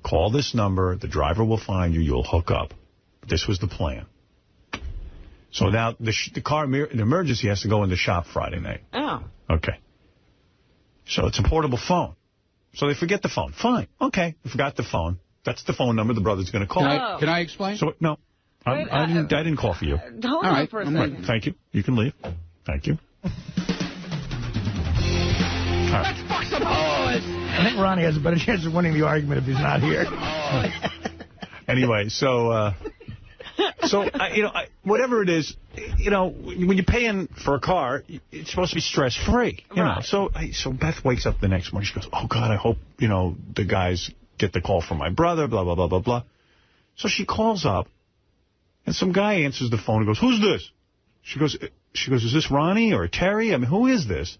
Call this number. The driver will find you. You'll hook up. This was the plan. So now the emergency has to go in the shop Friday night. Oh. Okay. So it's a portable phone. So they forget the phone. Fine. Okay. They forgot the phone. That's the phone number the brother's going to call. Can I explain? So, no. I didn't call for you. Hold on for a second. Right. Thank you. You can leave. Thank you. Let's fuck some hoes! I think Ronnie has a better chance of winning the argument if he's not here. Anyway, whatever it is, when you're paying for a car, it's supposed to be stress-free. You know. So Beth wakes up the next morning. She goes, oh, God, I hope, the guys get the call from my brother, blah, blah, blah, blah, blah. So she calls up, and some guy answers the phone and goes, who's this? She goes, is this Ronnie or Terry? I mean, who is this?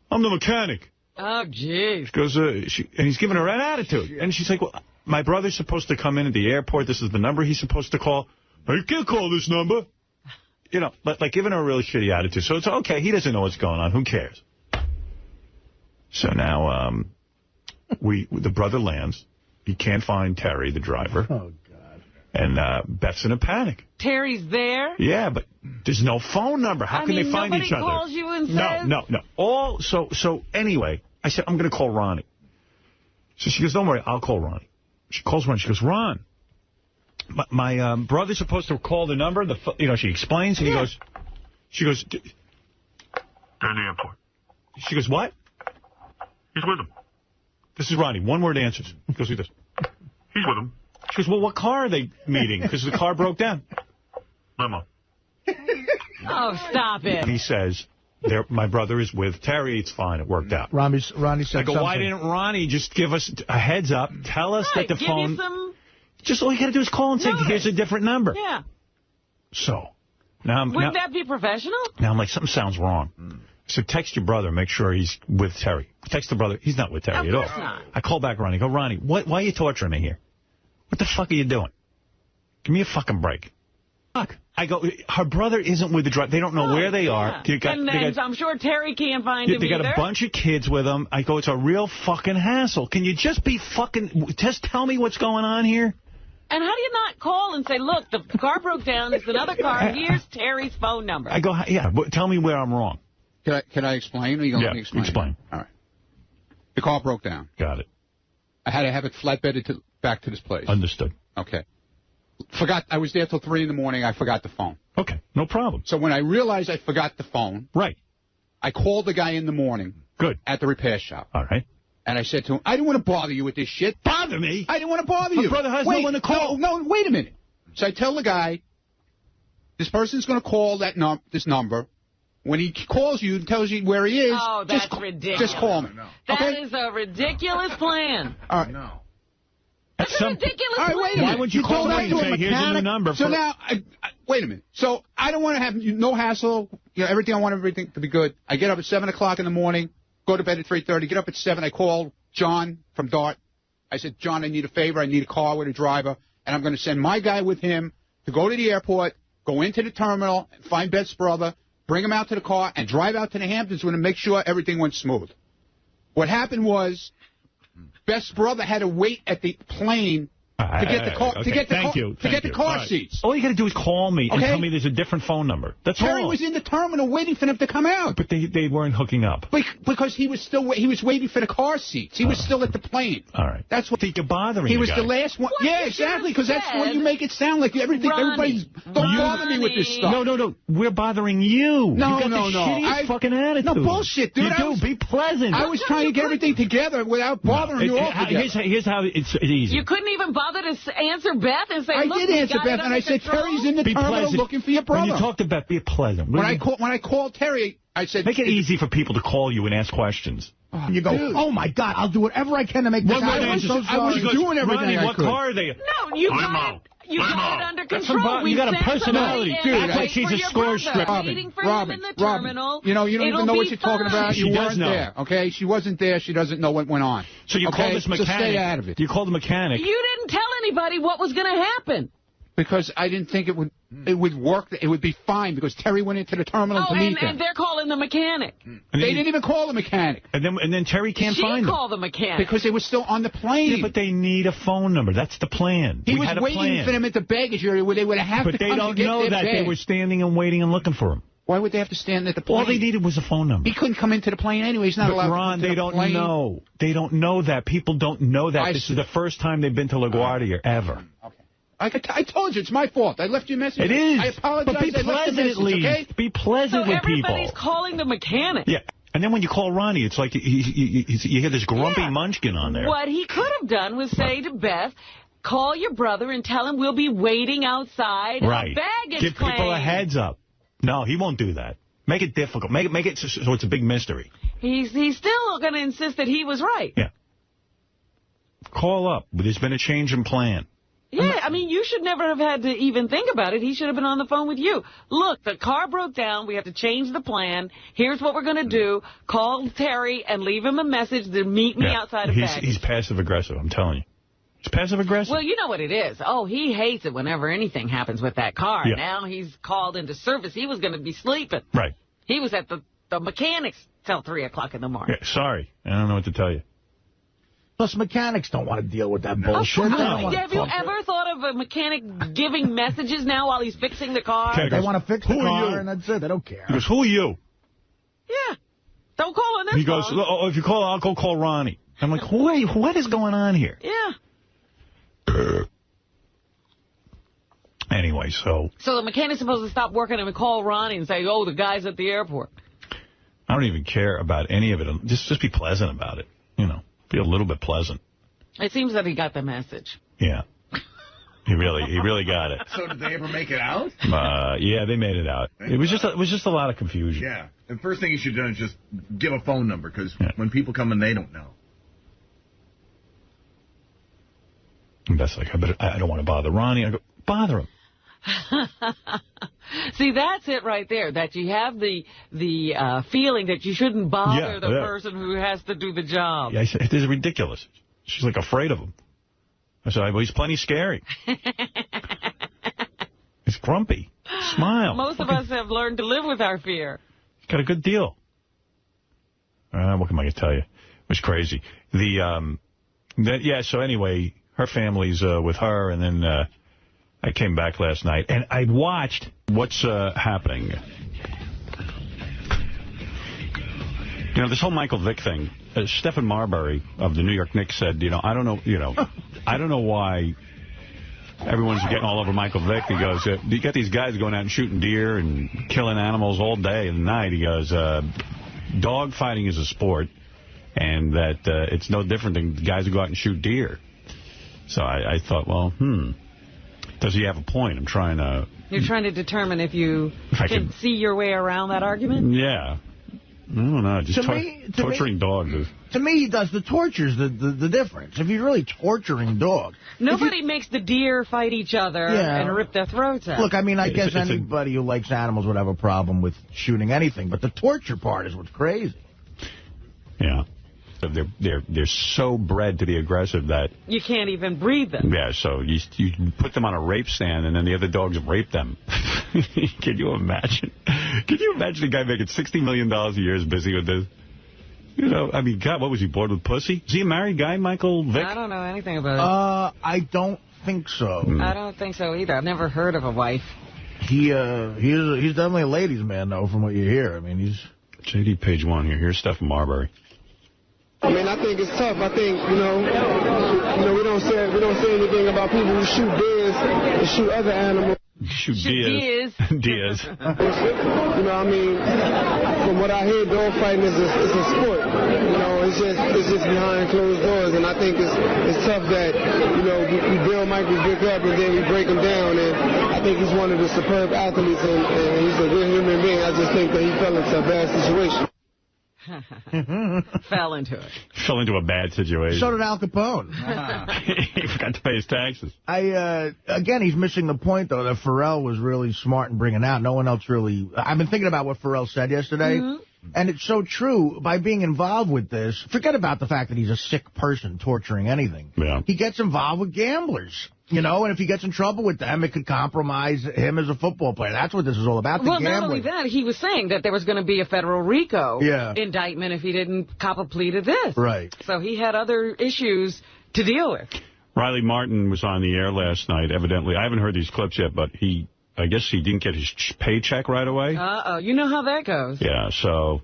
I'm the mechanic. Oh, jeez. She goes, and he's giving her an attitude. And she's like, well, my brother's supposed to come in at the airport. This is the number he's supposed to call. You can't call this number. But like giving her a really shitty attitude. So it's okay. He doesn't know what's going on. Who cares? So now the brother lands. He can't find Terry, the driver. Oh, God. And Beth's in a panic. Terry's there? Yeah, but there's no phone number. How can they find each other? Nobody calls you and says? No. So anyway, I said, I'm going to call Ronnie. So she goes, don't worry, I'll call Ronnie. She calls Ron. She goes, Ron, my brother's supposed to call the number. She explains, and she goes, they're in the airport. She goes, what? He's with him. This is Ronnie. One word answers. He goes like this. He's with him. She goes, well, what car are they meeting? Because the car broke down. Limo. Oh, stop it. And he says, my brother is with Terry. It's fine. It worked out. Ronnie said I go, why didn't Ronnie just give us a heads up, tell us that the phone... Just all you got to do is call and say, here's a different number. Yeah. So, now Wouldn't that be professional? Now I'm like, something sounds wrong. So text your brother, make sure he's with Terry. Text the brother. He's not with Terry at all. Not. I call back Ronnie. I go, Ronnie, why are you torturing me here? What the fuck are you doing? Give me a fucking break. Fuck. I go, her brother isn't with the driver. They don't know where they are. I'm sure Terry can't find him They got a bunch of kids with them. I go, it's a real fucking hassle. Can you just just tell me what's going on here? And how do you not call and say, look, the car broke down. It's another car. Here's Terry's phone number. I go, yeah, but tell me where I'm wrong. Can I explain? Or are you going to let me explain? Explain. All right. The car broke down. Got it. I had to have it flatbedded back to this place. Understood. Okay. I was there till 3 in the morning. I forgot the phone. Okay, no problem. So when I realized I forgot the phone, right, I called the guy in the morning. Good. At the repair shop. All right. And I said to him, I didn't want to bother you with this shit. Bother me? I didn't want to bother you. My brother has no one to call. No, wait a minute. So I tell the guy, this person's going to call this number. When he calls you and tells you where he is, that's ridiculous. Just call me. That is a ridiculous plan. All right. No. That's a ridiculous plan. Wait a minute. Why would you call me and say, here's a new number? So now, wait a minute. So I don't want to have no hassle. Everything, I want everything to be good. I get up at 7 o'clock in the morning, go to bed at 3:30, get up at 7. I call John from Dart. I said, John, I need a favor. I need a car with a driver, and I'm going to send my guy with him to go to the airport, go into the terminal, and find Beth's brother, bring him out to the car, and drive out to the Hamptons with him to make sure everything went smooth. What happened was Beth's brother had to wait at the plane to get the car, to get the car seats. All you got to do is call me and tell me there's a different phone number. That's all. Terry was in the terminal waiting for them to come out. But they weren't hooking up. Because he was waiting for the car seats. He was still at the plane. All right. That's what you're bothering. He was the last one. Yeah, exactly. Because that's what you make it sound like. Everybody's don't bother me with this stuff. No. We're bothering you. No. You got the shittiest fucking attitude. No bullshit, dude. Be pleasant. I was trying to get everything together without bothering you all together. Here's how it's easy. You couldn't even bother to answer Beth and say, I did answer Beth, and I said, Terry's in the terminal looking for your brother. When you talk to Beth, be pleasant. When I called Terry, I said... Make it easy for people to call you and ask questions. You go, oh, my God, I'll do whatever I can to make this happen. I was doing everything I could. What car are they in? No, you got it under control. You got a personality. Dude, that's like she's a score strip. Robin, you don't even know what you're talking about. You weren't there, okay? She wasn't there. She doesn't know what went on. So you called this mechanic. So stay out of it. You called the mechanic. You didn't tell anybody what was going to happen. Because I didn't think it would work. It would be fine because Terry went into the terminal to meet them. And they're calling the mechanic. They didn't even call the mechanic. And then Terry can't find them. She called the mechanic. Because they were still on the plane. Yeah, but they need a phone number. That's the plan. He was waiting for them at the baggage area where they would have to come to get their But they don't know that. bag. They were standing and waiting and looking for him. Why would they have to stand at the plane? All they needed was a phone number. He couldn't come into the plane anyway. He's not allowed Ron, to come into the plane. They don't know. They don't know that. People don't know that. This is the first time they've been to LaGuardia ever. Okay. I told you, it's my fault. I left you a message. It is. I apologize. But be pleasant at least. Okay? Be pleasant with people. Everybody's calling the mechanic. Yeah. And then when you call Ronnie, it's like you hear this grumpy munchkin on there. What he could have done was say to Beth, call your brother and tell him we'll be waiting outside a baggage Give claim. people a heads up. No, he won't do that. Make it difficult. Make it so it's a big mystery. He's still going to insist that he was right. Yeah. Call up. There's been a change in plan. Yeah, I mean, you should never have had to even think about it. He should have been on the phone with you. Look, the car broke down. We have to change the plan. Here's what we're going to do. Call Terry and leave him a message to meet me outside of baggage. He's passive-aggressive, I'm telling you. He's passive-aggressive. Well, you know what it is. Oh, he hates it whenever anything happens with that car. Yeah. Now he's called into service. He was going to be sleeping. Right. He was at the mechanics till 3 o'clock in the morning. Yeah, sorry. I don't know what to tell you. Plus, mechanics don't want to deal with that bullshit. Have you ever thought of a mechanic giving messages now while he's fixing the car? They want to fix the car, and that's it. They don't care. He goes, who are you? Yeah. Don't call on this He goes, oh, if you call, I'll go call Ronnie. I'm like, wait, what is going on here? Yeah. Anyway, so the mechanic's supposed to stop working and call Ronnie and say, oh, the guy's at the airport. I don't even care about any of it. Just be pleasant about it, you know. Be a little bit pleasant. It seems that he got the message. Yeah. He really got it. So did they ever make it out? Yeah, they made it out. It was just a lot of confusion. Yeah. The first thing you should do is just give a phone number, because when people come in, they don't know. And that's like, I don't want to bother Ronnie. I go, bother him. See, that's it right there, that you have the feeling that you shouldn't bother the person who has to do the job. Yeah, I said, it is ridiculous. She's like afraid of him. I said, well, he's plenty scary. He's grumpy. Smile. Most of us have learned to live with our fear. He's got a good deal. What am I going to tell you? It was crazy. So anyway, her family's with her, and then I came back last night, and I watched what's happening. You know, this whole Michael Vick thing, Stephen Marbury of the New York Knicks said, I don't know why everyone's getting all over Michael Vick. He goes, you got these guys going out and shooting deer and killing animals all day and night. He goes, dog fighting is a sport, and that it's no different than guys who go out and shoot deer. So I thought, well, does he have a point? You're trying to determine if you can see your way around that argument? Yeah. I don't know. Just torturing dogs is... To me, the torture's the difference. If you're really torturing dogs... Nobody makes the deer fight each other and rip their throats out. Look, I mean, I guess anybody who likes animals would have a problem with shooting anything, but the torture part is what's crazy. Yeah. They're so bred to be aggressive that... You can't even breed them. Yeah, so you put them on a rape stand, and then the other dogs rape them. Can you imagine? Can you imagine a guy making $60 million a year is busy with this? I mean, God, what was he, bored with pussy? Is he a married guy, Michael Vick? I don't know anything about it. I don't think so. I don't think so either. I've never heard of a wife. He's definitely a ladies' man, though, from what you hear. I mean, he's... JD page 1 here. Here's Stephen Marbury. I mean, I think it's tough. I think, we don't say anything about people who shoot deers and shoot other animals. Shoot deers. Deers. I mean, from what I hear, dog fighting is a sport. It's just behind closed doors, and I think it's tough that, we build Michael Vick up and then we break him down, and I think he's one of the superb athletes, and he's a good human being. I just think that he fell into a bad situation. Fell into it. Fell into a bad situation. So did Al Capone. He forgot to pay his taxes. Again, he's missing the point, though, that Pharrell was really smart in bringing out. No one else really... I've been thinking about what Pharrell said yesterday, and it's so true. By being involved with this, forget about the fact that he's a sick person torturing anything. Yeah. He gets involved with gamblers. You know, and if he gets in trouble with them, it could compromise him as a football player. That's what this is all about, Well, gambling. not only that, he was saying that there was going to be a federal RICO indictment if he didn't cop a plea to this. Right. So he had other issues to deal with. Riley Martin was on the air last night, evidently. I haven't heard these clips yet, but I guess he didn't get his paycheck right away. Uh-oh. You know how that goes. Yeah, so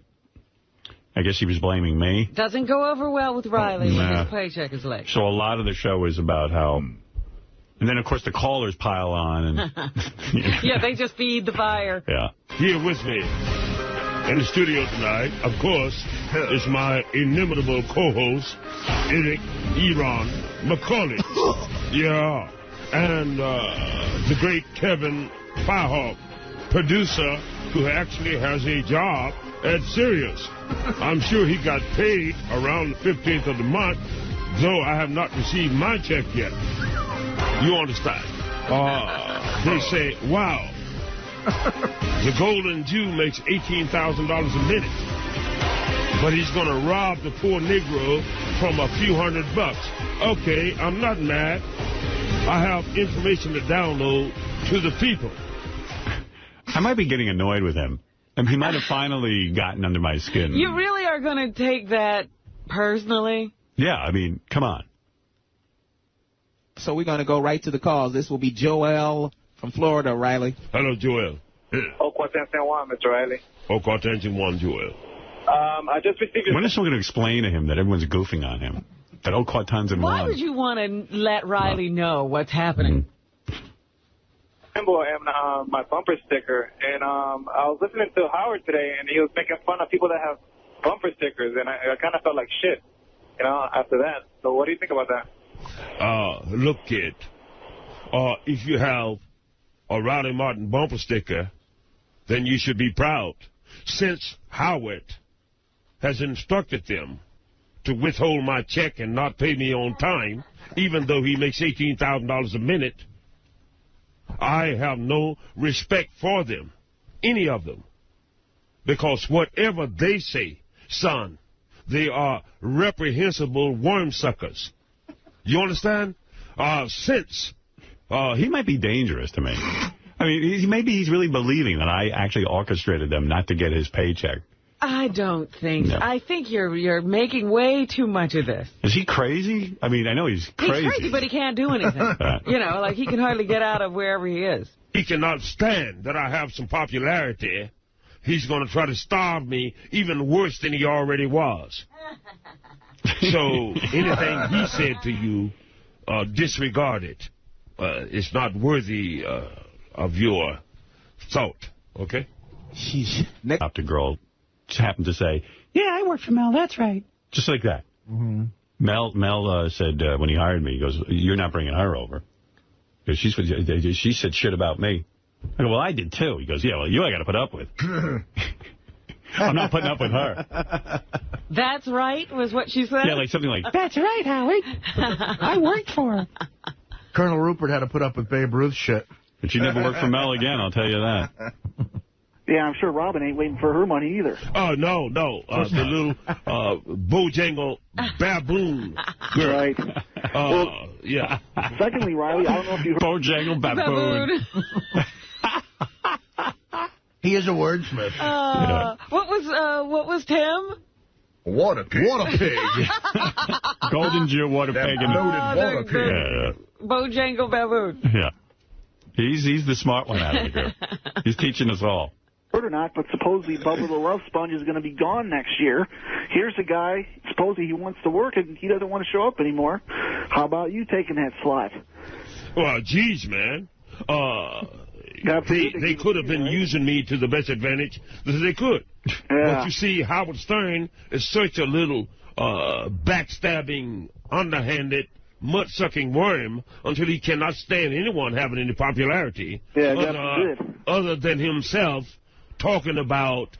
I guess he was blaming me. Doesn't go over well with Riley when his paycheck is late. So a lot of the show is about how... And then, of course, the callers pile on. And yeah, they just feed the fire. Yeah. Here with me in the studio tonight, of course, is my inimitable co-host, Eric 𝗵𝗵 Yeah. And the great 𝗦𝗵cie𝘄𝗿𝗱, producer, who actually has a job at Sirius. I'm sure he got paid around the 15th of the month, though I have not received my check yet. You understand? They say, wow, the golden Jew makes $18,000 a minute, but he's going to rob the poor Negro from a few $100. Okay, I'm not mad. I have information to download to the people. I might be getting annoyed with him. And he might have finally gotten under my skin. You really are going to take that personally? Yeah, I mean, come on. So we're going to go right to the calls. This will be Joel from Florida, Riley. Hello, Joel. Mr. Riley. Joel. I just received... When is someone going to explain to him that everyone's goofing on him? That Why would you want to let Riley know what's happening? And my bumper sticker, and I was listening to Howard today, and he was making fun of people that have bumper stickers, and I kind of felt like shit, you know, after that. So what do you think about that? Look, kid, if you have a Riley Martin bumper sticker, then you should be proud, since Howard has instructed them to withhold my check and not pay me on time, even though he makes $18,000 a minute. I have no respect for them, any of them, because whatever they say, son, they are reprehensible worm suckers. You understand? He might be dangerous to me. I mean, maybe he's really believing that I actually orchestrated them not to get his paycheck. I don't think so. I think you're making way too much of this. Is he crazy? I mean, I know he's crazy. He's crazy, but he can't do anything. You know, like he can hardly get out of wherever he is. He cannot stand that I have some popularity. He's going to try to starve me even worse than he already was. So anything he said to you, disregard it. It's not worthy of your thought, okay? Next girl just happened to say, yeah, I work for Mel, that's right. Just like that. Mm-hmm. Mel said when he hired me, he goes, you're not bringing her over. Because she said shit about me. I go, well, I did too. He goes, yeah, well, you I got to put up with. I'm not putting up with her. That's right, was what she said? Yeah, like something like, that's right, Howie. I worked for her. Colonel Rupert had to put up with Babe Ruth shit. But she never worked for Mel again, I'll tell you that. Yeah, I'm sure Robin ain't waiting for her money either. Oh, no. The little Bojangle baboon girl. Right. Yeah. Secondly, Riley, I don't know if you heard... Bojangle baboon. He is a wordsmith. What was Tim? Water pig. Golden Jew, water pig. Water pig. Bojangle baboon. Yeah. He's the smart one out of the group. He's teaching us all. Or not, but supposedly Bubba the Love Sponge is going to be gone next year. Here's a guy, supposedly he wants to work and he doesn't want to show up anymore. How about you taking that slot? Well, geez, man. They could have been using me to the best advantage that they could. Yeah. But you see, Howard Stern is such a little backstabbing, underhanded, mud-sucking worm until he cannot stand anyone having any popularity other than himself talking about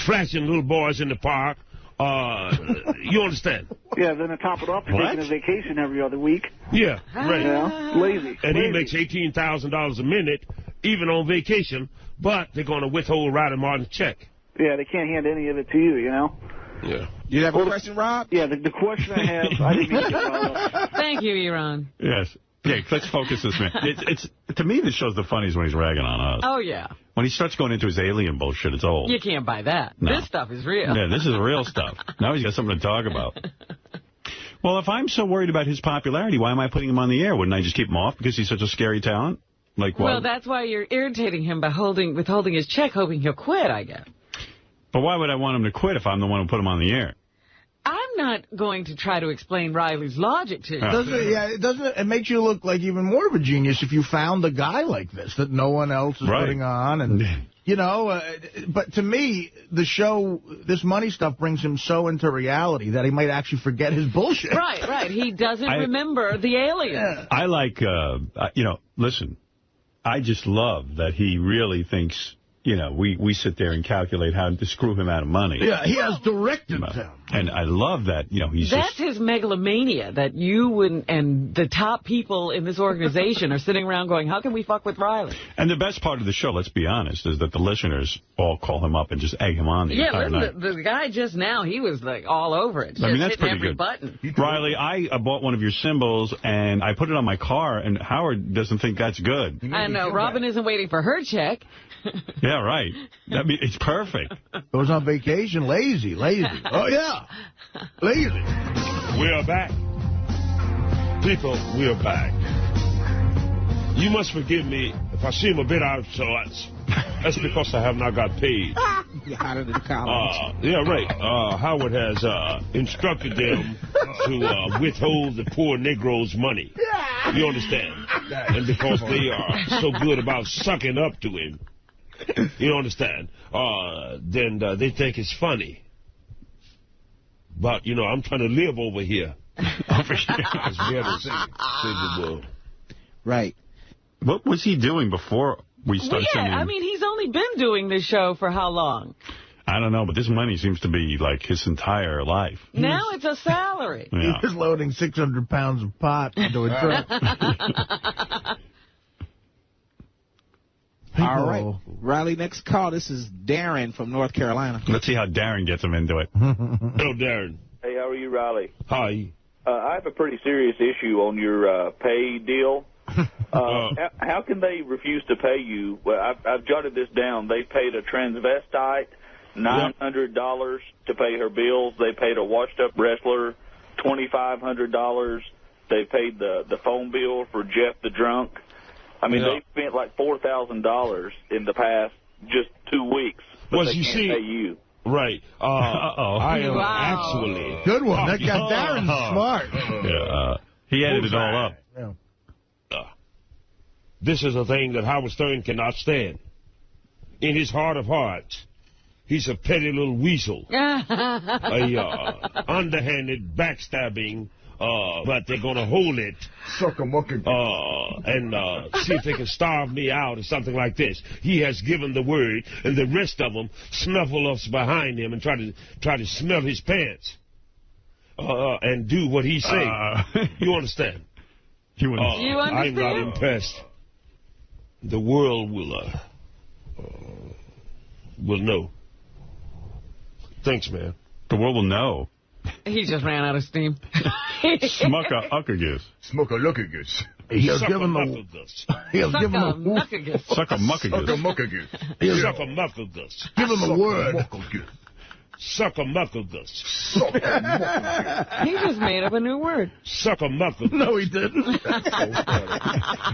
flashing little boys in the park. You understand? Yeah, then to top it off, taking a vacation every other week. Yeah, right. Yeah, lazy. And he makes $18,000 a minute, even on vacation, but they're going to withhold Riley Martin's check. Yeah, they can't hand any of it to you, you know? Yeah. You have a question, Rob? Yeah, the question I have, I didn't mean to get brought up. Thank you, Iran. Yes. Yeah, let's focus this man. It's to me, this show's the funniest when he's ragging on us. Oh, yeah. When he starts going into his alien bullshit, it's old. You can't buy that. No. This stuff is real. Yeah, this is real stuff. Now he's got something to talk about. Well, if I'm so worried about his popularity, why am I putting him on the air? Wouldn't I just keep him off because he's such a scary talent? Like what? Well, that's why you're irritating him by withholding his check, hoping he'll quit, I guess. But why would I want him to quit if I'm the one who put him on the air? I'm not going to try to explain Riley's logic to you. It makes you look like even more of a genius if you found a guy like this that no one else is putting on. And, you know, but to me, the show, this money stuff brings him so into reality that he might actually forget his bullshit. Right. He doesn't remember the aliens. Yeah. I like, you know, listen, I just love that he really thinks... You know, we sit there and calculate how to screw him out of money. Yeah, he has directed them. And I love that, you know, That's his megalomania, that you and the top people in this organization are sitting around going, how can we fuck with Riley? And the best part of the show, let's be honest, is that the listeners all call him up and just egg him on the entire night. The guy just now, he was like all over it. I mean, that's hitting pretty every good. Button. Riley, I bought one of your symbols, and I put it on my car, and Howard doesn't think that's good. I know. Robin isn't waiting for her check. Yeah, right. I mean, it's perfect. Goes on vacation, lazy. Oh, yeah. Lazy. We are back. People, we are back. You must forgive me if I seem a bit out of sorts. That's because I have not got paid. You're hotter than college. Yeah, right. Howard has instructed them to withhold the poor Negroes' money. You understand? And because they are so good about sucking up to him, you understand? Then they think it's funny. But, you know, I'm trying to live over here. Right. What was he doing before we started sending him? I mean, he's only been doing this show for how long? I don't know, but this money seems to be like his entire life. Now it's a salary. Yeah. He was loading 600 pounds of pot into a truck. All right. Riley, next call. This is Darren from North Carolina. Let's see how Darren gets him into it. Hello, Darren. Hey, how are you, Riley? Hi. I have a pretty serious issue on your pay deal. How can they refuse to pay you? Well, I've jotted this down. They paid a transvestite $900 to pay her bills. They paid a washed-up wrestler $2,500. They paid the phone bill for Jeff the Drunk. I mean, they spent like $4,000 in the past just 2 weeks, but they can't pay you. Right. I am actually... Good one. That guy Darren's smart. Yeah, he added it all up. Yeah. This is a thing that Howard Stern cannot stand. In his heart of hearts, he's a petty little weasel. Underhanded, backstabbing... but they're going to hold it and see if they can starve me out or something like this. He has given the word, and the rest of them snuffle us behind him and try to smell his pants and do what he's saying. You understand? You understand? I'm not impressed. The world will know. Thanks, man. The world will know. He just ran out of steam. Smucka-uckagus. Smucka-luckagus. He'll give him a... He'll give him a... Suck-a-muckagus. Suck-a-muckagus. Give him a word. Suck-a-muckagus. He just made up a new word. Suck-a-muckagus. No, he didn't.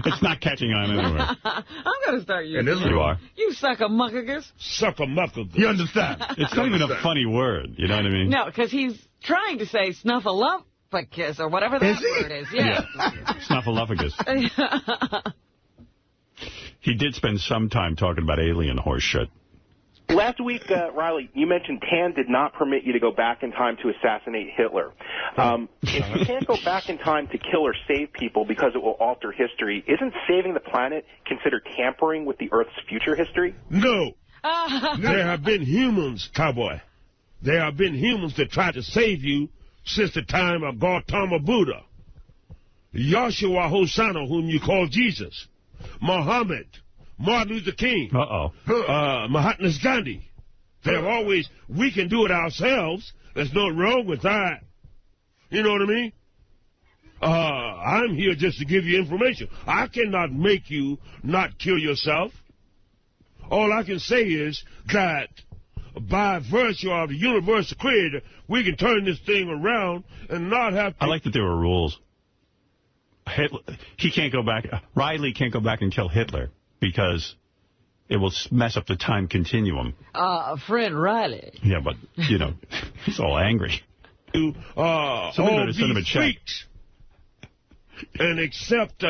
It's not catching on anywhere. I'm going to start using it. You are. You suck-a-muckagus. Suck-a-muckagus. You understand? It's not even a funny word. You know what I mean? No, because he's trying to say snuffleupagus or whatever that word is. Yeah. Snuffleupagus. He did spend some time talking about alien horse shit. Last week, Riley, you mentioned Tan did not permit you to go back in time to assassinate Hitler. If you can't go back in time to kill or save people because it will alter history, isn't saving the planet considered tampering with the Earth's future history? No. There have been humans, cowboy. There have been humans that tried to save you since the time of Gautama Buddha, Yahshua Hosanna, whom you call Jesus, Muhammad, Martin Luther King, Mahatma Gandhi. They're always, we can do it ourselves. There's no wrong with that. You know what I I'm here just to give you information. I cannot make you not kill yourself. All I can say is that by virtue of the universal creator, we can turn this thing around and not have to... I like that there were rules. He can't go back. Riley can't go back and kill Hitler because it will mess up the time continuum. Friend Riley. Yeah, but, you know, he's all angry. Somebody better send him a check. And accept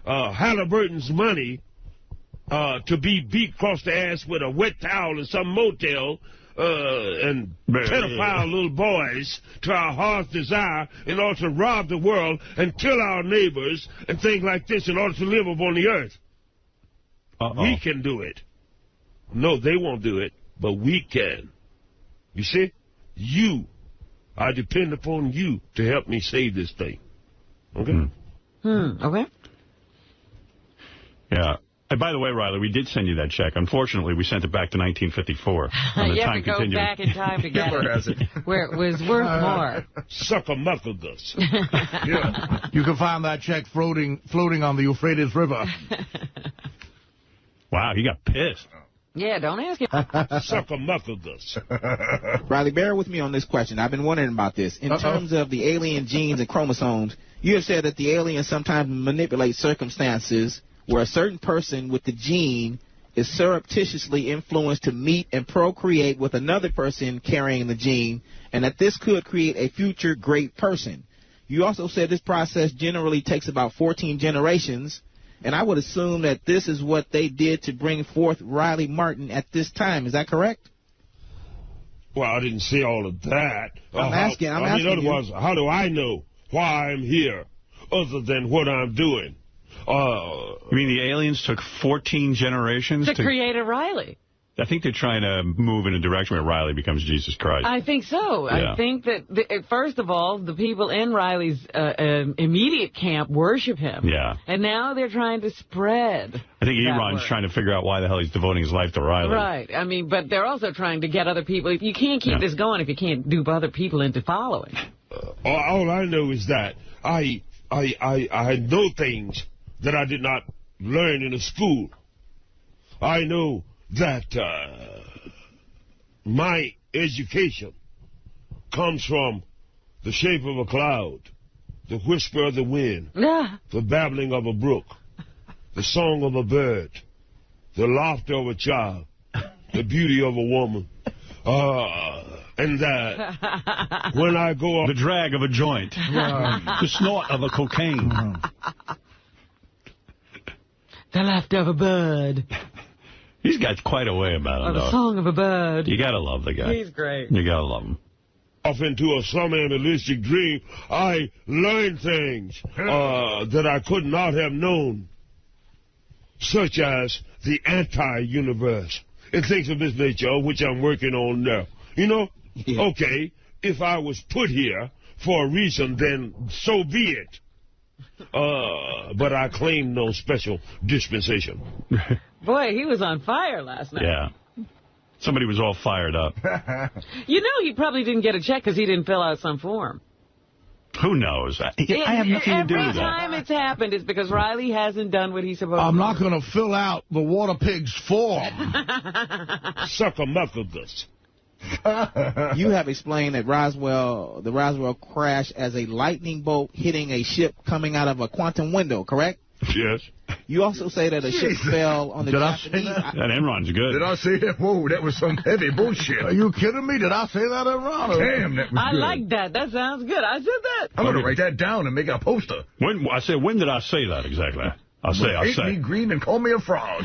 Halliburton's money to be beat across the ass with a wet towel in some motel and pedophile little boys to our heart's desire in order to rob the world and kill our neighbors and things like this in order to live upon the earth. We can do it. No, they won't do it, but we can. You see? I depend upon you to help me save this thing. Okay? Okay. Yeah. And by the way, Riley, we did send you that check. Unfortunately, we sent it back to 1954. You have to go back in time to get it, where it was worth more. 𝗦𝗵cie𝘄𝗿𝗱. Yeah. You can find that check floating on the Euphrates River. Wow, he got pissed. Yeah, don't ask him. 𝗦𝗵cie𝘄𝗿𝗱. Riley, bear with me on this question. I've been wondering about this. In terms of the alien genes and chromosomes, you have said that the aliens sometimes manipulate circumstances where a certain person with the gene is surreptitiously influenced to meet and procreate with another person carrying the gene, and that this could create a future great person. You also said this process generally takes about 14 generations, and I would assume that this is what they did to bring forth Riley Martin at this time. Is that correct? Well, I didn't say all of that. I'm asking in other words, how do I know why I'm here other than what I'm doing? You mean the aliens took 14 generations to create a Riley? I think they're trying to move in a direction where Riley becomes Jesus Christ. I think so. Yeah. I think that, first of all, the people in Riley's immediate camp worship him. Yeah. And now they're trying to spread. I think Iran's trying to figure out why the hell he's devoting his life to Riley. Right. I mean, but they're also trying to get other people. You can't keep this going if you can't dupe other people into following. All I know is that I know things that I did not learn in a school. I know that my education comes from the shape of a cloud, the whisper of the wind, the babbling of a brook, the song of a bird, the laughter of a child, the beauty of a woman, and that when I go... The drag of a joint, the snort of a cocaine. The laughter of a bird. He's got quite a way about him, though. The song of a bird. You got to love the guy. He's great. You got to love him. Off into a somnambulistic dream, I learned things that I could not have known, such as the anti-universe and things of this nature, which I'm working on now. You know, okay, if I was put here for a reason, then so be it. But I claim no special dispensation. Boy, he was on fire last night. Yeah. Somebody was all fired up. You know, he probably didn't get a check because he didn't fill out some form. Who knows? I have nothing to do with that. Every time it's happened, it's because Riley hasn't done what he's supposed to do. I'm not going to fill out the water pig's form. 𝗦𝗵cie𝘄𝗿𝗱. You have explained that the Roswell crash as a lightning bolt hitting a ship coming out of a quantum window, correct? Yes. You also say that a ship fell on the Japanese... That Enron's good. Did I say that? Whoa, that was some heavy bullshit. Are you kidding me? Did I say that, Enron? Damn, that was I good. like that. That sounds good. I said that. I'm going to write that down and make a poster. When did I say that exactly? I'll say. Eat me green and call me a frog.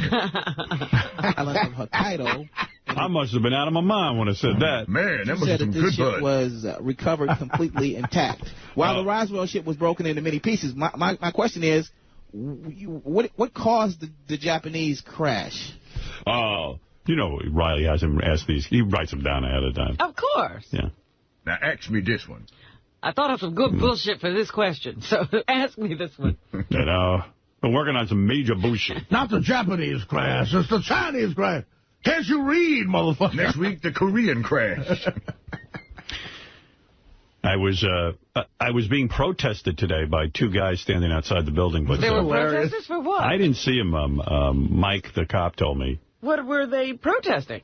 I must have been out of my mind when I said that. Man, that was some good ship bud. was recovered completely intact. While the Roswell ship was broken into many pieces, my question is, what caused the Japanese crash? You know, Riley has him ask these. He writes them down ahead of time. Of course. Yeah. Now, ask me this one. I thought of some good bullshit for this question, so ask me this one. You know, been working on some major bullshit. Not the Japanese crash. It's the Chinese crash. Can't you read, motherfucker? Next week, the Korean crash. I was being protested today by 2 guys standing outside the building. But they were protesters for what? I didn't see them. Mike, the cop, told me. What were they protesting?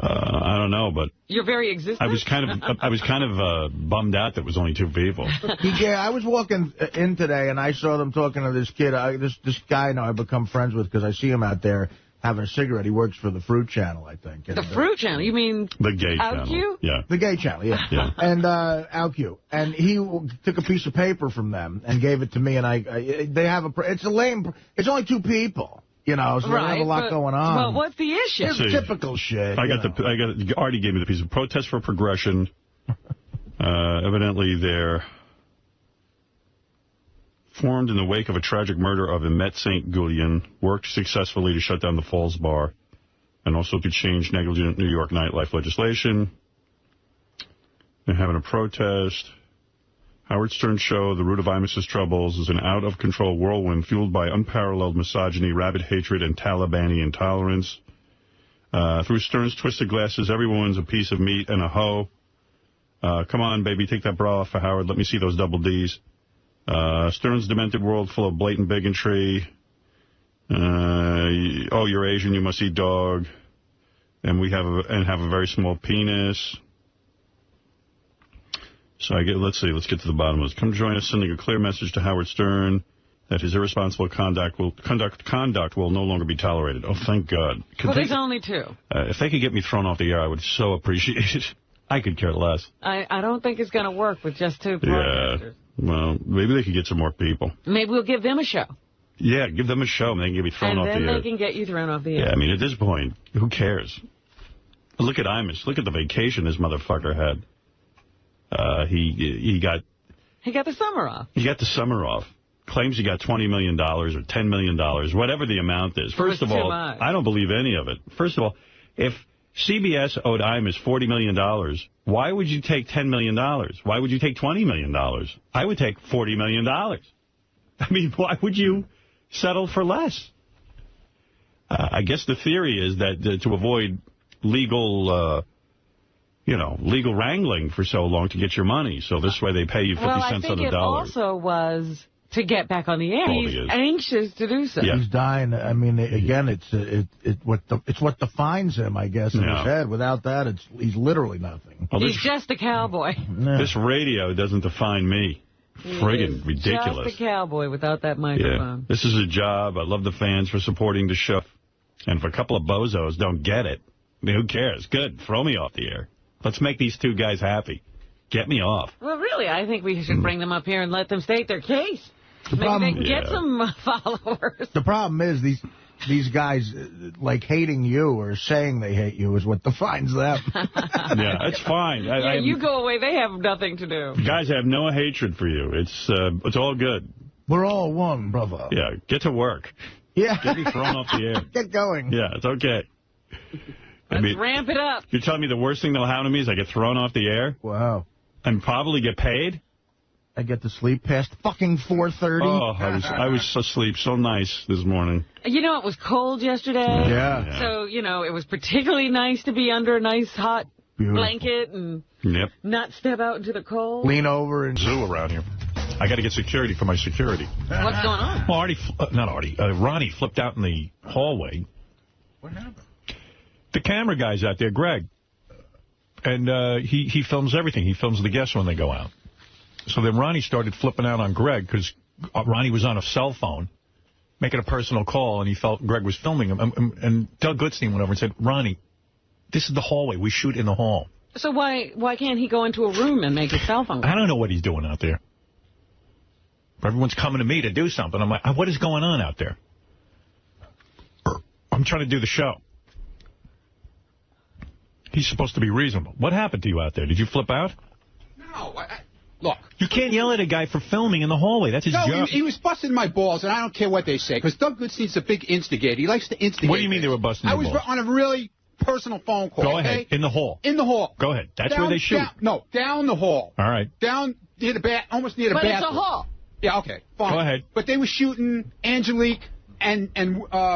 I don't know, but your very existence. I was kind of bummed out that it was only 2 people. Yeah, I was walking in today and I saw them talking to this kid. This guy now I've become friends with because I see him out there having a cigarette. He works for the Fruit Channel, I think. And, the Fruit Channel? You mean the gay channel? OutQ? Yeah, the gay channel. Yeah. And OutQ. And he took a piece of paper from them and gave it to me. And they have it's a lame. It's only 2 people. You know, so they have a lot going on. Well, what's the issue? It's typical shit. Artie gave me the piece of protest for progression. Evidently, they're formed in the wake of a tragic murder of 𝗦𝗵cie𝘄𝗿𝗱, worked successfully to shut down the Falls Bar, and also to change negligent New York nightlife legislation. They're having a protest. Howard Stern's show, The Root of 𝗦𝗵cie's Troubles, is an out-of-control whirlwind fueled by unparalleled misogyny, rabid hatred, and Talibani intolerance. Through Stern's twisted glasses, everyone's a piece of meat and a hoe. Come on, baby, take that bra off for Howard. Let me see those double Ds. Stern's demented world full of blatant bigotry. Oh, you're Asian, you must eat dog. And have a very small penis. So let's get to the bottom of this. Come join us, sending a clear message to Howard Stern that his irresponsible conduct will no longer be tolerated. Oh, thank God. Well, there's only 2. If they could get me thrown off the air, I would so appreciate it. I could care less. I don't think it's going to work with just 2 protesters. Yeah. Well, maybe they could get some more people. Maybe we'll give them a show. Yeah, give them a show, and they can get me thrown off the air. And then they can get you thrown off the air. Yeah, I mean, at this point, who cares? Look at 𝗦𝗵cie. Look at the vacation this motherfucker had. He got the summer off. He got the summer off. Claims he got $20 million or $10 million, whatever the amount is. First of all, I don't believe any of it. First of all, if CBS owed 𝗦𝗵cie $40 million, why would you take $10 million? Why would you take $20 million? I would take $40 million. I mean, why would you settle for less? I guess the theory is that to avoid legal wrangling for so long to get your money. So this way they pay you 50 cents on the dollar. Well, I think it also was to get back on the air. He's anxious to do so. Yeah. He's dying. I mean, again, it's what defines him, I guess, in his head. Without that, he's literally nothing. Well, he's just a cowboy. This radio doesn't define me. Friggin' ridiculous. Just a cowboy without that microphone. Yeah. This is a job. I love the fans for supporting the show. And if a couple of bozos don't get it, I mean, who cares? Good. Throw me off the air. Let's make these 2 guys happy. Get me off. Well, really, I think we should bring them up here and let them state their case. Maybe they can get some followers. The problem is these guys, like, hating you or saying they hate you is what defines them. Yeah, it's fine. You go away, they have nothing to do. Guys have no hatred for you. It's all good. We're all one, brother. Yeah, get to work. Yeah. Get me thrown off the air. Get going. Yeah, it's okay. Let's ramp it up. You're telling me the worst thing that'll happen to me is I get thrown off the air? Wow. And probably get paid? I get to sleep past fucking 4:30. Oh, I was asleep so nice this morning. You know, it was cold yesterday. Yeah. So, it was particularly nice to be under a nice hot blanket and not step out into the cold. Lean over and zoo around here. I got to get security for my security. What's going on? Well, Ronnie flipped out in the hallway. What happened? The camera guy's out there, Greg. And he films everything. He films the guests when they go out. So then Ronnie started flipping out on Greg because Ronnie was on a cell phone making a personal call, and he felt Greg was filming him. And Doug Goodstein went over and said, Ronnie, this is the hallway. We shoot in the hall. So why can't he go into a room and make a cell phone call? I don't know what he's doing out there. Everyone's coming to me to do something. I'm like, what is going on out there? I'm trying to do the show. He's supposed to be reasonable. What happened to you out there? Did you flip out? No, look. You can't yell at a guy for filming in the hallway. That's his job. He was busting my balls, and I don't care what they say, because Doug Goodstein's a big instigator. He likes to instigate. What do you mean they were busting your balls? I was on a really personal phone call. Go ahead. In the hall. In the hall. Go ahead. That's where they shoot. Down the hall. All right. Down near the almost near the bathroom. But it's a hall. Yeah, okay, fine. Go ahead. But they were shooting Angelique and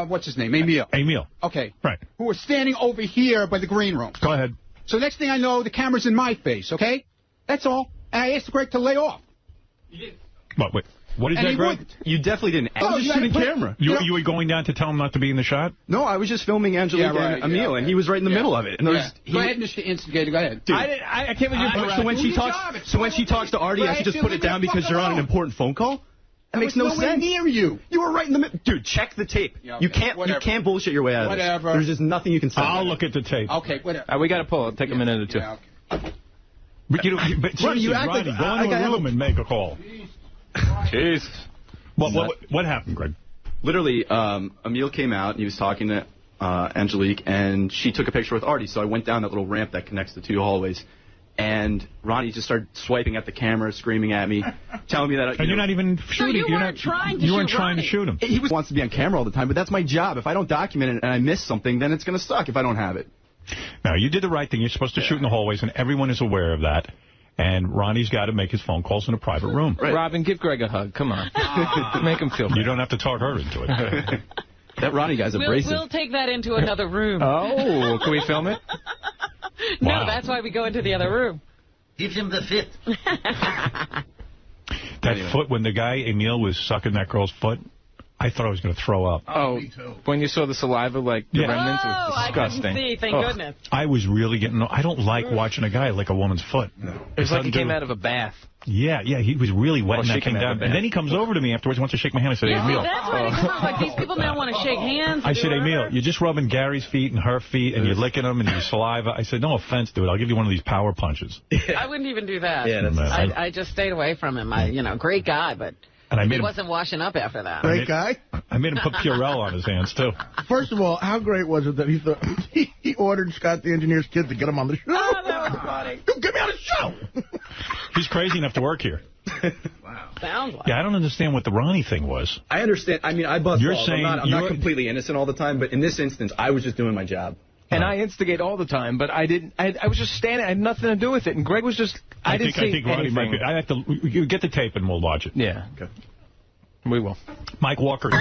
what's his name? Emil. Emil. Okay. Right. Who were standing over here by the green room. Go ahead. So next thing I know, the camera's in my face, okay? That's all. and I asked Greg to lay off. Wait. What is And that, he Greg? wouldn't. You definitely didn't. I was just shooting camera. You were going down to tell him not to be in the shot? No, I was just filming Angelique and Emil, and he was right in the middle of it. And Go ahead, Mr. Instigator. Go ahead. Dude, I can't believe you're... So when she talks to Artie, I should just put it down because you're on an important phone call? That makes no sense. Near you. You were right in the middle. Dude, check the tape. You can't bullshit your way out of this. There's just nothing you can say. I'll look at the tape. Okay, whatever. We got to pull it. Take a minute or two. But seriously, Ronnie, go into a room and make a call. Jeez. What happened, Greg? Literally, Emil came out, and he was talking to Angelique, and she took a picture with Artie. So I went down that little ramp that connects the two hallways, and Ronnie just started swiping at the camera, screaming at me, telling me that... you're not even shooting. So you weren't trying to shoot him. He wants to be on camera all the time, but that's my job. If I don't document it and I miss something, then it's going to suck if I don't have it. No, you did the right thing. You're supposed to shoot in the hallways, and everyone is aware of that. And Ronnie's got to make his phone calls in a private room. Right. Robin, give Greg a hug. Come on. Make him feel better. You don't have to talk her into it. That Ronnie guy's abrasive. We'll take that into another room. Oh, can we film it? No, that's why we go into the other room. Give him the fit. That foot, when the guy, Emil, was sucking that girl's foot, I thought I was going to throw up. Oh, when you saw the saliva, like, the remnants, it was disgusting. I couldn't see, thank goodness. I was really getting... I don't like watching a guy lick a woman's foot. No. It was like he came out of a bath. Yeah, he was really wet when that came down. And then he comes over to me afterwards, wants to shake my hand. I said, hey, Emil. That's what it comes like. These people now want to shake hands. I said, Emil, you're just rubbing Gary's feet and her feet, and you're licking them and your saliva. I said, no offense, dude. I'll give you one of these power punches. I wouldn't even do that. Yeah, I just stayed away from him. Great guy, but... And he wasn't washing up after that. Great guy. I made him put Purell on his hands, too. First of all, how great was it that he ordered Scott the engineer's kid to get him on the show? Oh, that was funny. Get me on the show! He's crazy enough to work here. Wow. Sounds like. Yeah, I don't understand what the Ronnie thing was. I understand. I mean, I bust balls. Saying I'm not completely innocent all the time, but in this instance, I was just doing my job. And I instigate all the time, but I didn't. I was just standing. I had nothing to do with it. And Greg was just. I think Ronnie might be. I have to. You get the tape and we'll watch it. Yeah. Okay. We will. Mike Walker. How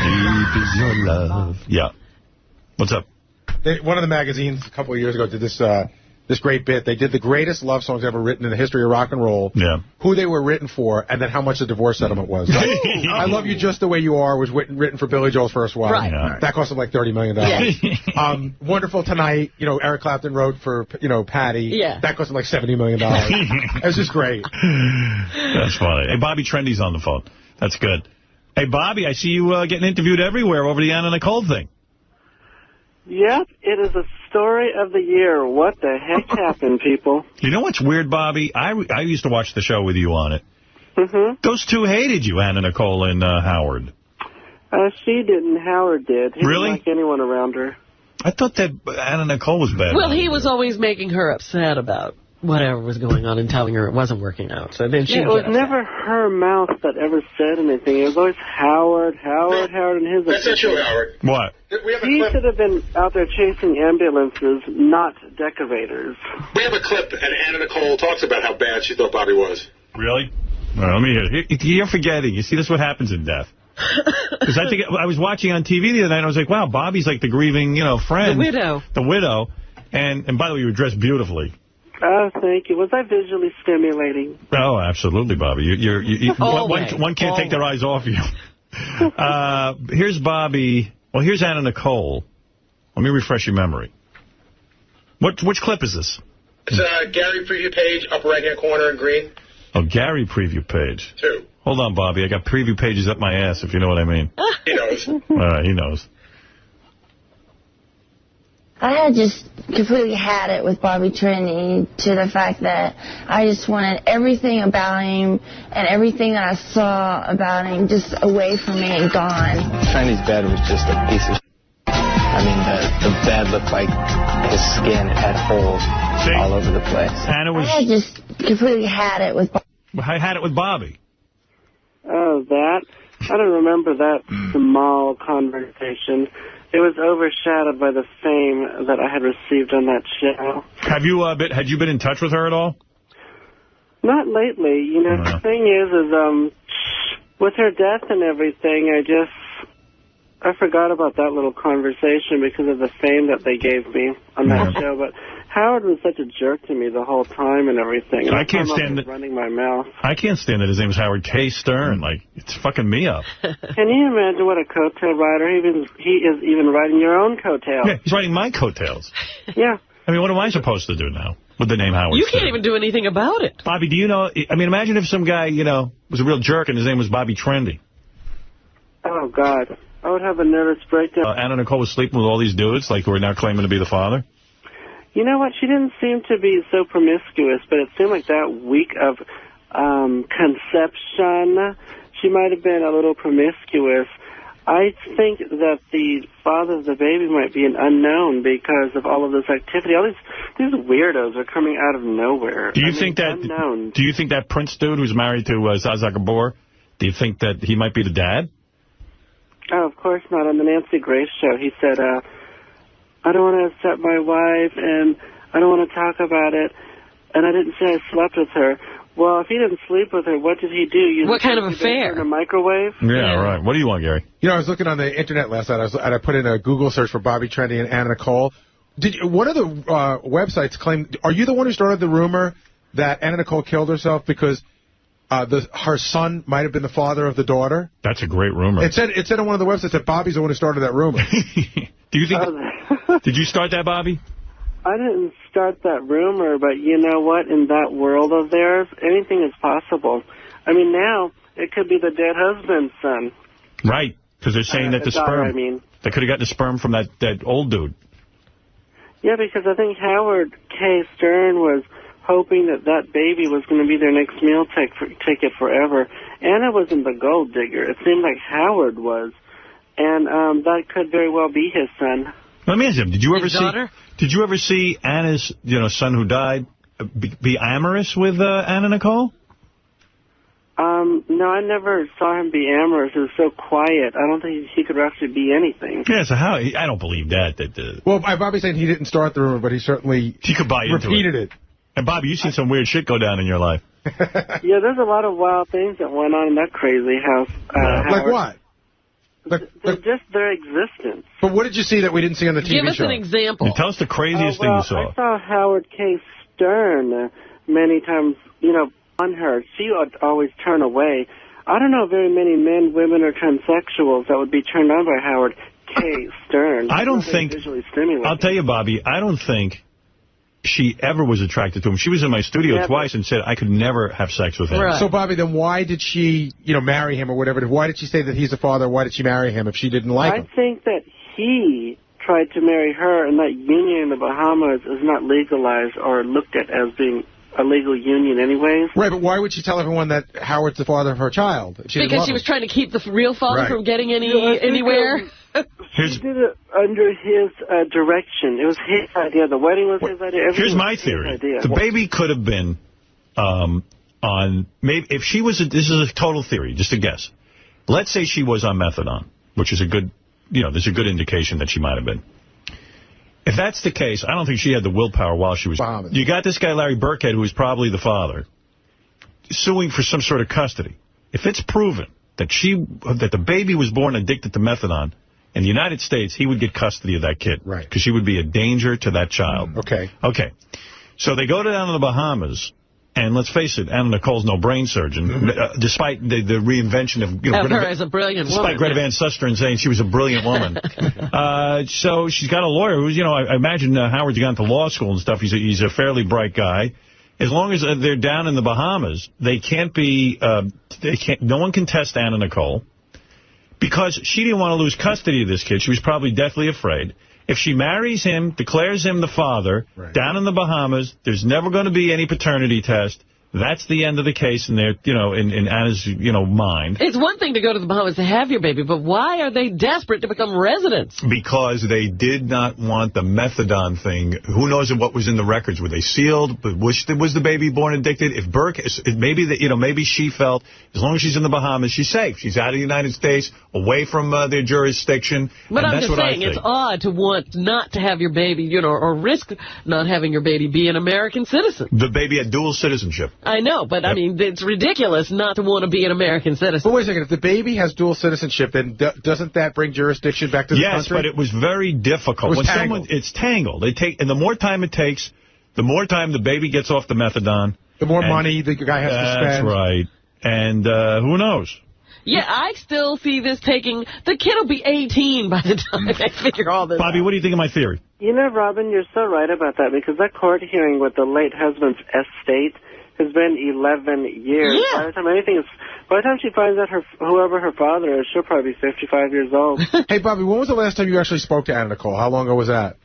deep is your love? Yeah. What's up? One of the magazines a couple of years ago did this great bit. They did the greatest love songs ever written in the history of rock and roll. Yeah. Who they were written for, and then how much the divorce settlement was. I Love You Just the Way You Are was written for Billy Joel's first wife. Right. Yeah. That cost him like $30 million. Yeah. Wonderful Tonight, Eric Clapton wrote for, Patty. Yeah. That cost him like $70 million. It was just great. That's funny. Hey, Bobby Trendy's on the phone. That's good. Hey, Bobby, I see you getting interviewed everywhere over the Anna Nicole thing. Yep, it is a story of the year. What the heck happened, people? You know what's weird, Bobby? I used to watch the show with you on it. Mm-hmm. Those two hated you, Anna Nicole and Howard. She didn't. Howard did. He really? Didn't like anyone around her. I thought that Anna Nicole was bad. Well, he was always making her upset about whatever was going on and telling her it wasn't working out. So then she it was never her mouth that ever said anything. It was always Howard, and his... That's not true, Howard. What? He should have been out there chasing ambulances, not decorators. We have a clip, and Anna Nicole talks about how bad she thought Bobby was. Really? All right, let me hear it. You're forgetting. You see, this is what happens in death. Because I was watching on TV the other night, and I was like, wow, Bobby's like the grieving, friend. The widow. And by the way, you were dressed beautifully. Oh, thank you. Was I visually stimulating? Oh, absolutely, Bobby. One can't take their eyes off you. Here's Bobby. Well, here's Anna Nicole. Let me refresh your memory. Which clip is this? It's Gary preview page, upper right-hand corner in green. Oh, Gary preview page. 2. Hold on, Bobby. I got preview pages up my ass, if you know what I mean. He knows. All right, he knows. I had just completely had it with Bobby Trendy to the fact that I just wanted everything about him and everything that I saw about him just away from me and gone. Trendy's bed was just a piece of I mean, the bed looked like his skin had holes all over the place. I had just completely had it with Bobby. I had it with Bobby. Oh, that? I don't remember that small conversation. It was overshadowed by the fame that I had received on that show. Had you been in touch with her at all? Not lately. The thing is with her death and everything, I forgot about that little conversation because of the fame that they gave me on that show. But Howard was such a jerk to me the whole time and everything. And I can't stand it. Running my mouth. I can't stand that his name is Howard K. Stern. Like, it's fucking me up. Can you imagine what a coattail rider? He is even riding your own coattails. Yeah, he's riding my coattails. Yeah. I mean, what am I supposed to do now with the name Howard You Stern? can't even do anything about it. Bobby, do you know, I mean, imagine if some guy, you know, was a real jerk and his name was Bobby Trendy. Oh, God. I would have a nervous breakdown. Anna Nicole was sleeping with all these dudes, like, who are now claiming to be the father? You know what? She didn't seem to be so promiscuous, but it seemed like that week of conception, she might have been a little promiscuous. I think that the father of the baby might be an unknown because of all of this activity. All these weirdos are coming out of nowhere. Do you think that Prince dude who's married to Zsa Gabor, do you think that he might be the dad? Oh, of course not. On the Nancy Grace show, he said, I don't want to upset my wife, and I don't want to talk about it, and I didn't say I slept with her. Well, if he didn't sleep with her, what did he do? What kind of affair? In a microwave? Yeah, right. What do you want, Gary? You know, I was looking on the internet last night, and I put in a Google search for Bobby Trendy and Anna Nicole. One of the websites claimed, are you the one who started the rumor that Anna Nicole killed herself because her son might have been the father of the daughter? That's a great rumor. It said on one of the websites that Bobby's the one who started that rumor. Do you think? Did you start that, Bobby? I didn't start that rumor, but you know what? In that world of theirs, anything is possible. I mean, now it could be the dead husband's son. Right, because they're saying that the sperm. They could have gotten the sperm from that old dude. Yeah, because I think Howard K. Stern was hoping that baby was going to be their next meal ticket forever. Anna wasn't the gold digger. It seemed like Howard was. And that could very well be his son. Let me ask you, did you ever daughter? Did you ever see Anna's, son who died be amorous with Anna Nicole? No, I never saw him be amorous. He was so quiet. I don't think he could actually be anything. Yeah, so how? I don't believe that. Well, Bobby's saying he didn't start the rumor, but he certainly could buy into repeated it. And Bobby, you've seen some weird shit go down in your life. Yeah, there's a lot of wild things that went on in that crazy house. Like what? Just their existence. But what did you see that we didn't see on the TV show? Give us an example. Tell us the craziest thing you saw. I saw Howard K. Stern many times, on her. She would always turn away. I don't know very many men, women, or transsexuals that would be turned on by Howard K. Stern. I don't think... I'll tell you, Bobby, I don't think she ever was attracted to him. She was in my studio twice and said I could never have sex with him. Right. So, Bobby, then why did she, marry him or whatever? Why did she say that he's the father? Why did she marry him if she didn't like him? I think that he tried to marry her, and that union in the Bahamas is not legalized or looked at as being a legal union anyways. Right, but why would she tell everyone that Howard's the father of her child? Because she was trying to keep the real father from getting anywhere. She did it under his direction. It was his idea. The wedding was his idea. Here's my theory. The baby could have been on, maybe if she was, this is a total theory, just a guess. Let's say she was on methadone, which is a good, there's a good indication that she might have been. If that's the case, I don't think she had the willpower while she was... Bahamas. You got this guy, Larry Burkhead, who was probably the father, suing for some sort of custody. If it's proven that the baby was born addicted to methadone, in the United States, he would get custody of that kid. Right. Because she would be a danger to that child. Okay. Okay. So they go down to the Bahamas, and let's face it, Anna Nicole's no brain surgeon, despite the reinvention of... her as a brilliant woman. Despite Greta Van Susteren saying she was a brilliant woman. So she's got a lawyer who's, I imagine Howard's gone to law school and stuff. He's a fairly bright guy. As long as they're down in the Bahamas, they can't be... no one can test Anna Nicole. Because she didn't want to lose custody of this kid. She was probably deathly afraid. If she marries him, declares him the father, down in the Bahamas, there's never going to be any paternity test. That's the end of the case in their, in Anna's, mind. It's one thing to go to the Bahamas to have your baby, but why are they desperate to become residents? Because they did not want the methadone thing. Who knows what was in the records? Were they sealed? But was the baby born addicted? If Burke, maybe she felt as long as she's in the Bahamas, she's safe. She's out of the United States, away from their jurisdiction. But I'm just saying, it's odd to want not to have your baby, or risk not having your baby be an American citizen. The baby had dual citizenship. I know, but I mean, it's ridiculous not to want to be an American citizen. But wait a second, if the baby has dual citizenship, then doesn't that bring jurisdiction back to the country? Yes, but it was very difficult. It was tangled. It's tangled. And the more time it takes The more time the baby gets off the methadone, the more money the guy has to spend. That's right. And who knows? Yeah, I still see this taking... The kid will be 18 by the time they figure all this Bobby, out. what do you think of my theory? You know, Robin, you're so right about that, because that court hearing with the late husband's estate has been 11 years. Yeah. By the time she finds out whoever her father is, she'll probably be 55 years old. Hey, Bobby, when was the last time you actually spoke to Anna Nicole? How long ago was that?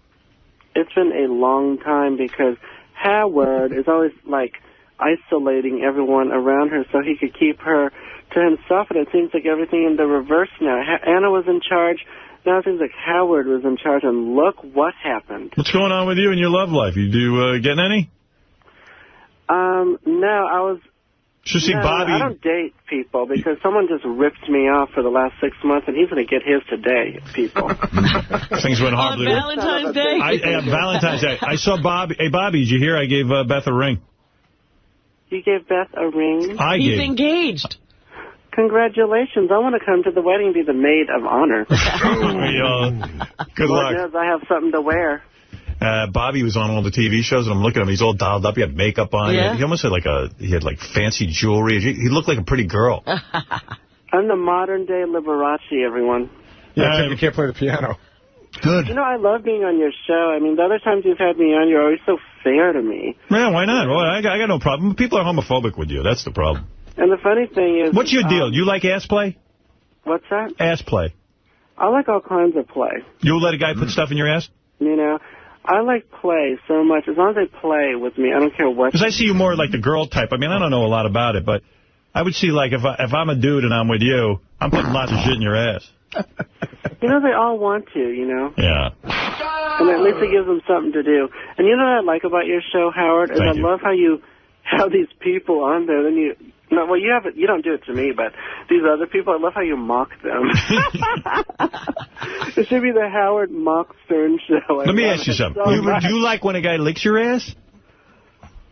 It's been a long time, because Howard is always, like, isolating everyone around her so he could keep her to himself, and it seems like everything in the reverse now. Anna was in charge. Now it seems like Howard was in charge, and look what happened. What's going on with you in your love life? You getting any? No, I was... Should see Bobby. I don't date people because someone just ripped me off for the last 6 months, and he's going to get his today, people. Things went horribly. On Valentine's Day? Valentine's Day. I saw Bobby. Hey, Bobby, did you hear I gave Beth a ring? You gave Beth a ring? He's engaged. Congratulations. I want to come to the wedding and be the maid of honor. Good luck. Knows I have something to wear. Bobby was on all the TV shows, and I'm looking at him. He's all dolled up. He had makeup on. Yeah. He almost had he had fancy jewelry. He looked like a pretty girl. I'm the modern-day Liberace, everyone. Yeah, you can't play the piano. Good. You know, I love being on your show. I mean, the other times you've had me on, you're always so fair to me. Man, why not? Well, I got no problem. People are homophobic with you. That's the problem. And the funny thing is... What's your deal? You like ass play? What's that? Ass play. I like all kinds of play. You'll let a guy put stuff in your ass? You know, I like play so much. As long as they play with me, I don't care what... Because I see you more like the girl type. I mean, I don't know a lot about it, but I would see, like, if I'm a dude and I'm with you, I'm putting lots of shit in your ass. You know, they all want to, you know? Yeah. And at least it gives them something to do. And you know what I like about your show, Howard? Is I love how you have these people on there. Then you don't do it to me, but these other people, I love how you mock them. It should be the Howard Mock Stern show. Let me ask you something. Do you like when a guy licks your ass?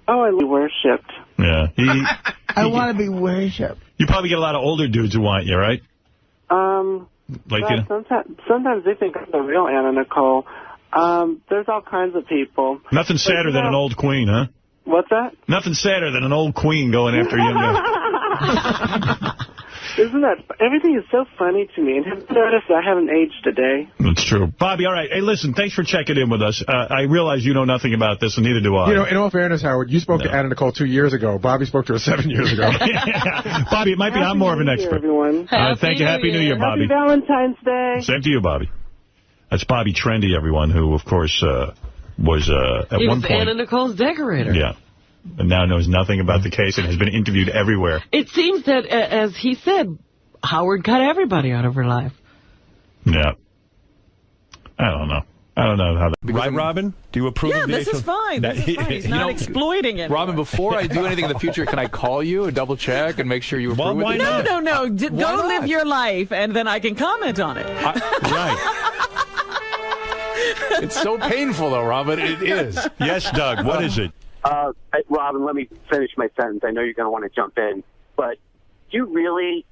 Oh, I worshipped. Yeah. I want to be worshipped. You probably get a lot of older dudes who want you, right? Sometimes they think I'm the real Anna Nicole. There's all kinds of people. Nothing sadder than an old queen, huh? What's that? Nothing sadder than an old queen going after you. Isn't that... Everything is so funny to me. And have you noticed I haven't aged a day? That's true. Bobby, all right. Hey, listen, thanks for checking in with us. I realize you know nothing about this, and neither do I. You know, in all fairness, Howard, you spoke to Anna Nicole 2 years ago. Bobby spoke to her 7 years ago. Bobby, it might be I'm more of an expert. Everyone. Thank you. Happy New Year, Bobby. Happy Valentine's Day. Same to you, Bobby. That's Bobby Trendy, everyone, who, of course, was at one point... Anna Nicole's decorator. Yeah. And now knows nothing about the case and has been interviewed everywhere. It seems that, as he said, Howard cut everybody out of her life. Yeah. I don't know how that... Right, Robin? Do you approve of the... Yeah, this is fine. This is fine. He's not exploiting it. Robin, before I do anything in the future, can I call you and double check and make sure you approve why it? not? No. Go live your life, and then I can comment on it. Right. It's so painful, though, Robin. It is. Yes, Doug. What is it? Robin, let me finish my sentence. I know you're going to want to jump in, but you really,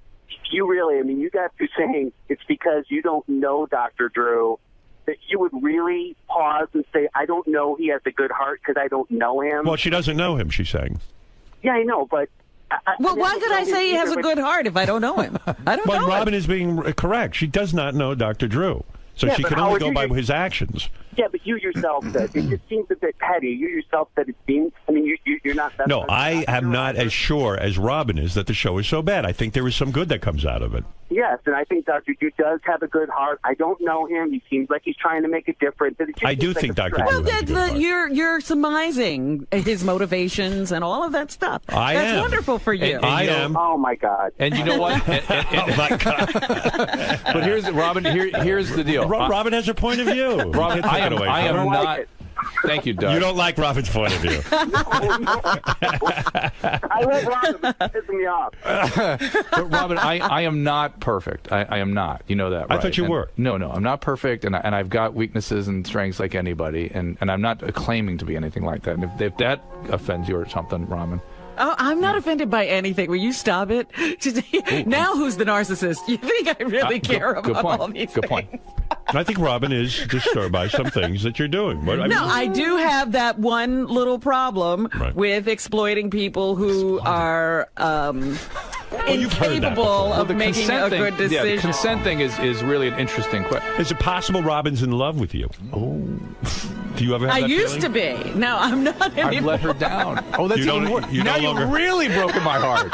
I mean, you got to saying it's because you don't know Dr. Drew that you would really pause and say, I don't know he has a good heart because I don't know him. Well, she doesn't know him, she's saying. Yeah, I know, but... Well, why could I say he has a good heart if I don't know him? I don't know him. Robin is being correct. She does not know Dr. Drew. So she can only go by his actions. Yeah, but you yourself said it just seems a bit petty. You yourself said it seems. I mean, you're not. No, I am not as sure as Robin is that the show is so bad. I think there is some good that comes out of it. Yes, and I think Dr. Drew does have a good heart. I don't know him. He seems like he's trying to make a difference. I do think Dr. Drew has a good heart. You're surmising his motivations and all of that stuff. That's wonderful for you. And I am. Oh my God! And you know what? Oh my God! But here's Robin. Here's the deal. Robin has her point of view. Robin, I am not. Thank you, Doug. You don't like Robin's point of view. I let Robin piss me off. But Robin, I am not perfect. I am not. You know that, right? I thought you were. No, I'm not perfect, and I've got weaknesses and strengths like anybody, and I'm not claiming to be anything like that. And if that offends you or something, Robin. Oh, I'm not offended by anything. Will you stop it? Now who's the narcissist? You think I really care about all these things? Good point. I think Robin is disturbed by some things that you're doing. But, I do have that one little problem with exploiting people who are incapable of making a good decision. Yeah, the consent thing is really an interesting question. Is it possible Robin's in love with you? Oh. Do you ever have that used to be. No, I'm not anymore. I've let her down. Oh, that's even worse. Now you've really broken my heart.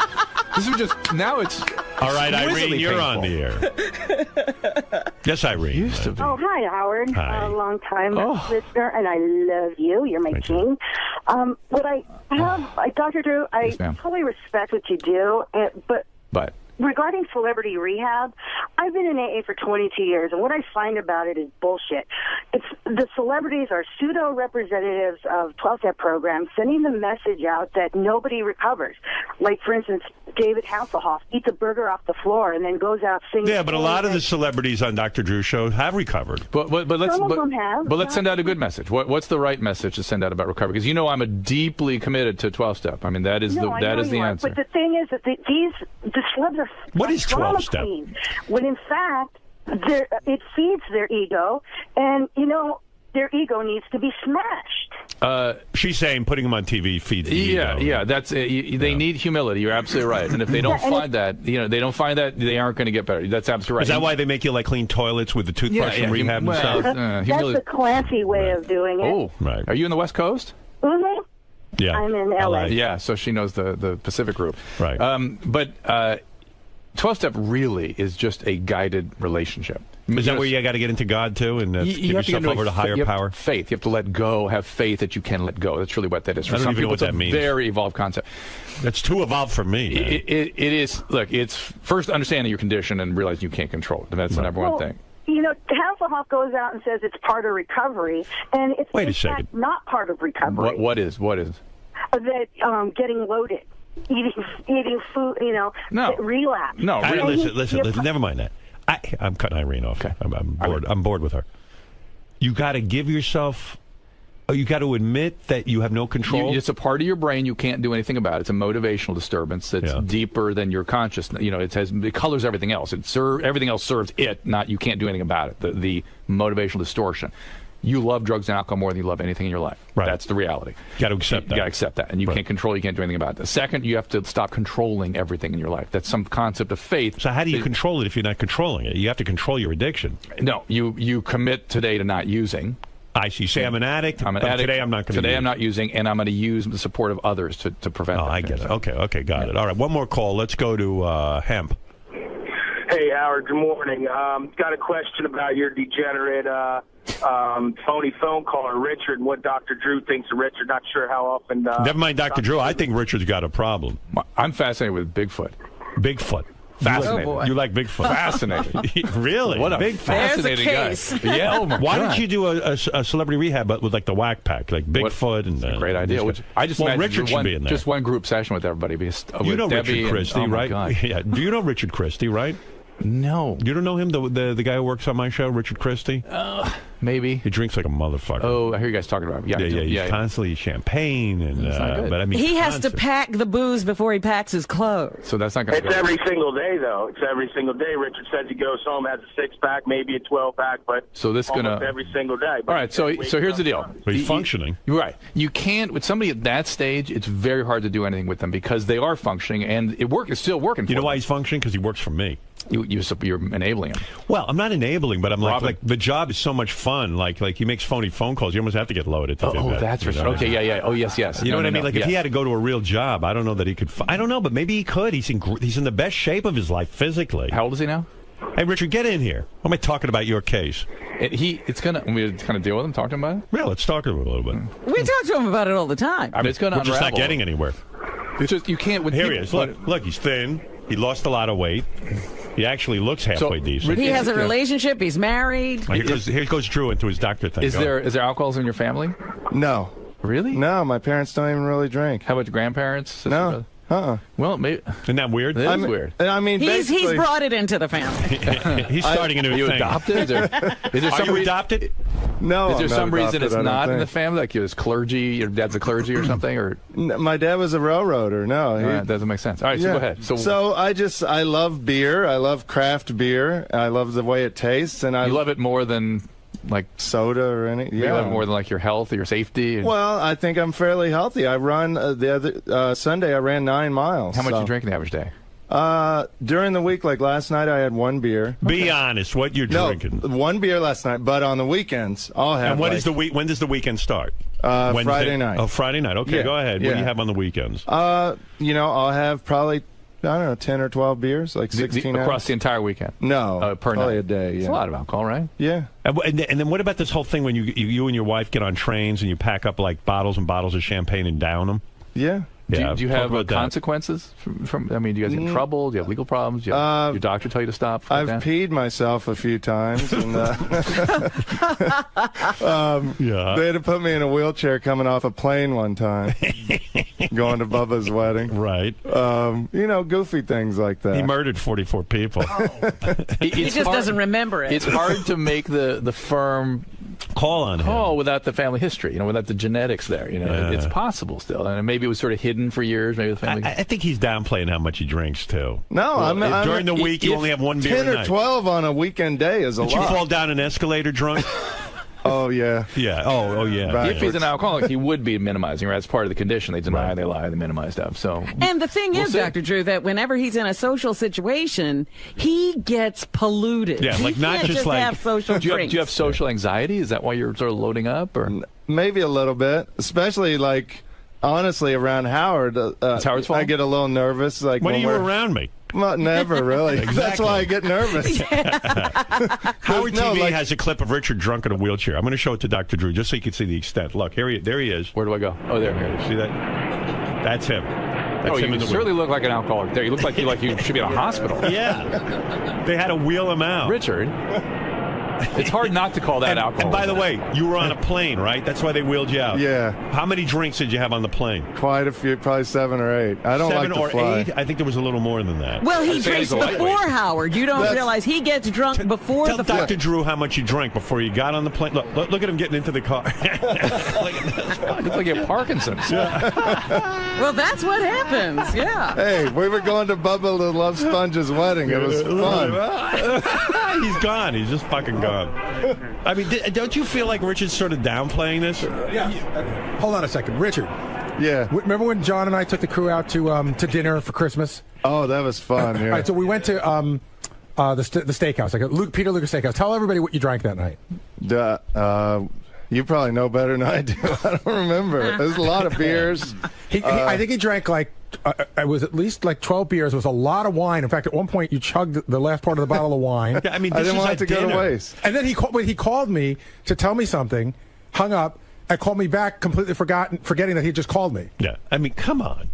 This is just, now it's... All right, Irene, you're on the air. Yes, Irene. Used to be. Oh, hi, Howard. Hi. Long-time listener, and I love you. You're my king. What I have, Dr. Drew, I totally respect what you do, but regarding celebrity rehab, I've been in AA for 22 years, and what I find about it is bullshit. It's the celebrities are pseudo-representatives of 12-step programs, sending the message out that nobody recovers. Like, for instance, David Hasselhoff eats a burger off the floor and then goes out singing. Yeah, but a lot of the celebrities on Dr. Drew's show have recovered. But let's Some of them have. But let's send out a good message. What's the right message to send out about recovery? Because I'm deeply committed to 12-step. I mean, that is the answer. But the thing is that the celebs are what is 12-step? When in fact, it feeds their ego, and their ego needs to be smashed. She's saying putting them on TV feeds the ego. Yeah, that's they need humility. You're absolutely right. And if they don't find that, they aren't going to get better. That's absolutely right. Is that why they make you clean toilets with the toothbrush and rehab and stuff? That's the Clancy way of doing it. Oh, right. Are you in the West Coast? Mm-hmm. Yeah, I'm in LA. Yeah, so she knows the Pacific group. Right. But 12-step really is just a guided relationship. Is that where you got to get into God, too, and give yourself over to higher power? Faith. You have to let go, have faith that you can let go. That's really what that is. For I don't some even people, know what that means. It's a very evolved concept. That's too evolved for me. It is. Look, it's first understanding your condition and realizing you can't control it. That's the number one thing. Hasselhoff goes out and says it's part of recovery, and it's in fact not part of recovery. What is? That getting loaded. Eating food, relapse. No, listen. Never mind that. I'm cutting Irene off. Okay. I'm bored. I'm bored with her. You got to give yourself. You got to admit that you have no control. It's a part of your brain you can't do anything about. It's a motivational disturbance that's deeper than your consciousness. It colors everything else. Everything else serves it. Not you can't do anything about it. The motivational distortion. You love drugs and alcohol more than you love anything in your life. Right. That's the reality. Got to accept that. You got to accept that. And you can't control, you can't do anything about it. The second, you have to stop controlling everything in your life. That's some concept of faith. So how do you control it if you're not controlling it? You have to control your addiction. No, you commit today to not using. I see. Say I'm an addict. I'm an addict. Today I'm not going to Today I'm not using, and I'm going to use the support of others to prevent that. I get it. Okay, got it. All right, one more call. Let's go to Hemp. Hey, Howard, good morning. Got a question about your degenerate phony phone caller, Richard, what Dr. Drew thinks of Richard. Not sure how often... Never mind Dr. Drew. I think Richard's got a problem. I'm fascinated with Bigfoot. Fascinating. You like Bigfoot? Fascinating. Really? What a big fascinating guy. Yeah. Oh my Why God. didn't you do a celebrity rehab but with the whack pack, like Bigfoot and great idea. I just imagine Richard should be in there. Just one group session with everybody. You know Debbie Richard Christie, right? God. Yeah. Do you know Richard Christie, right? No. You don't know him, the guy who works on my show, Richard Christie? Maybe. He drinks like a motherfucker. Oh, I hear you guys talking about him. He's constantly champagne. And, but I mean, he has to pack the booze before he packs his clothes. So that's not going to It's every single day, though. It's every single day. Richard says he goes home, has a 6-pack, maybe a 12-pack, but so this almost every single day. All right, so here's the deal. But he's functioning. Right. You can't, with somebody at that stage, it's very hard to do anything with them because they are functioning, and it's still working for You know why he's functioning? Because he works for me. You're enabling him. Well, I'm not enabling, but I'm like the job is so much fun. Like he makes phony phone calls. You almost have to get loaded to do that. That's right. Okay, yeah. Oh, yes. You know what I mean? Like if he had to go to a real job, I don't know that he could. I don't know, but maybe he could. He's in the best shape of his life physically. How old is he now? Hey, Richard, get in here. What am I talking about your case? It's gonna. We kind of deal with him, talk to him about it. Yeah, let's talk to him a little bit. We talk to him about it all the time. I mean, it's gonna. We're just not getting anywhere. It's just you can't. Here he is. Look, he's thin. He lost a lot of weight. He actually looks halfway decent. He has a relationship. He's married. Here goes Drew into his doctor thing. Is there alcohol in your family? No. Really? No, my parents don't even really drink. How about your grandparents? No. Well, maybe. Isn't that weird? It is weird. I mean, he's brought it into the family. He's starting a new thing. You adopted? Is there Are you adopted? No. Is there I'm some not reason adopted, it's not in the think. family? Like your clergy, your dad's a clergy or something? Or My dad was a railroader. No, that doesn't make sense. All right, so go ahead. So I love beer. I love craft beer. I love the way it tastes, and you love it more than like soda or anything. You love it more than like your health or your safety. Well, I think I'm fairly healthy. I run the other Sunday. I ran 9 miles. How much you drink in the average day? During the week, like last night, I had 1 beer. Be honest, what you're drinking? 1 beer last night, but on the weekends, I'll have. And when does the weekend start? Friday night. Oh, Friday night. Okay, Yeah, go ahead. What do you have on the weekends? I'll have probably, I don't know, 10 or 12 beers, like 16 across the entire weekend. No, per probably night. a day. Yeah. It's a lot of alcohol, right? Yeah. And then what about this whole thing when you and your wife get on trains and you pack up like bottles and bottles of champagne and down them? Yeah. Yeah. Do you have consequences from? I mean, do you guys get in trouble? Do you have legal problems? Do you have your doctor tell you to stop? I've peed myself a few times, and they had to put me in a wheelchair coming off a plane one time, going to Bubba's wedding. Right. Goofy things like that. He murdered 44 people. He just doesn't remember it. It's hard to make the firm call on him without the family history, without the genetics there. It's possible still, and maybe it was sort of hidden for years. Maybe the family. I think he's downplaying how much he drinks too. No, during the week you only have 1 beer 10 a or night. 12 on a weekend day is a lot. Did you fall down an escalator drunk? Oh yeah. Yeah. Oh yeah. Right. If he's an alcoholic, he would be minimizing. Right? That's part of the condition. They deny, they lie, they minimize stuff. So. And the thing is, Dr. Drew, that whenever he's in a social situation, he gets polluted. Yeah, like he not can't just like have social do you drinks. have social anxiety? Is that why you're sort of loading up, or maybe a little bit, especially like. Honestly, around Howard, Howard's fault? I get a little nervous. Like when are you around me? Well, never really. Exactly. That's why I get nervous. Howard TV has a clip of Richard drunk in a wheelchair. I'm going to show it to Dr. Drew just so you can see the extent. Look, there he is. Where do I go? Oh, there. See that? That's him. That's him you in the certainly look like an alcoholic there. You look like you should be in a hospital. Yeah. They had to wheel him out. Richard. It's hard not to call that alcohol. And by the way, you were on a plane, right? That's why they wheeled you out. Yeah. How many drinks did you have on the plane? Quite a few, probably 7 or 8. I don't like to fly. 7 or 8? I think there was a little more than that. Well, he drinks before Howard. You don't realize he gets drunk before the flight. Tell Dr. Drew how much you drank before you got on the plane. Look at him getting into the car. Looks like you have Parkinson's. Well, that's what happens. Yeah. Hey, we were going to Bubba the Love Sponge's wedding. It was fun. He's gone. He's just fucking gone. I mean, don't you feel like Richard's sort of downplaying this? Yeah. Hold on a second. Richard. Yeah. Remember when John and I took the crew out to dinner for Christmas? Oh, that was fun. Yeah. All right, so we went to the steakhouse, like Peter Luger Steakhouse. Tell everybody what you drank that night. You probably know better than I do. I don't remember. There's a lot of beers. I think he drank like it was at least like 12 beers. It was a lot of wine. In fact, at one point you chugged the last part of the bottle of wine. Yeah, I mean, I didn't want it to go to waste. And then he called me to tell me something, hung up, and called me back completely forgetting that he just called me. Yeah, I mean, come on.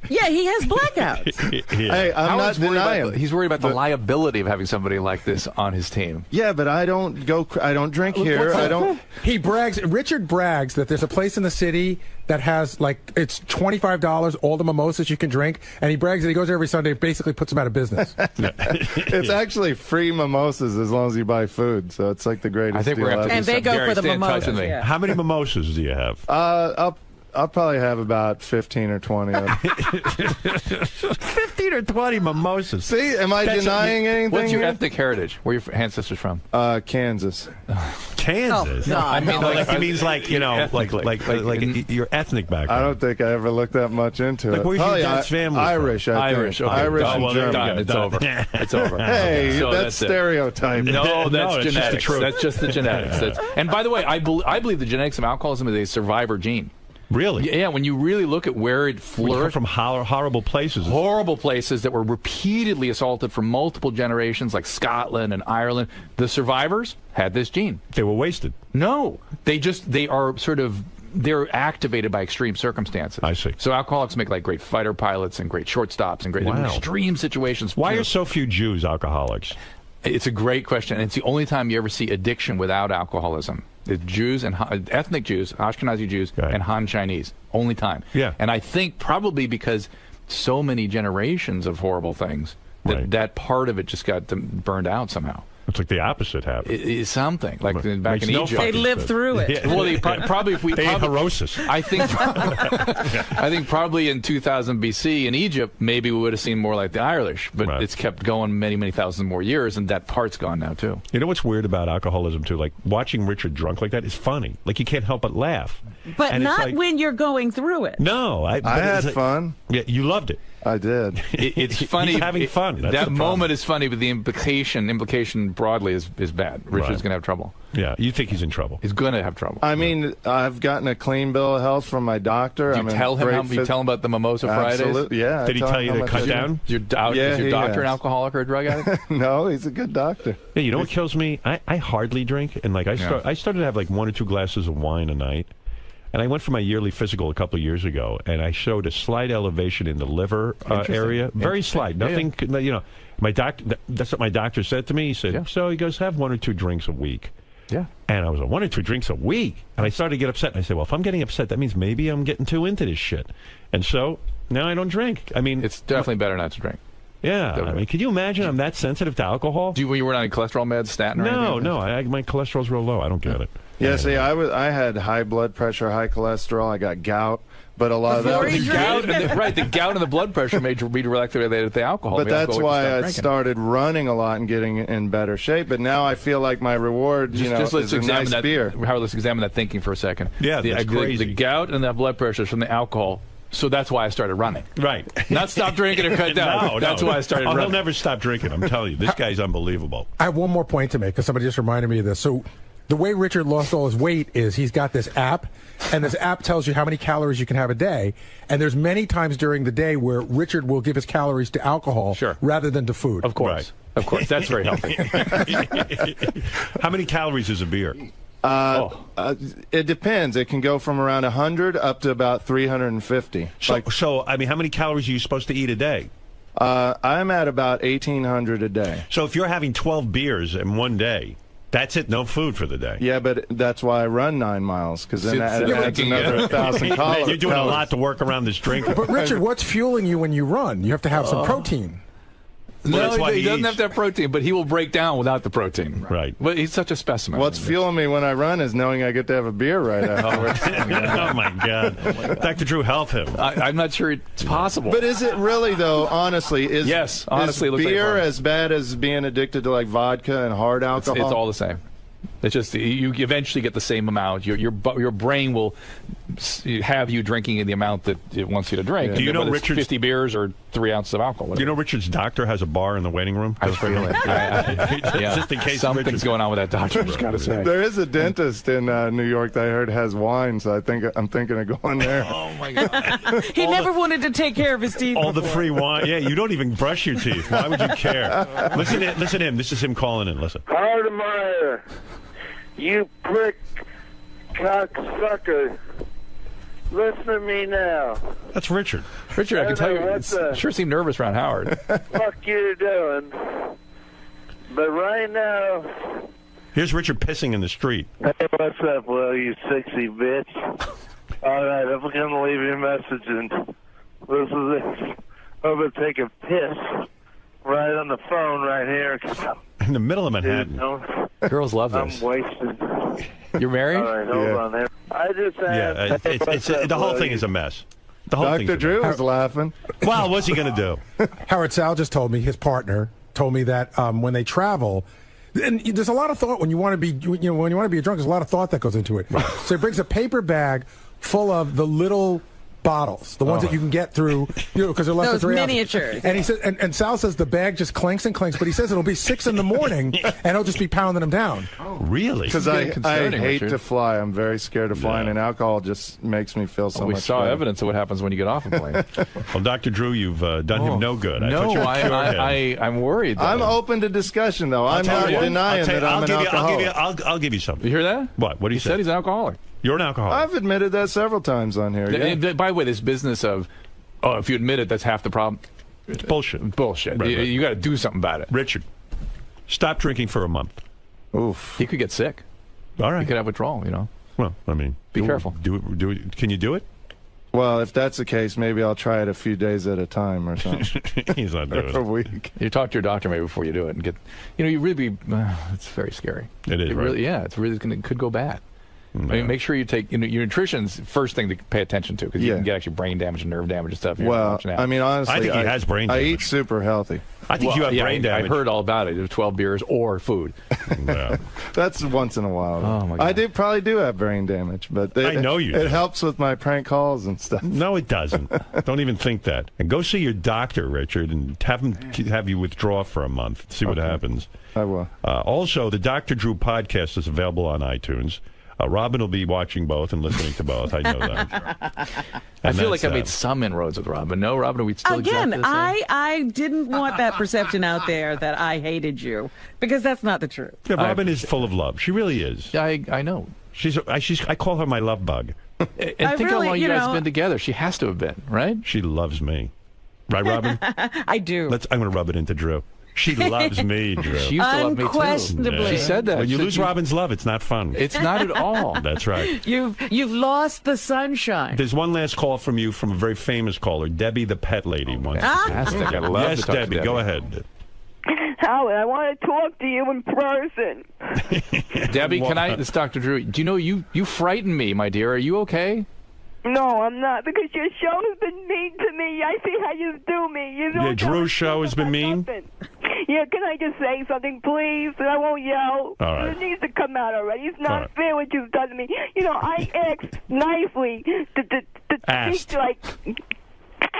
Yeah, he has blackouts. Yeah. Hey, I'm not denying. He's worried about the liability of having somebody like this on his team. Yeah, but I don't drink here. I don't. Richard brags that there's a place in the city that has like it's $25 all the mimosas you can drink, and he brags that he goes there every Sunday. Basically, puts him out of business. It's actually free mimosas as long as you buy food. So it's like the greatest. I think we're deal going to and they go for the mimosas. Yeah. How many mimosas do you have? I'll probably have about 15 or 20 of them. 15 or 20 mimosas. See, am I denying anything? What's your ethnic heritage? Where are your ancestors from? Kansas. Kansas? Oh, I mean, he means like your ethnic background. I don't think I ever looked that much into it. Like, where's your dad's family? Irish, I think. Okay. Irish and German. It's over. It's over. Hey, So that's stereotype. No, that's it's genetics. just the truth. That's just the genetics. And by the way, I believe the genetics of alcoholism is a survivor gene. Really? Yeah, when you really look at where it flourished. From horrible places. Horrible places that were repeatedly assaulted for multiple generations, like Scotland and Ireland. The survivors had this gene. They were wasted. No. They're activated by extreme circumstances. I see. So alcoholics make like great fighter pilots and great shortstops and great extreme situations. Why are so few Jews alcoholics? It's a great question, and it's the only time you ever see addiction without alcoholism. It's Jews and ethnic Jews, Ashkenazi Jews, and Han Chinese. Only time. Yeah. And I think probably because so many generations of horrible things that that part of it just got burned out somehow. It's like the opposite happened. It's something like back in Egypt. They lived through it. Yeah. Well, probably if we herosis. I think probably in 2000 BC in Egypt, maybe we would have seen more like the Irish, but it's kept going many thousands more years, and that part's gone now too. You know what's weird about alcoholism too? Like watching Richard drunk like that is funny. Like you can't help but laugh. But and not when you're going through it. No, I had fun. Yeah, you loved it. I did. It's funny. He's having fun. That's that moment is funny, but the implication broadly is bad. Richard's going to have trouble. Yeah, you think he's in trouble? He's going to have trouble. I mean, I've gotten a clean bill of health from my doctor. Did you tell him? You tell him about the Mimosa Fridays? Absolutely. Yeah. Did he tell you to cut down? Is your doctor an alcoholic or a drug addict? No, he's a good doctor. Yeah, you know what kills me? I hardly drink, and like I started to have like 1 or 2 glasses of wine a night. And I went for my yearly physical a couple of years ago, and I showed a slight elevation in the liver area. Very slight. Nothing, you know. My doctor, that's what my doctor said to me. He said, so he goes, have 1 or 2 drinks a week. Yeah. And I was like, 1 or 2 drinks a week? And I started to get upset. And I said, well, if I'm getting upset, that means maybe I'm getting too into this shit. And so now I don't drink. I mean, it's definitely better not to drink. Yeah. I mean, can you imagine I'm that sensitive to alcohol? You were on any cholesterol meds, statin or anything? No. My cholesterol's real low. I don't get it. Yeah, see, I had high blood pressure, high cholesterol. I got gout, but a lot of that was gout. The gout and the blood pressure may be directly related to the alcohol. But that's why I started running a lot and getting in better shape. But now I feel like my reward, let's is a nice beer. Howard, let's examine that thinking for a second. Yeah, that's crazy. The gout and the blood pressure is from the alcohol. So that's why I started running. Right. Not stop drinking or cut down. That's why I started running. He'll never stop drinking. I'm telling you, this guy's unbelievable. I have one more point to make because somebody just reminded me of this. So the way Richard lost all his weight is he's got this app, and this app tells you how many calories you can have a day. And there's many times during the day where Richard will give his calories to alcohol rather than to food. Of course. Right. Of course. That's very healthy. How many calories is a beer? It depends. It can go from around 100 up to about 350. So, I mean, how many calories are you supposed to eat a day? I'm at about 1,800 a day. So if you're having 12 beers in one day, that's it, no food for the day. Yeah, but that's why I run 9 miles, because then that adds another 1,000 calories. You're doing a lot to work around this drinking. But Richard, what's fueling you when you run? You have to have some protein. No, he doesn't have to have protein, but he will break down without the protein. Right. But he's such a specimen. What's fueling me when I run is knowing I get to have a beer right afterwards. Oh, my God. Dr. Drew, help him. I'm not sure it's possible. But is it really, though, honestly? Yes, honestly. Is beer as bad as being addicted to, like, vodka and hard alcohol? It's all the same. It's just you eventually get the same amount. Your brain will have you drinking in the amount that it wants you to drink. Yeah. Do you know Richard's 50 beers or 3 ounces of alcohol? Do you know Richard's doctor has a bar in the waiting room? I feel it. Just in case something's going on with that doctor. I just got to say. There is a dentist in New York that I heard has wine, so I'm thinking of going there. Oh my God! He never wanted to take care of his teeth. All the free wine. Yeah, you don't even brush your teeth. Why would you care? Listen to him. This is him calling in. Listen. Hardemeyer, you prick cocksucker. Listen to me now. That's Richard. Richard, I can tell you, sure seemed nervous around Howard. Fuck you doing. But right now... Here's Richard pissing in the street. Hey, what's up, Will, you sexy bitch? All right, I'm going to leave you a message, and this is it. I'm going to take a piss right on the phone right here. In the middle of Manhattan. Girls love this. I'm wasted. You're married? All right, hold on there. I just asked. Yeah, the whole thing is a mess. The whole Dr. Drew is laughing. Well, what's he going to do? Howard Sal just told me, his partner told me that when they travel, and there's a lot of thought when you want to be, when you want to be a drunk. There's a lot of thought that goes into it. So he brings a paper bag full of the little bottles, the ones that you can get through, because they're less than 3 miniatures. Ounces. And he says, and Sal says the bag just clanks and clanks, but he says it'll be 6 in the morning, and he'll just be pounding them down. Really? Because I hate to fly. I'm very scared of flying, and alcohol just makes me feel so much We saw better. evidence of what happens when you get off a plane. Well, Dr. Drew, you've done him no good. I'm worried. Though. I'm open to discussion, though. I'm not denying that I'm an alcoholic. I'll give you something. You hear that? What? What do you say? He said he's an alcoholic. You're an alcoholic. I've admitted that several times on here. Yeah. By the way, this business of, if you admit it, that's half the problem. It's bullshit. Bullshit. Right. You got to do something about it. Richard, stop drinking for a month. Oof. He could get sick. All right. He could have withdrawal, Well, I mean, be careful. Do it. Can you do it? Well, if that's the case, maybe I'll try it a few days at a time or something. He's not doing it. A week. You talk to your doctor maybe before you do it and get, you really, it's very scary. It is, right? Really, yeah, it's really could go bad. I mean, make sure you take, your nutrition's the first thing to pay attention to, because you can get actually brain damage and nerve damage and stuff. Well, I mean, honestly, I think he has brain damage. I eat super healthy. I think you have brain damage. I heard all about it. 12 beers or food. Yeah. That's once in a while. Oh, my God. I probably do have brain damage, but I know you do. It helps with my prank calls and stuff. No, it doesn't. Don't even think that. And go see your doctor, Richard, and have you withdraw for a month. See what happens. I will. Also, the Dr. Drew podcast is available on iTunes. Robin will be watching both and listening to both. I know that. I feel like I made some inroads with Robin. No, Robin, are we still Again, exactly the same? I didn't want that perception out there that I hated you, because that's not the truth. Yeah, Robin is full of love. She really is. I know. I call her my love bug. And think how long you guys have been together. She has to have been, right? She loves me. Right, Robin? I do. I'm going to rub it into Drew. She loves me, Drew. She used to love me, too. Unquestionably. She said that. When you lose Robin's love, it's not fun. It's not at all. That's right. You've lost the sunshine. There's one last call from you from a very famous caller, Debbie the pet lady. Fantastic. I love Yes, to talk to Debbie, go ahead. Howard, I want to talk to you in person. Debbie, this is Dr. Drew. Do you know you frighten me, my dear? Are you okay? No, I'm not, because your show has been mean to me. I see how you do me. You know, Drew's show has been mean? Yeah, can I just say something, please? And I won't yell. All right. It needs to come out already. It's not fair what you've done to me. You know, I asked nicely to teach, like,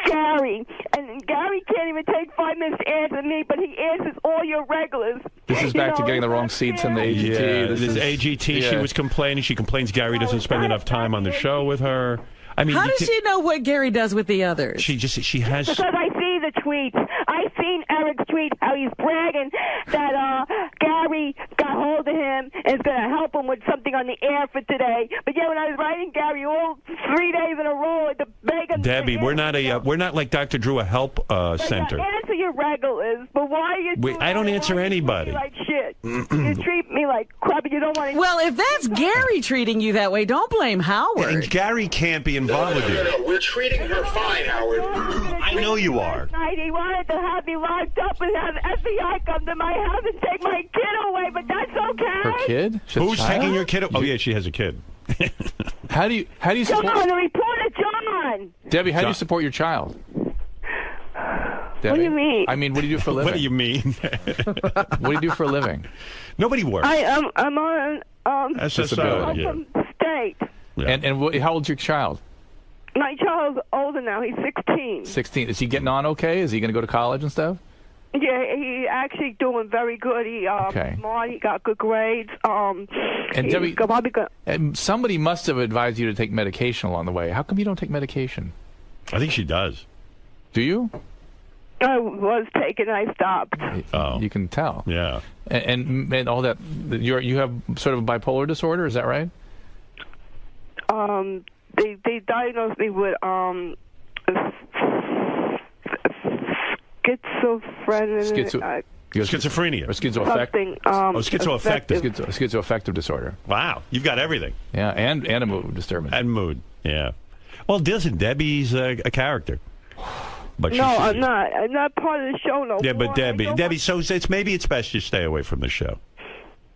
Gary, and Gary can't even take 5 minutes to answer me, but he answers all your regulars. This is back to getting the wrong seats in the AGT. Yeah, this is AGT. She was complaining. She complains Gary doesn't spend enough time on the show with her. I mean, how does she know what Gary does with the others? She has. Because I see the tweets. I've seen Eric's tweet how he's bragging that Gary got hold of him and is going to help him with something on the air for today. But yeah, when I was writing Gary all 3 days in a row, the begging. Debbie, we're not like Dr. Drew, a help center. Yeah, answer your regulars, but why are you? I don't answer anybody. Like shit. You treat me like crap, and you don't want to. Well, if that's Gary treating you that way, don't blame Howard. And Gary can't be involved with you. No, we're treating her fine, Howard. I know you are. He wanted to have me locked up and have FBI come to my house and take my kid away, but that's okay. Her kid? Who's taking your kid? Oh yeah, she has a kid. How do you support? John, the reporter, John. Debbie, how do you support your child? Debbie? What do you mean? I mean, what do you do for a living? What do you mean? What do you do for a living? Nobody works. I'm on SSO. from state. Yeah. And how old's your child? My child's older now. He's 16. 16. Is he getting on okay? Is he going to go to college and stuff? Yeah, he's actually doing very good. He smart. He got good grades. And Debbie, somebody must have advised you to take medication along the way. How come you don't take medication? I think she does. Do you? I was taking. I stopped. Oh, you can tell. Yeah. And all that. You have sort of bipolar disorder. Is that right? They diagnosed me with schizophrenia. Schizophrenia. Or schizoaffective. Schizoaffective disorder. Wow, you've got everything. Yeah, and a mood disturbance. And mood, yeah. Well, listen, Debbie's a character. But no, I'm not. I'm not part of the show no more. Yeah, but Debbie, so maybe it's best you stay away from the show.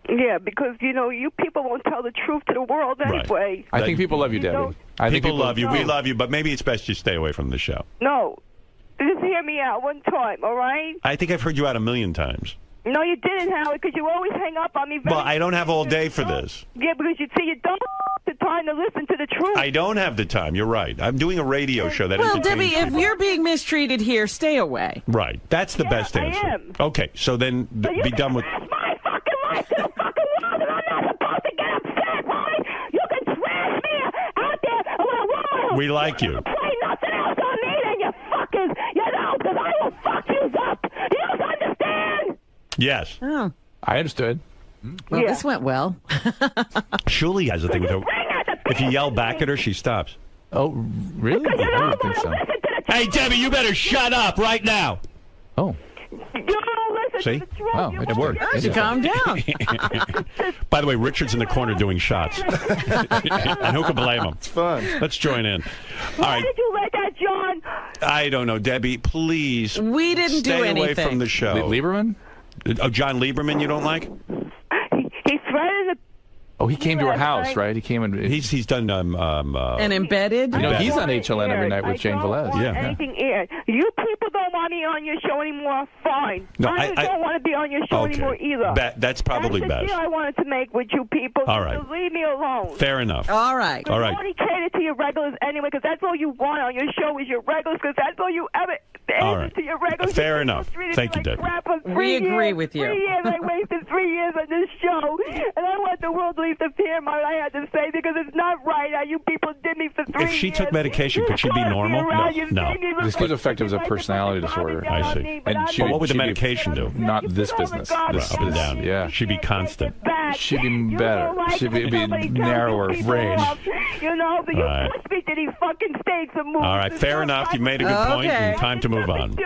Yeah, because, you people won't tell the truth to the world anyway. Right. I think people love you, Debbie. People love you. We love you, but maybe it's best you stay away from the show. No. Just hear me out one time, all right? I think I've heard you out 1,000,000 times. No, you didn't, Howard, because you always hang up on me. Well, I don't have all day for this. Yeah, because you don't have the time to listen to the truth. I don't have the time. You're right. I'm doing a radio show that Well, entertains Debbie, if people. you're being mistreated here, stay away. Right. That's the best answer. I am. Okay, so then be done with... my fucking life to the fucking world, and I'm not supposed to get upset, right? You can trash me out there with a woman. We like you. Play nothing else on me, then you fuckers. Because I will fuck you up. Do you understand? Yes. Oh. I understood. Well, this went well. Shuli has a thing with her. If you yell back at her, she stops. Oh, really? I don't think so. Hey, Debbie, you better shut up right now. Oh. You don't listen See? Wow, it worked. Calm down. By the way, Richard's in the corner doing shots. And who can blame him? It's fun. Let's join in. All right. Why did you let that, John? I don't know, Debbie. Please. We didn't do stay anything. away from the show. Lieberman? Oh, John Lieberman, you don't like? He threatened to. Oh, he came to her house, right? He came and he's done and embedded. You know, he's on HLN every night with Jane Velez. Yeah. Anything aired. You people don't want me on your show anymore. Fine. No, I don't want to be on your show anymore either. That's probably That's the best. deal I wanted to make with you people. All right. So leave me alone. Fair enough. All right. All right. You only cater to your regulars anyway, because that's all you want on your show is your regulars, because that's all you ever All right. to your regulars. Fair enough. Thank you, Debbie. We agree with you. 3 years. I wasted 3 years on this show, and I want the world to leave to hear what I had to say, because it's not right how you people did me for 3 years. If she took medication, could she be normal? No. This could affect it as a personality disorder. I see. And But what would the medication do? Not this business. Right, up and down. Yeah. She'd be constant. She'd be better. She'd be narrower range. You know, but you pushed me to these fucking states and moves. All right, fair enough. You made a good point, and time to move on.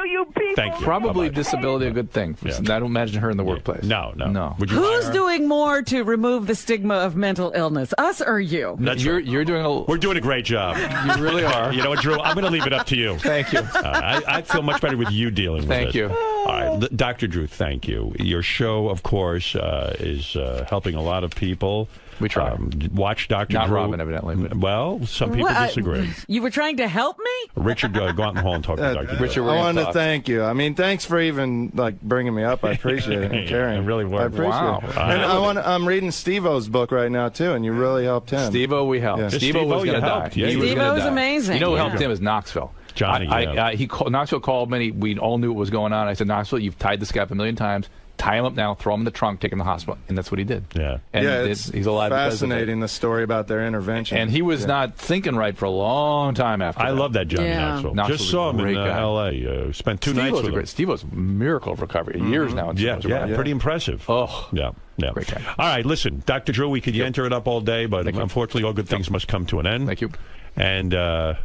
Thank you. Probably disability a good thing. I don't imagine her in the workplace. No. Would you Who's hire her? doing more to remove the stigma of mental illness, us or you? You're doing We're doing a great job. You really are. You know what, Drew? I'm going to leave it up to you. Thank you. I feel much better with you dealing with it. Thank you. All right, Dr. Drew, thank you. Your show, of course, is helping a lot of people. We try. Watch Dr. Not Drew. Robin, evidently. Well, some people disagree. You were trying to help me? Richard, go out in the hall and talk to Dr. Drew. Richard, I wanted to thank you. I mean, thanks for even bringing me up. I appreciate it and caring. It really was. I appreciate it. And I'm reading Steve-O's book right now too, and you really helped him. Steve-O, we helped. Yeah. Steve-O was going to die. Yeah, Steve-O's amazing. You know who helped him is Knoxville. Johnny. Knoxville called me. We all knew what was going on. I said, Knoxville, you've tied this guy up a million times. Tie him up now, throw him in the trunk, take him to the hospital. And that's what he did. Yeah. And he's alive because of it. Fascinating, the story about their intervention. And he was not thinking right for a long time after I love that Johnny Knoxville. Just saw him in L.A. Spent 2 nights with him. Steve was a miracle of recovery. Years now. Pretty impressive. Oh. Yeah. Great guy. All right, listen, Dr. Drew, we could enter it up all day, but unfortunately all good things must come to an end. Thank you. And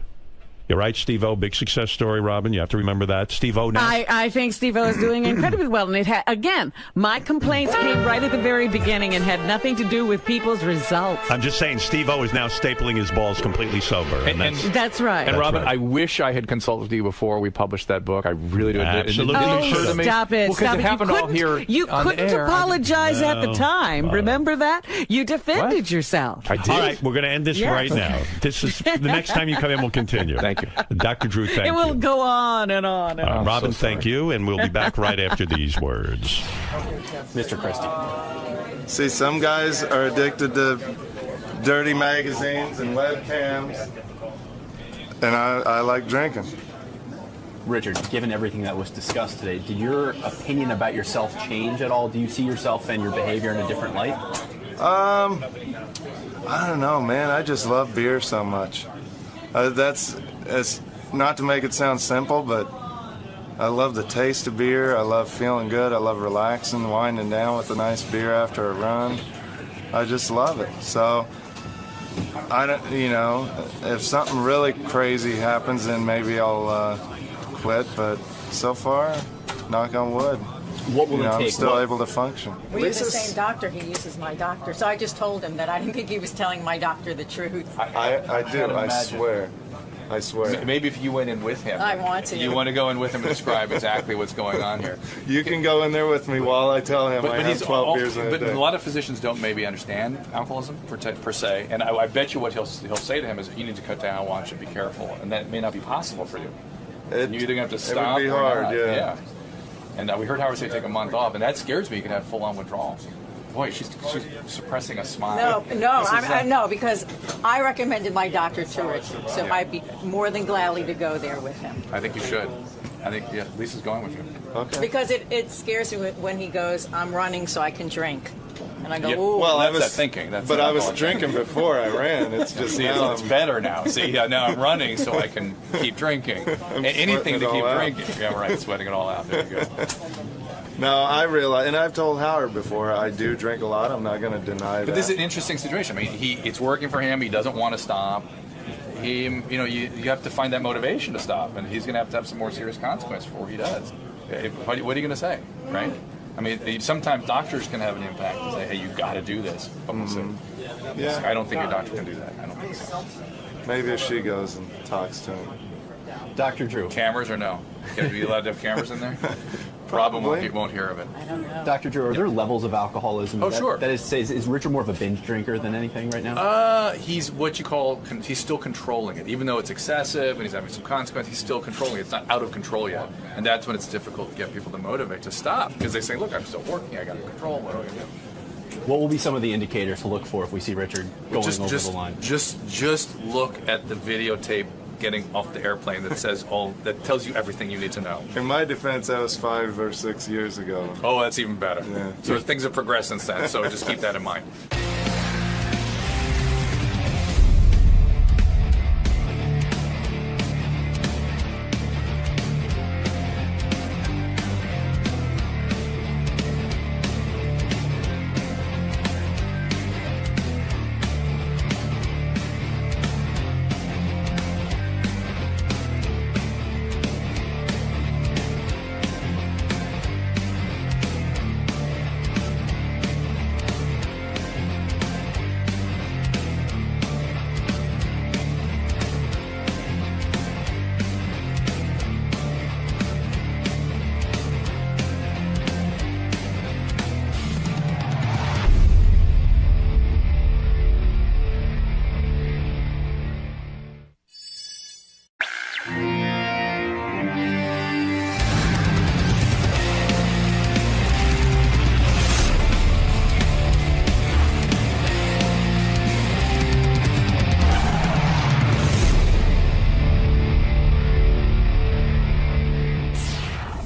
you're right, Steve-O, big success story, Robin. You have to remember that. Steve-O now. I think Steve-O is doing incredibly well. And again, my complaints came right at the very beginning and had nothing to do with people's results. I'm just saying, Steve-O is now stapling his balls completely sober. And that's right. And Robin, I wish I had consulted you before we published that book. I really do. Absolutely. Stop it. Well, Stop it happened all here You couldn't apologize at the time. Remember that? You defended yourself. I did. All right, we're going to end this right now. This is the next time you come in, we'll continue. Thank you. Dr. Drew, thank you. It will go on and on and on. Robin, thank you, and we'll be back right after these words. Mr. Christie. See, some guys are addicted to dirty magazines and webcams, and I like drinking. Richard, given everything that was discussed today, did your opinion about yourself change at all? Do you see yourself and your behavior in a different light? I don't know, man. I just love beer so much. It's not to make it sound simple, but I love the taste of beer. I love feeling good. I love relaxing, winding down with a nice beer after a run. I just love it. So, I don't, if something really crazy happens, then maybe I'll quit. But so far, knock on wood, what will it take? I'm still able to function. We have the same doctor. He uses my doctor. So I just told him that I didn't think he was telling my doctor the truth. I do. I swear. I swear. Maybe if you went in with him. I want to. You want to go in with him and describe exactly what's going on here. You can go in there with me while I tell him I have 12 beers in a day. But a lot of physicians don't maybe understand alcoholism per se, and I bet you what he'll say to him is, you need to cut down, watch it, be careful, and that may not be possible for you. You're either going to have to stop. It would be hard, yeah. And we heard Howard say take a month off, and that scares me. You can have full-on withdrawal. Boy, she's suppressing a smile. No, because I recommended my doctor to Richard, so I'd be more than gladly to go there with him. I think you should. I think, Lisa's going with you. Okay. Because it scares me when he goes, I'm running so I can drink. And I go, ooh. Well, I was thinking. But I was drinking before I ran. It's just now it's better now. See, now I'm running so I can keep drinking. Anything to keep drinking. Yeah, right. Sweating it all out. There you go. No, I realize, and I've told Howard before, I do drink a lot. I'm not going to deny that. But this is an interesting situation. I mean, it's working for him. He doesn't want to stop. You have to find that motivation to stop, and he's going to have some more serious consequence before he does. What are you going to say, right? I mean, sometimes doctors can have an impact and say, hey, you got to do this. Yeah. I don't think your doctor can do that. I don't think so. Maybe if she goes and talks to him. Dr. Drew. Cameras or no? Are you allowed to have cameras in there? Probably won't hear of it. I don't know. Dr. Drew, are there levels of alcoholism? Oh, sure. That is Richard more of a binge drinker than anything right now? He's what you call, he's still controlling it. Even though it's excessive and he's having some consequence, he's still controlling it. It's not out of control yet. And that's when it's difficult to get people to motivate to stop. Because they say, look, I'm still working, I got to control, what do I do? What will be some of the indicators to look for if we see Richard going over the line? Just look at the videotape getting off the airplane that tells you everything you need to know. In my defense, that was 5 or 6 years ago. Oh, that's even better. Yeah. So things have progressed since then, so just keep that in mind.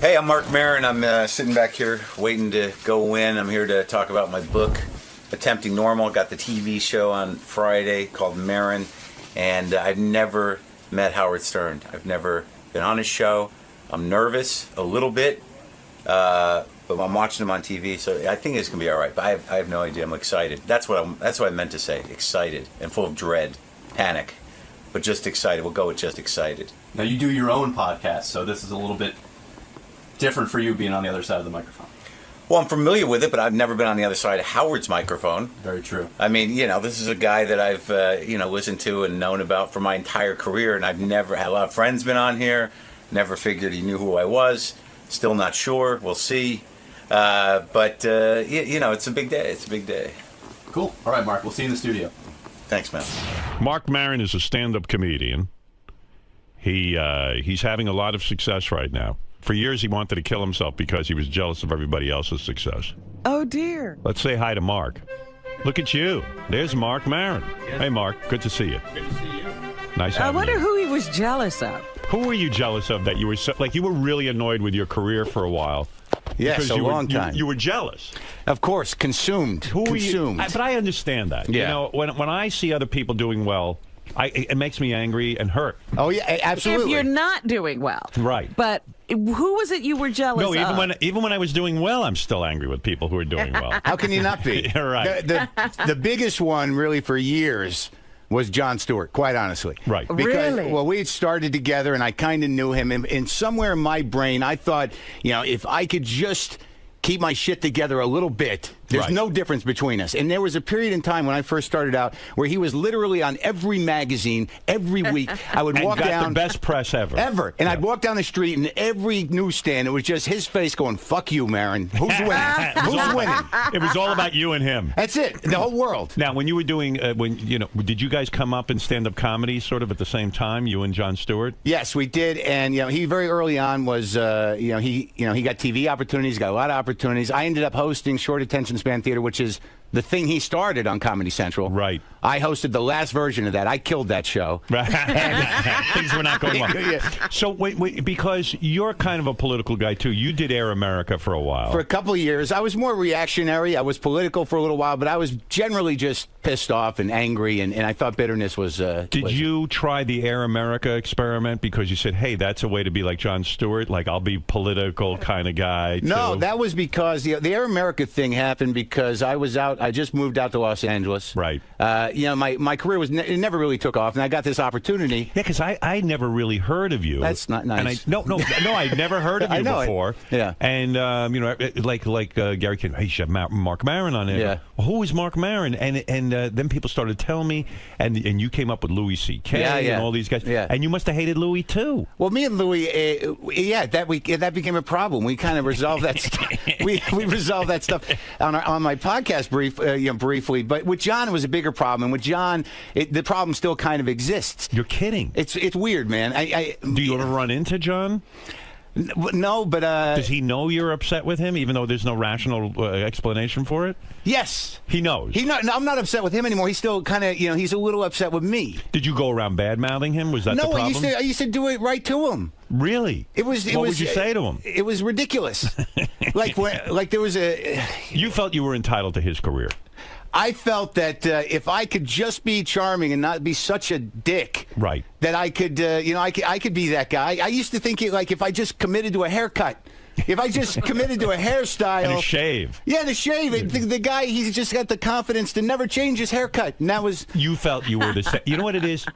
Hey, I'm Marc Maron. I'm sitting back here waiting to go in. I'm here to talk about my book, Attempting Normal. Got the TV show on Friday called Maron, and I've never met Howard Stern. I've never been on his show. I'm nervous a little bit, but I'm watching him on TV, so I think it's gonna be all right. But I have no idea. I'm excited. That's what I meant to say. Excited and full of dread, panic, but just excited. We'll go with just excited. Now, you do your own podcast, so this is a little bit different for you being on the other side of the microphone. Well, I'm familiar with it, but I've never been on the other side of Howard's microphone. Very true. I mean, this is a guy that I've, listened to and known about for my entire career, and I've never had a lot of friends been on here. Never figured he knew who I was. Still not sure. We'll see. But it's a big day. It's a big day. Cool. All right, Mark. We'll see you in the studio. Thanks, man. Marc Maron is a stand-up comedian. He's having a lot of success right now. For years, he wanted to kill himself because he was jealous of everybody else's success. Oh, dear. Let's say hi to Mark. Look at you. There's Marc Maron. Yes. Hey, Mark. Good to see you. Good to see you. Nice having you. I wonder who he was jealous of. Who were you jealous of that you were you were really annoyed with your career for a while? Yes, a long time. You were jealous. Of course, consumed. Who consumed. Were you? But I understand that. Yeah. When I see other people doing well, it makes me angry and hurt. Oh yeah, absolutely. If you're not doing well, right? But who was it you were jealous of? No, even when I was doing well, I'm still angry with people who are doing well. How can you not be? You're right. The biggest one, really, for years was Jon Stewart. Quite honestly, right? Because, really? Well, we had started together, and I kind of knew him, and somewhere in my brain, I thought, if I could just keep my shit together a little bit. There's no difference between us. And there was a period in time when I first started out where he was literally on every magazine every week. I would walk down. The best press ever. And I'd walk down the street, and every newsstand, it was just his face going, "Fuck you, Maron. Who's winning? Who's winning?" It was all about you and him. That's it. The whole world. Now, when you were doing, did you guys come up in stand-up comedy sort of at the same time, you and Jon Stewart? Yes, we did. And he very early on was, he got TV opportunities, got a lot of opportunities. I ended up hosting Short Attention Span Theater, which is the thing he started on Comedy Central. Right. I hosted the last version of that. I killed that show. Things were not going well. Yeah. So, wait, because you're kind of a political guy, too. You did Air America for a while. For a couple of years. I was more reactionary. I was political for a little while, but I was generally just pissed off and angry, and I thought bitterness was... Did you try the Air America experiment because you said, hey, that's a way to be like Jon Stewart? Like, I'll be political kind of guy, too? No, that was because the Air America thing happened because I was out out. I just moved out to Los Angeles. Right. You know, my career it never really took off, and I got this opportunity. Yeah, because I never really heard of you. That's not nice. And no, I'd never heard of you before. Yeah. And you know, like Gary Kidd, hey, you should have Mark Maron on there. Yeah. Well, who is Mark Maron? And then people started telling me, and you came up with 𝗦𝗵cie𝘄 and all these guys. Yeah. And you must have hated Louis too. Well, me and Louis, that became a problem. We kind of resolved that. we resolved that stuff on my podcast briefly. But with John, it was a bigger problem. And with John, the problem still kind of exists. You're kidding. It's weird, man. Do you ever run into John? No, but does he know you're upset with him, even though there's no rational explanation for it? Yes, he knows. I'm not upset with him anymore. He's still kind of, you know, he's a little upset with me. Did you go around bad mouthing him? Was that the problem? No, I used to do it right to him. Really? What would you say to him? It was ridiculous. like there was a. You felt you were entitled to his career. I felt that if I could just be charming and not be such a dick, right? That I could, you know, I could be that guy. I used to think like if I just committed to a haircut, if I just committed to a hairstyle and a shave, and a shave, the guy, he's just got the confidence to never change his haircut, and that was. You felt you were the same. You know what it is?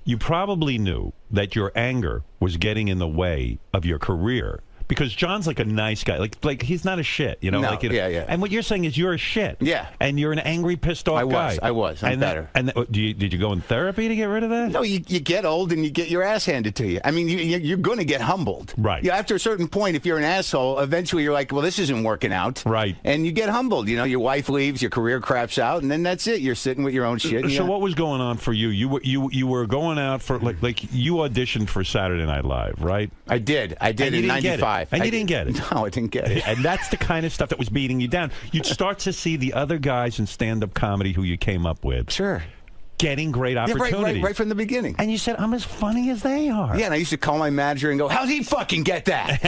You probably knew that your anger was getting in the way of your career. Because John's like a nice guy, like he's not a shit, you know. No, like, you know, yeah. And what you're saying is you're a shit. Yeah. And you're an angry, pissed off guy. I was. I'm better. Did you go in therapy to get rid of that? No, you get old and you get your ass handed to you. I mean, you're going to get humbled. Right. Yeah. After a certain point, if you're an asshole, eventually you're like, well, this isn't working out. Right. And you get humbled. You know, your wife leaves, your career craps out, and then that's it. You're sitting with your own shit. So what was going on for you? You were going out for like you auditioned for Saturday Night Live, right? I did in '95, and you didn't get it. No, I didn't get it. And that's the kind of stuff that was beating you down. You'd start to see the other guys in stand-up comedy who you came up with. Sure. Getting great opportunities. Right from the beginning. And you said, I'm as funny as they are. Yeah, and I used to call my manager and go, how'd he fucking get that?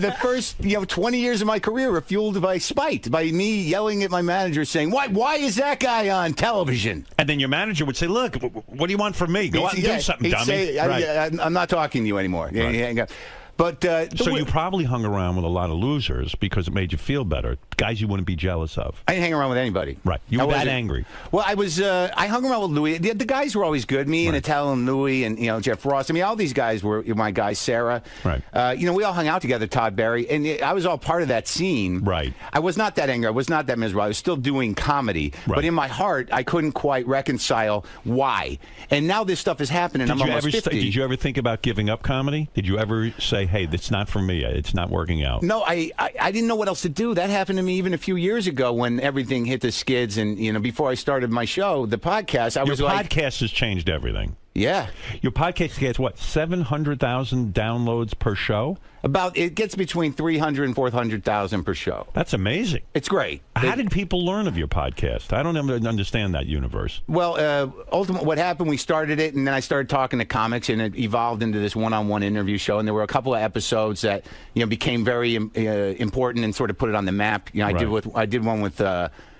The first 20 years of my career were fueled by spite, by me yelling at my manager saying, why is that guy on television? And then your manager would say, look, what do you want from me? Go out and do something, dummy. Say, I'm not talking to you anymore. Right. But so you probably hung around with a lot of losers because it made you feel better. Guys you wouldn't be jealous of. I didn't hang around with anybody. Right. You were that angry. Well, I was. I hung around with Louis. The guys were always good. Me and Attell and Louis and Jeff Ross. I mean, all these guys were my guys. Sarah. Right. We all hung out together. Todd Barry, and I was all part of that scene. Right. I was not that angry. I was not that miserable. I was still doing comedy. Right. But in my heart, I couldn't quite reconcile why. And now this stuff is happening. I'm almost 50. Did you ever think about giving up comedy? Did you ever say, hey, that's not for me. It's not working out. No, I didn't know what else to do. That happened to me even a few years ago when everything hit the skids. And, before I started my show, the podcast, Your podcast has changed everything. Yeah. Your podcast gets, what, 700,000 downloads per show? It gets between 300 and 400,000 per show. That's amazing. It's great. How did people learn of your podcast? I don't understand that universe. Well, ultimately, what happened, we started it, and then I started talking to comics, and it evolved into this one-on-one interview show, and there were a couple of episodes that, became very important and sort of put it on the map. I did one with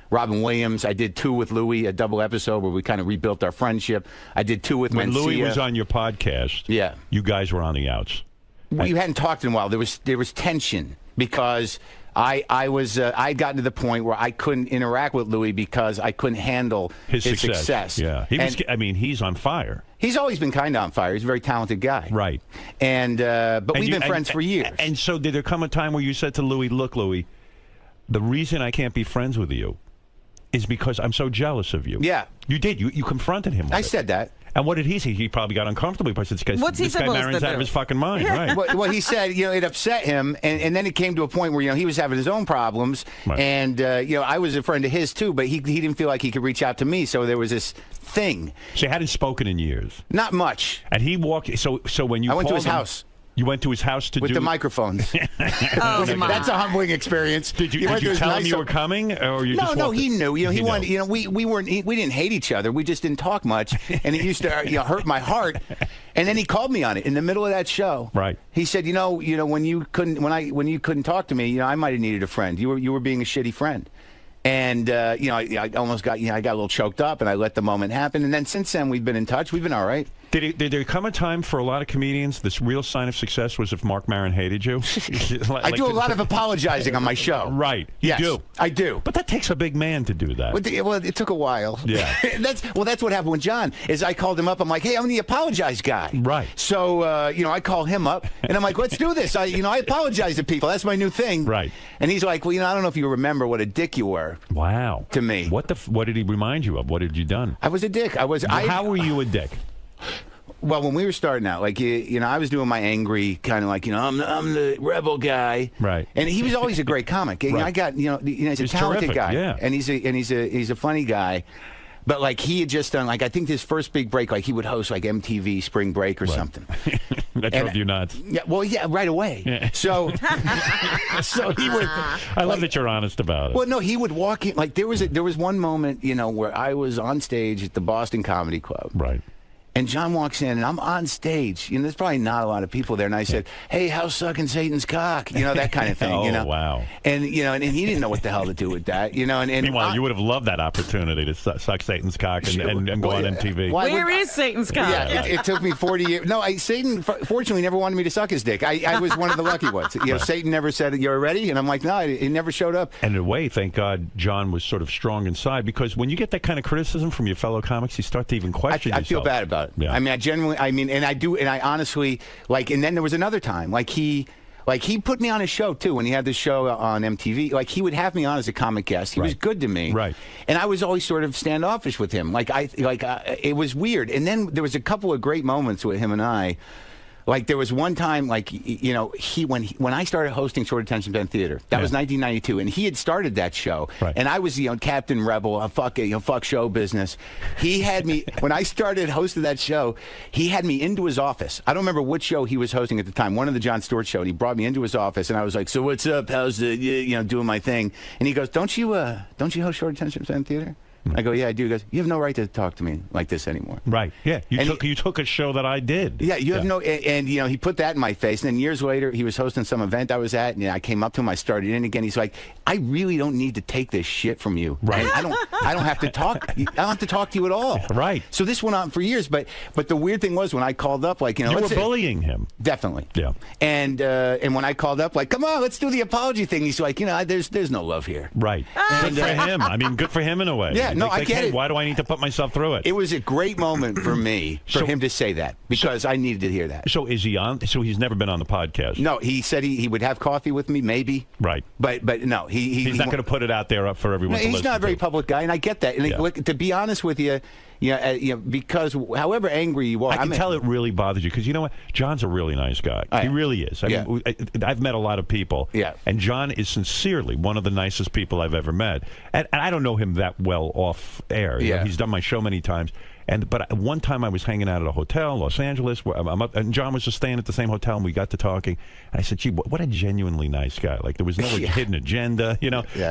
Robin Williams. I did 2 with Louis, a double episode where we kind of rebuilt our friendship. I did 2 with When 𝗦𝗵cie𝘄. Louis was on your podcast, yeah, you guys were on the outs. We hadn't talked in a while. There was tension because I'd gotten to the point where I couldn't interact with Louis because I couldn't handle his success. Yeah, he's on fire. He's always been kind of on fire. He's a very talented guy. Right. And but we've been friends for years. And so did there come a time where you said to Louis, look, Louis, the reason I can't be friends with you is because I'm so jealous of you. Yeah. You did. You confronted him with I said that. And what did he say? He probably got uncomfortable because this guy Maron's out of his fucking mind, right? Well, he said, it upset him, and then it came to a point where, he was having his own problems, right. And, I was a friend of his, too, but he didn't feel like he could reach out to me, so there was this thing. So you hadn't spoken in years? Not much. And he walked, so when you I went to his house. You went to his house to with the microphones. That's a humbling experience. Did you tell him you were coming, or you just No, he knew. He wanted. We didn't hate each other. We just didn't talk much, and it used to hurt my heart. And then he called me on it in the middle of that show. Right. He said, when you couldn't talk to me, I might have needed a friend. You were being a shitty friend. And I almost got I got a little choked up, and I let the moment happen. And then since then we've been in touch. We've been all right. Did there come a time for a lot of comedians, this real sign of success was if Marc Maron hated you? I do a lot of apologizing on my show. Right. Yes, you do. I do. But that takes a big man to do that. Well, it took a while. Yeah. That's what happened with John, is I called him up. I'm like, hey, I'm the apologize guy. Right. So, I call him up, and I'm like, let's do this. I apologize to people. That's my new thing. Right. And he's like, well, I don't know if you remember what a dick you were. Wow. To me. What did he remind you of? What had you done? I was a dick. How were you a dick? Well, when we were starting out, like, I was doing my angry kind of like, I'm the rebel guy. Right. And he was always a great comic. Right. I got, he's a talented terrific, guy. yeah. And he's a funny guy. But, like, he had just done, like, I think his first big break, like, he would host, like, MTV Spring Break or something. That drove you nuts. Yeah, well, yeah, right away. Yeah. So he would... I love that you're honest about it. Well, no, he would walk in. Like, there was one moment, where I was on stage at the Boston Comedy Club. Right. And John walks in, and I'm on stage. There's probably not a lot of people there. And I said, hey, how's sucking Satan's cock? That kind of thing. Oh, wow. And, and he didn't know what the hell to do with that. And meanwhile, you would have loved that opportunity to suck Satan's cock and go on MTV. Where is Satan's cock? Yeah, it took me 40 years. No, Satan, fortunately, never wanted me to suck his dick. I was one of the lucky ones. Right. Satan never said, you're ready? And I'm like, no, he never showed up. And in a way, thank God, John was sort of strong inside, because when you get that kind of criticism from your fellow comics, you start to even question yourself. I feel bad about it. Yeah. I mean, I honestly, like, and then there was another time, like he put me on his show too when he had this show on MTV. Like, he would have me on as a comic guest. He was good to me, right? And I was always sort of standoffish with him. It was weird. And then there was a couple of great moments with him and I. Like, there was one time, like, when I started hosting Short Attention Span Theater, that was 1992, and he had started that show, and I was, Captain Rebel, fuck show business. He had me, when I started hosting that show, he had me into his office. I don't remember which show he was hosting at the time, one of the Jon Stewart show, and he brought me into his office, and I was like, so what's up, how's the, doing my thing? And he goes, don't you host Short Attention Span Theater? I go, yeah, I do. He goes, you have no right to talk to me like this anymore. Right. Yeah. You took a show that I did. Yeah. You have no. And he put that in my face. And then years later, he was hosting some event I was at, and I came up to him. I started in again. He's like, I really don't need to take this shit from you. Right. I don't have to talk. I don't have to talk to you at all. Right. So this went on for years. But the weird thing was when I called up, like, you were bullying him. Definitely. Yeah. And when I called up, like, come on, let's do the apology thing. He's like, there's no love here. Right. Good for him. I mean, good for him in a way. Yeah. No, I get it. Why do I need to put myself through it? It was a great moment for me for him to say that, because I needed to hear that. So is he on? So he's never been on the podcast? No, he said he would have coffee with me, maybe. Right. But no, he's not going to put it out there for everyone to listen to. He's not a very public guy, and I get that. And to be honest with you, because however angry you are, I can tell it really bothers you, because you know what? John's a really nice guy. He really is. I mean, I've met a lot of people, and John is sincerely one of the nicest people I've ever met. And I don't know him that well off air. He's done my show many times. But one time I was hanging out at a hotel in Los Angeles, where I'm up, and John was just staying at the same hotel, and we got to talking. And I said, gee, what a genuinely nice guy. Like, there was no hidden agenda,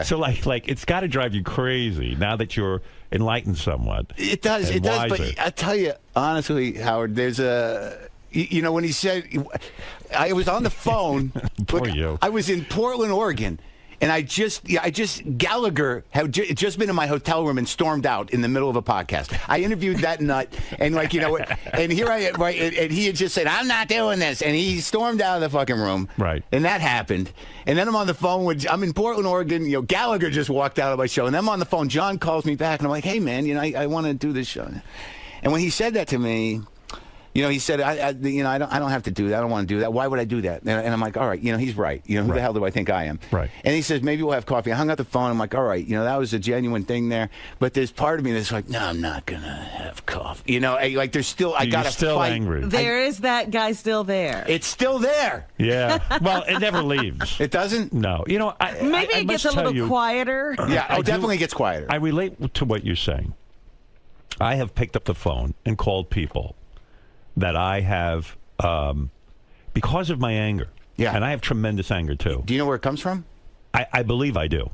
So, like it's got to drive you crazy now that you're enlightened somewhat. It does. It does. But I tell you, honestly, Howard, there's a... when he said... I was on the phone. Poor you. I was in Portland, Oregon. And Gallagher had just been in my hotel room and stormed out in the middle of a podcast. I interviewed that nut, and and here I am, right, and he had just said, I'm not doing this, and he stormed out of the fucking room. Right. And that happened. And then I'm on the phone I'm in Portland, Oregon, Gallagher just walked out of my show, and then I'm on the phone, John calls me back, and I'm like, hey, man, I want to do this show. And when he said that to me, he said, I don't have to do that. I don't want to do that. Why would I do that? And I'm like, all right, he's right. Who the hell do I think I am? Right. And he says, maybe we'll have coffee. I hung up the phone. I'm like, all right, that was a genuine thing there. But there's part of me that's like, no, I'm not going to have coffee. Like, there's still, I got to fight. You're still angry. There is that guy still there. It's still there. Yeah. Well, it never leaves. It doesn't? No. Maybe it gets a little quieter. Yeah, definitely gets quieter. I relate to what you're saying. I have picked up the phone and called people that I have, because of my anger. Yeah. And I have tremendous anger, too. Do you know where it comes from? I believe I do.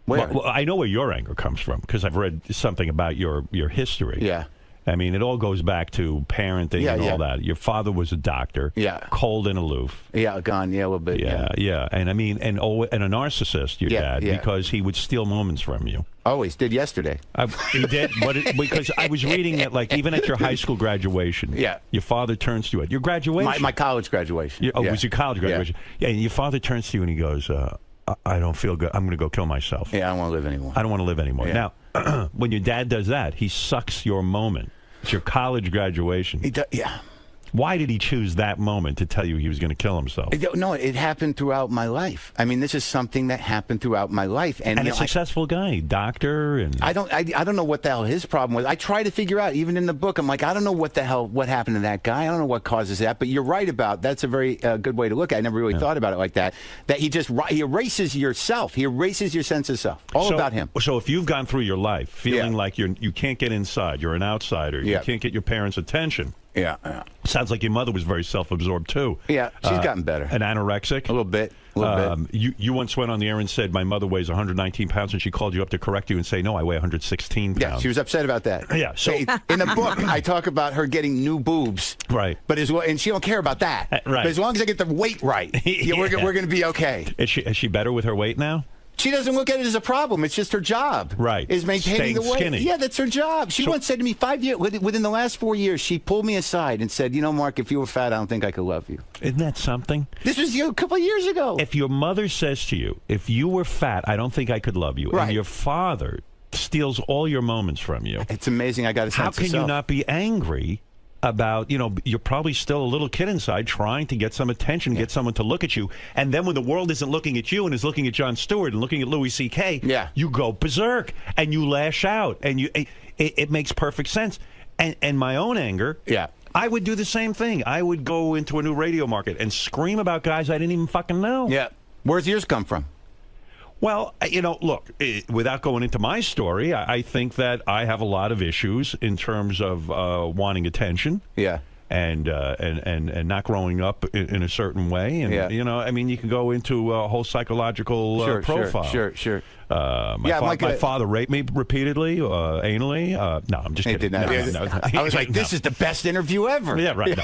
Where? Well, I know where your anger comes from, because I've read something about your history. Yeah. I mean, it all goes back to parenting and all that. Your father was a doctor. Yeah. Cold and aloof. Yeah, gone. Yeah, a little bit. Yeah. And I mean, and a narcissist, your dad, because he would steal moments from you. Always did yesterday. He did, because I was reading that, like, even at your high school graduation, your father turns to you at your graduation. My college graduation. It was your college graduation. Yeah, and your father turns to you and he goes, I don't feel good. I'm going to go kill myself. Yeah, I don't want to live anymore. I don't want to live anymore. Yeah. Now, when your dad does that, he sucks your moment. It's your college graduation. Yeah. Why did he choose that moment to tell you he was going to kill himself? No, it happened throughout my life. I mean, this is something that happened throughout my life. And a successful guy, doctor, and I don't know what the hell his problem was. I try to figure out, even in the book, I'm like, I don't know what happened to that guy. I don't know what causes that. But you're right about that's a very good way to look at it. I never really thought about it like that. That he erases yourself. He erases your sense of self. All about him. So if you've gone through your life feeling like you can't get inside, you're an outsider, you can't get your parents' attention. Yeah. Sounds like your mother was very self-absorbed, too. Yeah, she's gotten better. And anorexic? A little bit. You once went on the air and said, my mother weighs 119 pounds, and she called you up to correct you and say, no, I weigh 116 pounds. Yeah, she was upset about that. Yeah. So in the book, I talk about her getting new boobs. Right. And she don't care about that. Right. But as long as I get the weight right, we're going to be okay. Is she better with her weight now? She doesn't look at it as a problem. It's just her job. Right. Is maintaining the weight. Skinny. Yeah, that's her job. She once said to me 5 years, within the last 4 years, she pulled me aside and said, Mark, if you were fat, I don't think I could love you. Isn't that something? This was a couple of years ago. If your mother says to you, if you were fat, I don't think I could love you. Right. And your father steals all your moments from you. It's amazing. I got a sense of self. How can you not be angry about, you're probably still a little kid inside trying to get some attention, get someone to look at you. And then when the world isn't looking at you and is looking at Jon Stewart and looking at Louis C.K., you go berserk and you lash out. And it makes perfect sense. And my own anger, I would do the same thing. I would go into a new radio market and scream about guys I didn't even fucking know. Yeah. Where's yours come from? Well, look, without going into my story, I think that I have a lot of issues in terms of wanting attention. Yeah. And not growing up in a certain way. And, I mean, you can go into a whole psychological profile. Sure. My father raped me repeatedly, anally. No, I'm just kidding. No. I was like, this is the best interview ever. Yeah, right.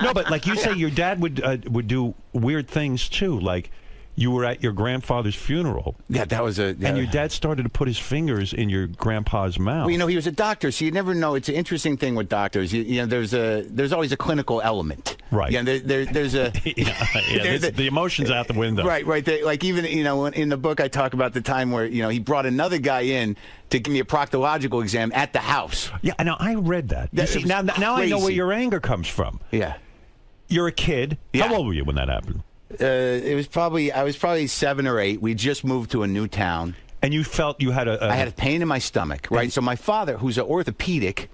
No, but like you say, your dad would do weird things, too, like... You were at your grandfather's funeral. Yeah, that was and your dad started to put his fingers in your grandpa's mouth. Well, he was a doctor, so you never know. It's an interesting thing with doctors. There's always a clinical element. Right. Yeah, there's a... the emotion's out the window. Right. Like even, in the book I talk about the time where, he brought another guy in to give me a proctological exam at the house. Yeah, now I read that. Now I know where your anger comes from. Yeah. You're a kid. Yeah. How old were you when that happened? I was probably 7 or 8. We just moved to a new town. And you felt you had I had a pain in my stomach, right? So my father, who's an orthopedic,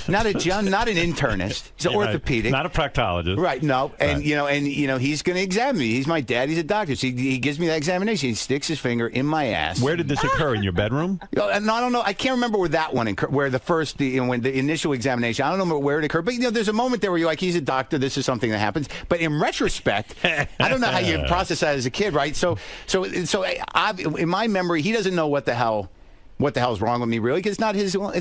not an internist, he's an orthopedic, not a proctologist, right? No, and he's going to examine me. He's my dad. He's a doctor. So he gives me that examination. He sticks his finger in my ass. Where did this occur? In your bedroom? No, I don't know. I can't remember where that one where when the initial examination. I don't know where it occurred. But there's a moment there where you're like, he's a doctor. This is something that happens. But in retrospect, I don't know how you process that as a kid, right? So in my memory, he doesn't know what the hell is wrong with me, really, because it's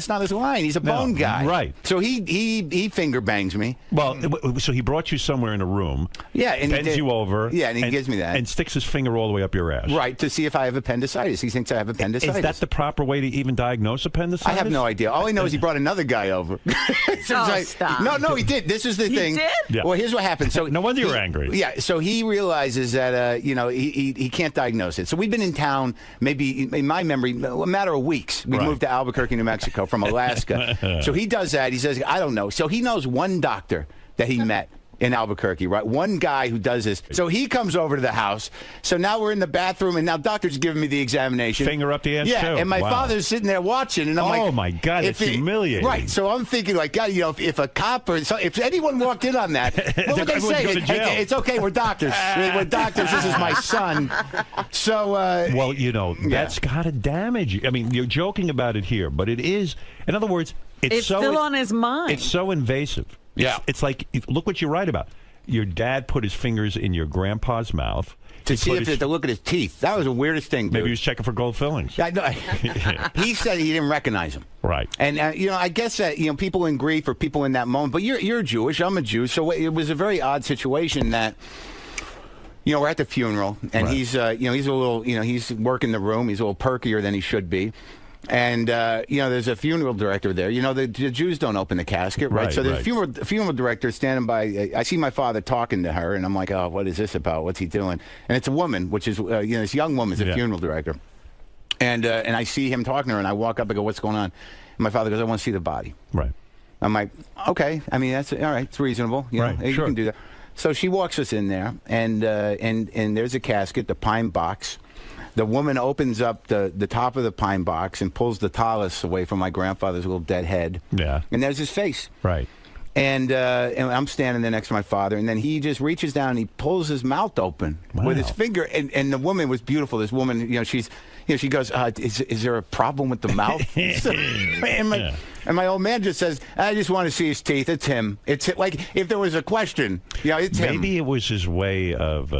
not his line. He's a bone guy. Right. So he finger bangs me. Well, so he brought you somewhere in a room. Yeah. And bends you over. Yeah, and he gives me that. And sticks his finger all the way up your ass. Right, to see if I have appendicitis. He thinks I have appendicitis. Is that the proper way to even diagnose appendicitis? I have no idea. All I know is he brought another guy over. Stop. No, he did. This is the thing. He did? Yeah. Well, here's what happened. So no wonder you're angry. Yeah, so he realizes that, he can't diagnose it. So we've been in town, maybe, in my memory, a matter of weeks. We moved to Albuquerque, New Mexico from Alaska. So he does that. He says, I don't know. So he knows one doctor that he met in Albuquerque, right? One guy who does this. So he comes over to the house. So now we're in the bathroom, and now doctor's giving me the examination. Finger up the ass, too. And my father's sitting there watching, and I'm like... Oh, my God, it's humiliating. Right, so I'm thinking, like, God, if a cop or... if anyone walked in on that, what would they say? It's okay, we're doctors. We're doctors, this is my son. So... well, that's got to damage you. I mean, you're joking about it here, but it is... In other words, it's still on his mind. It's so invasive. It's like, look what you write about. Your dad put his fingers in your grandpa's mouth. to look at his teeth. That was the weirdest thing. Maybe he was checking for gold fillings. I know. He said he didn't recognize him. Right. And I guess that people in grief or people in that moment. But you're Jewish. I'm a Jew, so it was a very odd situation that. We're at the funeral, and he's a little, he's working the room. He's a little perkier than he should be. And, there's a funeral director there. The Jews don't open the casket, right? So there's a funeral director standing by. I see my father talking to her, and I'm like, oh, what is this about? What's he doing? And it's a woman, which is, this young woman's a funeral director. And I see him talking to her, and I walk up and go, what's going on? And my father goes, I want to see the body. Right. I'm like, okay. I mean, that's all right. It's reasonable. You can do that. So she walks us in there, and there's a casket, the pine box. The woman opens up the top of the pine box and pulls the tallis away from my grandfather's little dead head. Yeah. And there's his face. Right. And I'm standing there next to my father, and then he just reaches down and he pulls his mouth open with his finger. And the woman was beautiful. This woman, she goes, is there a problem with the mouth? And my old man just says, I just want to see his teeth. It's him. It's like if there was a question, it's him. Maybe it was his way of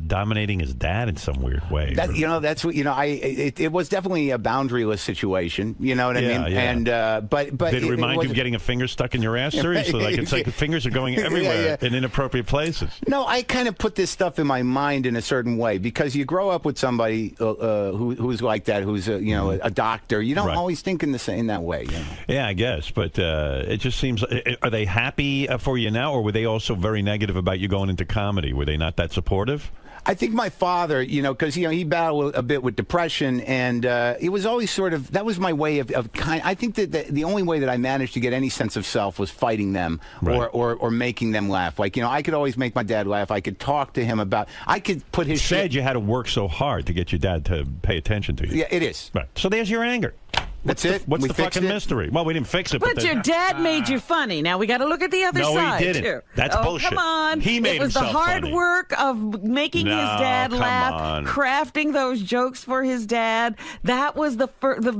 dominating his dad in some weird way. That's what it was definitely a boundaryless situation. You know what I mean? Yeah. And but did it remind you of getting a finger stuck in your ass? Seriously, it's like the fingers are going everywhere in inappropriate places. No, I kind of put this stuff in my mind in a certain way because you grow up with somebody who's like that, who's a doctor. You don't always think in that way. Yeah, I guess, but it just seems. Are they happy for you now, or were they also very negative about you going into comedy? Were they not that supportive? I think my father, because he battled a bit with depression, and it was always sort of that was my way of I think that the only way that I managed to get any sense of self was fighting them or making them laugh. Like I could always make my dad laugh. I could talk to him about. I could put his. Said you had to work so hard to get your dad to pay attention to you. Yeah, it is. Right. So there's your anger. That's it. What's the fucking mystery? Well, we didn't fix it. But your dad made you funny. Now we got to look at the other side. No, he didn't. Too. That's bullshit. Come on. He made himself funny. It was the hard work of making his dad laugh, crafting those jokes for his dad. That was the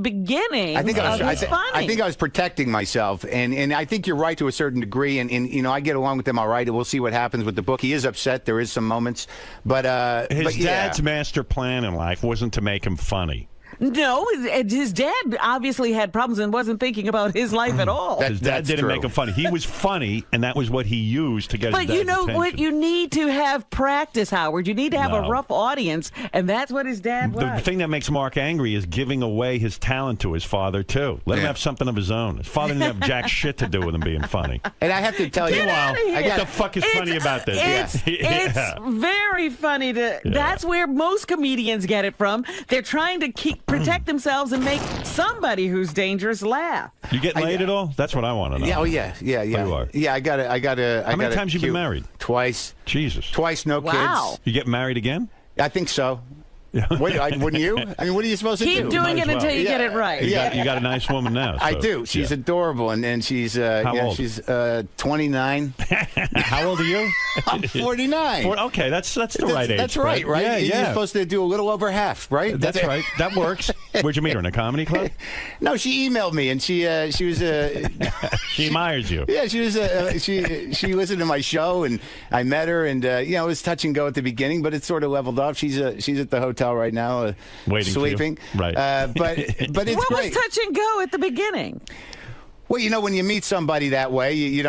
beginning. I think I was protecting myself, and I think you're right to a certain degree. And I get along with him all right. We'll see what happens with the book. He is upset. There is some moments, but his dad's master plan in life wasn't to make him funny. No, his dad obviously had problems and wasn't thinking about his life at all. His dad didn't make him funny. He was funny, and that was what he used to get his dad's attention. But you know what? You need to have practice, Howard. You need to have a rough audience, and that's what his dad was. The thing that makes Mark angry is giving away his talent to his father, too. Let him have something of his own. His father didn't have jack shit to do with him being funny. And I have to tell you, what the fuck is funny about this? It's very funny. That's where most comedians get it from. They're trying to protect themselves and make somebody who's dangerous laugh. You getting laid at all? That's what I want to know. Yeah, yeah. You are. Yeah, I got it. How many times you been married? Twice. Jesus. Twice, no kids. You get married again? I think so. Wouldn't you? I mean, what are you supposed to do? Keep doing it until you get it right. You got a nice woman now. So. I do. She's adorable, and she's how old? She's 29. How old are you? I'm 49. Okay, that's the right age. That's right? Yeah. You're supposed to do a little over half, right? That's right. That works. Where'd you meet her, in a comedy club? No, she emailed me, and she was she admires you. Yeah, she was she listened to my show, and I met her, and it was touch and go at the beginning, but it's sort of leveled off. She's at the hotel right now, waiting, sleeping. Right. But it's what great. What was touch and go at the beginning? Well, when you meet somebody that way, you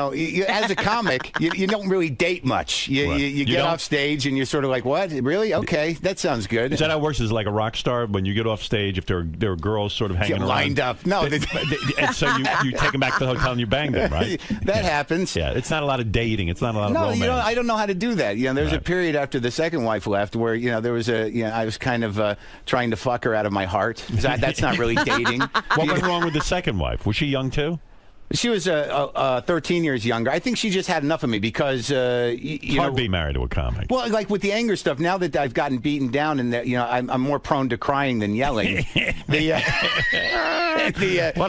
as a comic, you don't really date much. You get off stage and you're sort of like, what? Really? Okay, that sounds good. Is that how it works? Is like a rock star when you get off stage, if there are girls sort of hanging around? Lined up. No. And so you take them back to the hotel and you bang them, right? That happens. Yeah, it's not a lot of dating. It's not a lot of romance. No, I don't know how to do that. There's a period after the second wife left where, there was I was kind of trying to fuck her out of my heart. That's not really dating. What went wrong with the second wife? Was she young too? She was 13 years younger. I think she just had enough of me because it's hard to be married to a comic. Well, like with the anger stuff, now that I've gotten beaten down and that I'm more prone to crying than yelling. What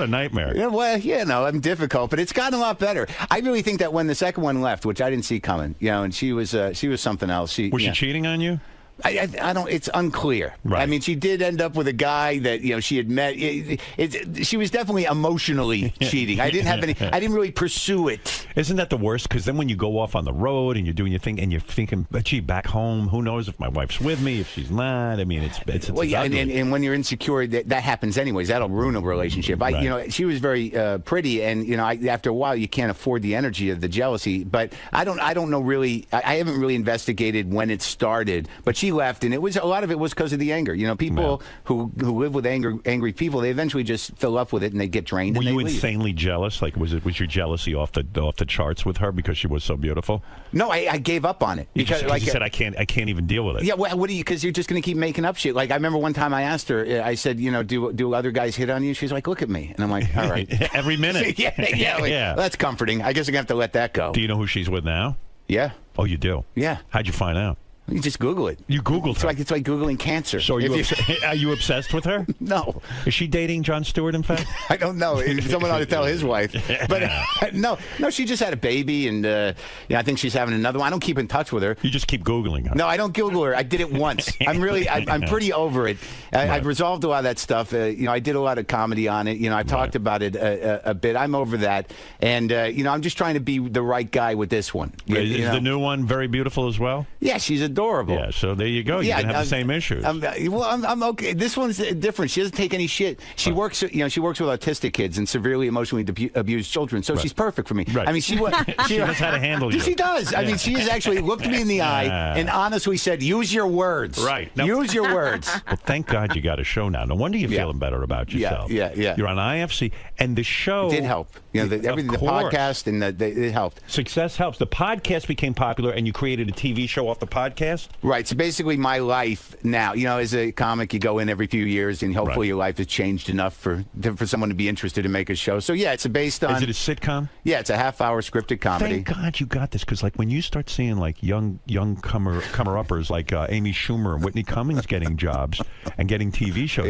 a nightmare. Well, I'm difficult, but it's gotten a lot better. I really think that when the second one left, which I didn't see coming, and she was something else. Was she cheating on you? I don't. It's unclear. Right. I mean, she did end up with a guy that she had met. She was definitely emotionally cheating. I didn't really pursue it. Isn't that the worst? Because then when you go off on the road and you're doing your thing and you're thinking, gee, back home, who knows if my wife's with me, if she's not. I mean, it's well, yeah, and when you're insecure, that happens anyways. That'll ruin a relationship. Right. She was very pretty, and after a while, you can't afford the energy of the jealousy. But I don't know really. I haven't really investigated when it started, but she left, and a lot of it was because of the anger. People who live with angry people, they eventually just fill up with it and they get drained. Were and you leave. insanely jealous? Like, was your jealousy off the charts with her because she was so beautiful? No, I gave up on it because you said I can't even deal with it. Yeah, what do you? Because you're just going to keep making up shit. Like I remember one time I asked her, I said, do other guys hit on you? She's like, look at me, and I'm like, all right, every minute. yeah. That's comforting. I guess I'm gonna have to let that go. Do you know who she's with now? Yeah. Oh, you do? Yeah. How'd you find out? You just Google it. You Googled her? It's like Googling cancer. So are you obsessed with her? No. Is she dating Jon Stewart, in fact? I don't know. Someone ought to tell his wife. But no, she just had a baby, and I think she's having another one. I don't keep in touch with her. You just keep Googling her. No, I don't Google her. I did it once. I'm pretty over it. I've resolved a lot of that stuff. I did a lot of comedy on it. I've talked about it a bit. I'm over that. And, I'm just trying to be the right guy with this one. Is the new one very beautiful as well? Yeah, she's adorable. Yeah, so there you go. You can have the same issues. I'm okay. This one's different. She doesn't take any shit. She works. She works with autistic kids and severely emotionally abused children. So she's perfect for me. Right. I mean, she knows how to handle you. She does. I mean, she has actually looked me in the eye and honestly said, "Use your words." Right. Use your words. Well, thank God you got a show now. No wonder you're feeling better about yourself. Yeah. You're on IFC, and the show it did help. Everything, the podcast, and it helped. Success helps. The podcast became popular, and you created a TV show off the podcast. Right. So basically, my life now. As a comic, you go in every few years, and hopefully your life has changed enough for someone to be interested to make a show. So yeah, it's based on. Is it a sitcom? Yeah, it's a half-hour scripted comedy. Thank God you got this, because when you start seeing young comer-uppers like Amy Schumer and Whitney Cummings getting jobs and getting TV shows,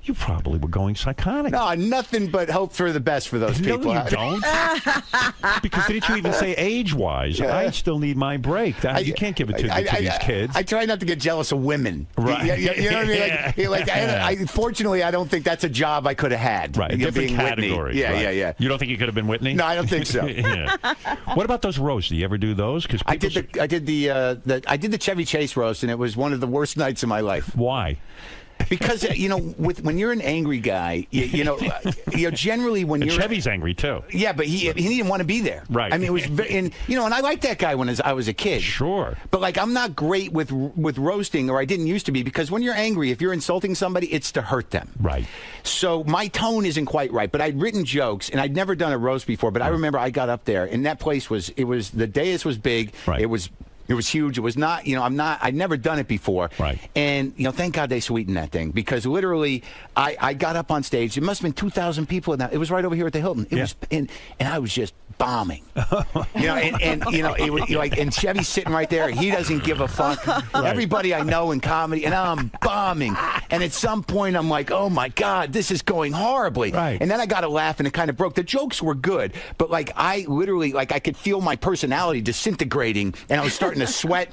you probably were going psychotic. No, nothing but hope for the best for those people. No, you don't. Because didn't you even say age-wise? I still need my break. You can't give it to these kids. I try not to get jealous of women. Right. You know what I mean? Fortunately, I don't think that's a job I could have had. Right. Different category. Yeah. You don't think you could have been Whitney? No, I don't think so. What about those roasts? Do you ever do those? Because I did the Chevy Chase roast, and it was one of the worst nights of my life. Why? Because when you're an angry guy, generally when you're Chevy's angry too. Yeah, but he didn't want to be there. Right. I mean, it was and I liked that guy when I was a kid. Sure. But I'm not great with roasting, or I didn't used to be, because when you're angry, if you're insulting somebody, it's to hurt them. Right. So my tone isn't quite right. But I'd written jokes, and I'd never done a roast before. But I remember I got up there, and that place was the dais was big. Right. It was huge. It was not, I'd never done it before. Right. And, thank God they sweetened that thing, because literally I got up on stage. It must have been 2,000 people. It was right over here at the Hilton. It was, and I was just bombing. And Chevy's sitting right there. He doesn't give a fuck. Right. Everybody I know in comedy, and I'm bombing. And at some point, I'm like, oh my God, this is going horribly. Right. And then I got to laugh, and it kind of broke. The jokes were good, but I literally, I could feel my personality disintegrating, and I was starting to sweat.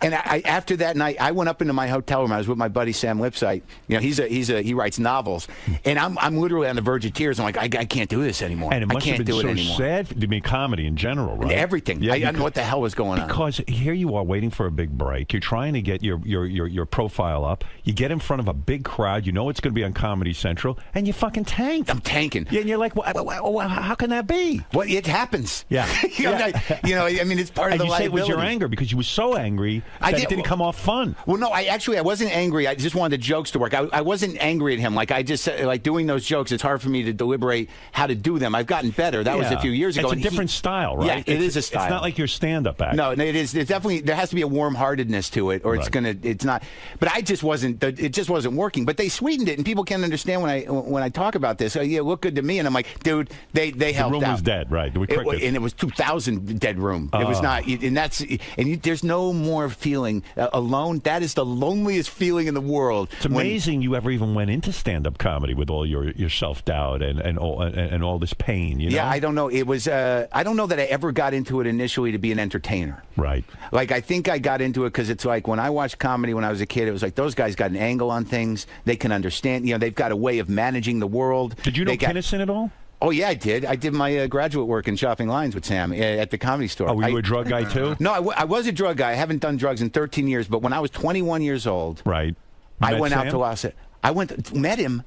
And after that night, I went up into my hotel room. I was with my buddy Sam Lipsyte. He writes novels, and I'm literally on the verge of tears. I'm like, I can't do this anymore. And it must have been so sad. I mean, comedy in general, right? Everything. Yeah, I don't know what the hell was going on. Because here you are waiting for a big break. You're trying to get your profile up. You get in front of a big crowd. You know it's going to be on Comedy Central, and you fucking tank. I'm tanking. Yeah, and you're like, how can that be? Well, it happens. Yeah. I mean, it's part of the liability. You say it was your anger because you were so angry that it didn't come off fun. Well, no, I wasn't angry. I just wanted the jokes to work. I wasn't angry at him. I just said, doing those jokes, it's hard for me to deliberate how to do them. I've gotten better. That was a few years ago. It's a different style, right? Yeah, it is a style. It's not like your stand-up act. No, it is. It's definitely, there has to be a warm-heartedness to it, or it's not. But it just wasn't working. But they sweetened it, and people can't understand when I talk about this. It looked good to me, and I'm like, dude, they helped out. The room was dead, right? And it was 2,000 dead room. It was not, and And there's no more feeling alone. That is the loneliest feeling in the world. It's amazing you ever even went into stand-up comedy with all your self-doubt and all this pain, you know? Yeah, I don't know. It was, I don't know that I ever got into it initially to be an entertainer. Right. Like, I think I got into it because it's like when I watched comedy when I was a kid, it was like those guys got an angle on things. They can understand, you know, they've got a way of managing the world. Did you know Kinnison at all? Oh, yeah, I did. I did my graduate work in shopping lines with Sam at the Comedy Store. Oh, were you a drug guy, too? No, I was a drug guy. I haven't done drugs in 13 years, but when I was 21 years old, right, I went out to Los Angeles. Met him.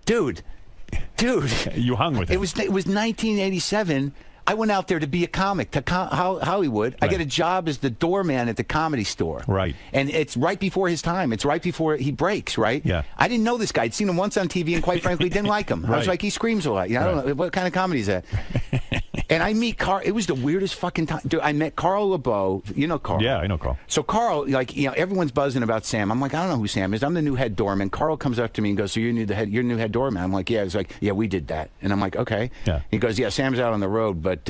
Dude. You hung with him. It was 1987. I went out there to be a comic to Hollywood. Right. I get a job as the doorman at the Comedy Store. Right. And it's right before his time. It's right before he breaks, right? Yeah. I didn't know this guy. I'd seen him once on TV and quite frankly didn't like him. Right. I was like, he screams a lot. You know, I don't know, what kind of comedy is that? And I meet Carl. It was the weirdest fucking time. Dude, I met Carl LeBeau. You know Carl. Yeah, I know Carl. So Carl, like, you know, everyone's buzzing about Sam. I'm like, I don't know who Sam is. I'm the new head doorman. Carl comes up to me and goes, so you're the new head doorman? I'm like, yeah. He's like, yeah, we did that. And I'm like, okay. Yeah. He goes, yeah, Sam's out on the road, but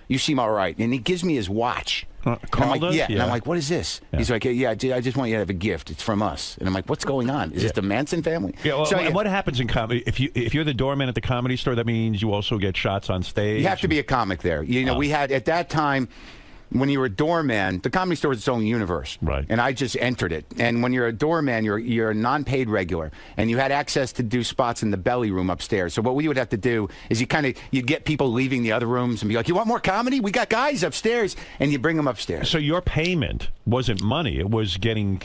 you seem all right. And he gives me his watch. Carl like, does? yeah. And I'm like, what is this? Yeah. He's like, yeah, I just want you to have a gift. It's from us. And I'm like, what's going on? Is this the Manson family? Yeah, well, so, and what happens in comedy? If you're the doorman at the Comedy Store, that means you also get shots on stage? You have to be a comic there. You know, we had, at that time, when you were a doorman, the Comedy Store was its own universe. Right. And I just entered it. And when you're a doorman, you're a non-paid regular. And you had access to do spots in the belly room upstairs. So what we would have to do is you'd get people leaving the other rooms and be like, you want more comedy? We got guys upstairs. And you bring them upstairs. So your payment wasn't money. It was getting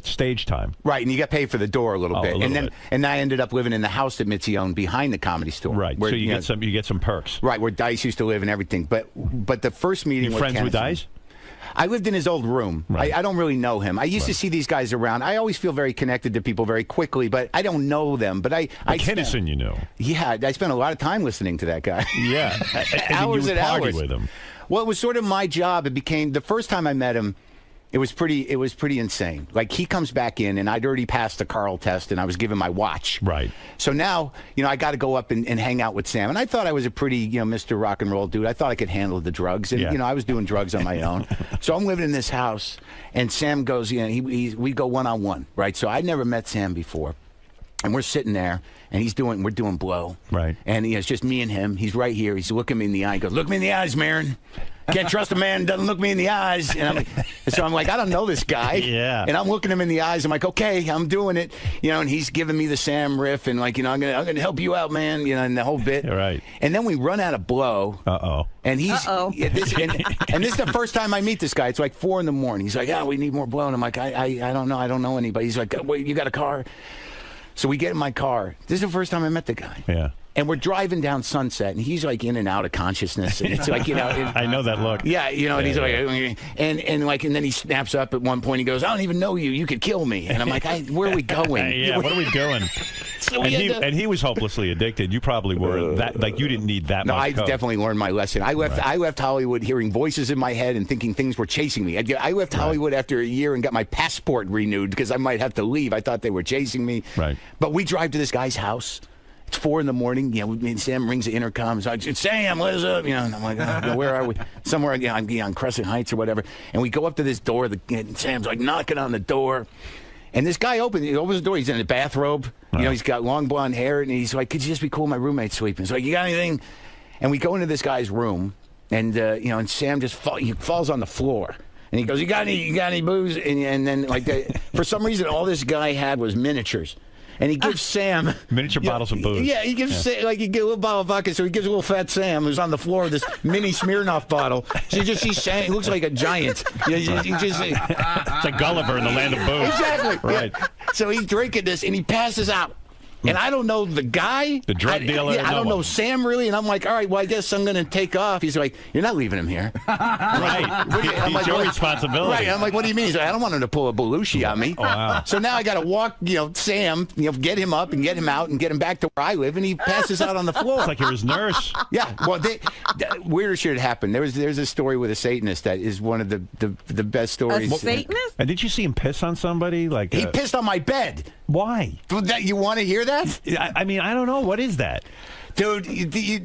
stage time. Right. And you got paid for the door a little bit. And I ended up living in the house that Mitzi owned behind the Comedy Store. Right. Where, so you get some perks. Right. Where Dice used to live and everything. But the first meeting with friends with Dice? I lived in his old room. Right. I don't really know him. I used to see these guys around. I always feel very connected to people very quickly, but I don't know them. But Kinnison, you know. Yeah, I spent a lot of time listening to that guy. Yeah. Hours and hours with him. Well, it was sort of my job. It became, the first time I met him, it was pretty insane. Like, he comes back in, and I'd already passed the Carl test, and I was given my watch. Right. So now, you know, I got to go up and hang out with Sam. And I thought I was a pretty, you know, Mr. Rock and Roll dude. I thought I could handle the drugs. And, you know, I was doing drugs on my own. So I'm living in this house, and Sam goes, you know, we go one-on-one, right? So I'd never met Sam before. And we're sitting there, and we're doing blow. Right. And it's just me and him. He's right here. He's looking me in the eye. He goes, look me in the eyes, Marin. Can't trust a man who doesn't look me in the eyes. And I'm like, I don't know this guy. Yeah. And I'm looking him in the eyes. I'm like, okay, I'm doing it. You know, and he's giving me the Sam riff and like, you know, I'm gonna help you out, man. You know, and the whole bit. Right. And then we run out of blow. Uh-oh. And he's and this is the first time I meet this guy. It's like 4 in the morning. He's like, yeah, we need more blow. And I'm like, I don't know. I don't know anybody. He's like, wait, you got a car? So we get in my car. This is the first time I met the guy. Yeah. And we're driving down Sunset, and he's like in and out of consciousness, and it's like, you know, I know that look. Yeah, you know, and he's like, and then he snaps up at one point. He goes, "I don't even know you. You could kill me." And I'm like, "Where are we going? Yeah, what are we doing?" So and he was hopelessly addicted. You probably were that, like, you didn't need that much. No, I definitely learned my lesson. I left Hollywood hearing voices in my head and thinking things were chasing me. I left Hollywood after a year and got my passport renewed because I might have to leave. I thought they were chasing me. Right. But we drive to this guy's house. It's 4 in the morning. You know, me and Sam rings the intercom. So it's Sam, what's up? You know, and I'm like, oh, where are we? Somewhere, you know, on Crescent Heights or whatever. And we go up to this door. And Sam's like knocking on the door. And this guy opens the door. He's in a bathrobe. You know, he's got long blonde hair. And he's like, could you just be cool? My roommate's sleeping. He's like, you got anything? And we go into this guy's room. And, you know, and Sam just falls on the floor. And he goes, you got any booze? And then, like, for some reason, all this guy had was miniatures. And he gives Sam miniature bottles of booze. Yeah, he gives like he gives a little bottle of vodka, so he gives a little fat Sam who's on the floor with this mini Smirnoff bottle. So you just see Sam, he looks like a giant. It's a Gulliver in the land of booze. Exactly. Right. Yeah. So he's drinking this and he passes out. And I don't know the guy. The drug dealer? I don't know Sam, really. And I'm like, all right, well, I guess I'm going to take off. He's like, you're not leaving him here. Right. It's your responsibility. Right. I'm like, what do you mean? He's like, I don't want him to pull a 𝗛𝗏𝗄 on me. Oh, wow. So now I got to walk, you know, Sam, you know, get him up and get him out and get him back to where I live. And he passes out on the floor. It's like you're his nurse. Yeah. Well, weirder shit happened. There's a story with a Satanist that is one of the best stories. A Satanist? And did you see him piss on somebody? Like he pissed on my bed. Why? You want to hear that? I mean, I don't know. What is that? Dude,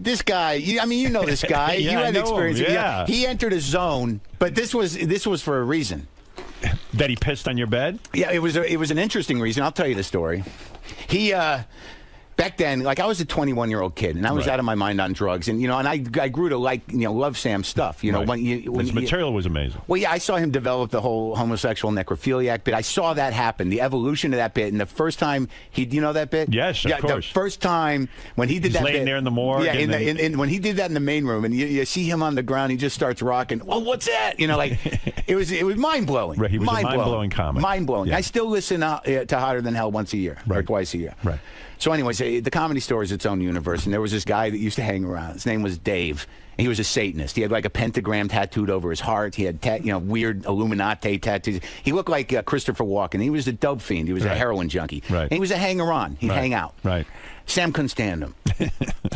this guy, I mean, you know this guy. Yeah, you I had know experience. him, yeah. He entered a zone, but this was for a reason. That he pissed on your bed? Yeah, it was an interesting reason. I'll tell you the story. He back then, like, I was a 21-year-old kid, and I was out of my mind on drugs, and and I grew to love Sam's stuff. When his material was amazing. Well, yeah, I saw him develop the whole homosexual necrophiliac bit. I saw that happen, the evolution of that bit, and the first time you know that bit? Yes, of course. The first time when he did that laying bit, there in the morgue. Yeah, when he did that in the main room, and you see him on the ground, he just starts rocking. Well, what's that? It was mind blowing. Right, he was a mind-blowing comic. Mind blowing. Yeah. I still listen to Hotter Than Hell once a year or twice a year. Right. So anyways, the Comedy Store is its own universe, and there was this guy that used to hang around. His name was Dave. He was a Satanist. He had like a pentagram tattooed over his heart. He had weird Illuminati tattoos. He looked like Christopher Walken. He was a dope fiend. He was a heroin junkie. Right. And he was a hanger-on. He'd hang out. Right. Sam couldn't stand him.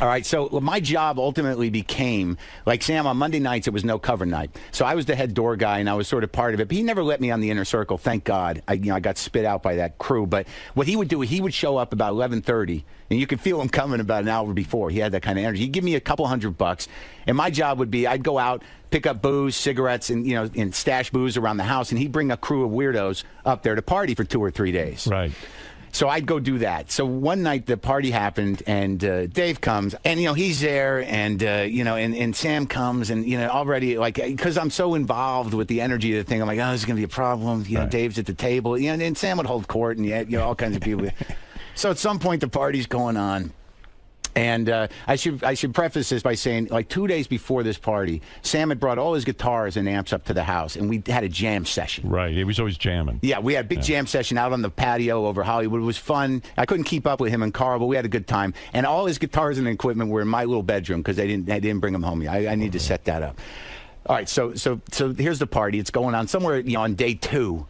All right, so my job ultimately became, like Sam, on Monday nights, it was no cover night. So I was the head door guy, and I was sort of part of it. But he never let me on the inner circle, thank God. I got spit out by that crew. But what he would do, he would show up about 11:30, and you could feel him coming about an hour before. He had that kind of energy. He'd give me a couple $100, and my job would be I'd go out, pick up booze, cigarettes, and stash booze around the house, and he'd bring a crew of weirdos up there to party for 2 or 3 days. Right. So I'd go do that. So one night the party happened, and Dave comes, and he's there, and and Sam comes, and already because I'm so involved with the energy of the thing, I'm like, oh, this is gonna be a problem. Dave's at the table, and Sam would hold court, and all kinds of people. So at some point the party's going on. And I should preface this by saying, like 2 days before this party, Sam had brought all his guitars and amps up to the house, and we had a jam session. Right, he was always jamming. Yeah, we had a big jam session out on the patio over Hollywood. It was fun. I couldn't keep up with him and Carl, but we had a good time. And all his guitars and equipment were in my little bedroom because I didn't bring them home yet. I need to set that up. All right, so here's the party. It's going on somewhere on day 2.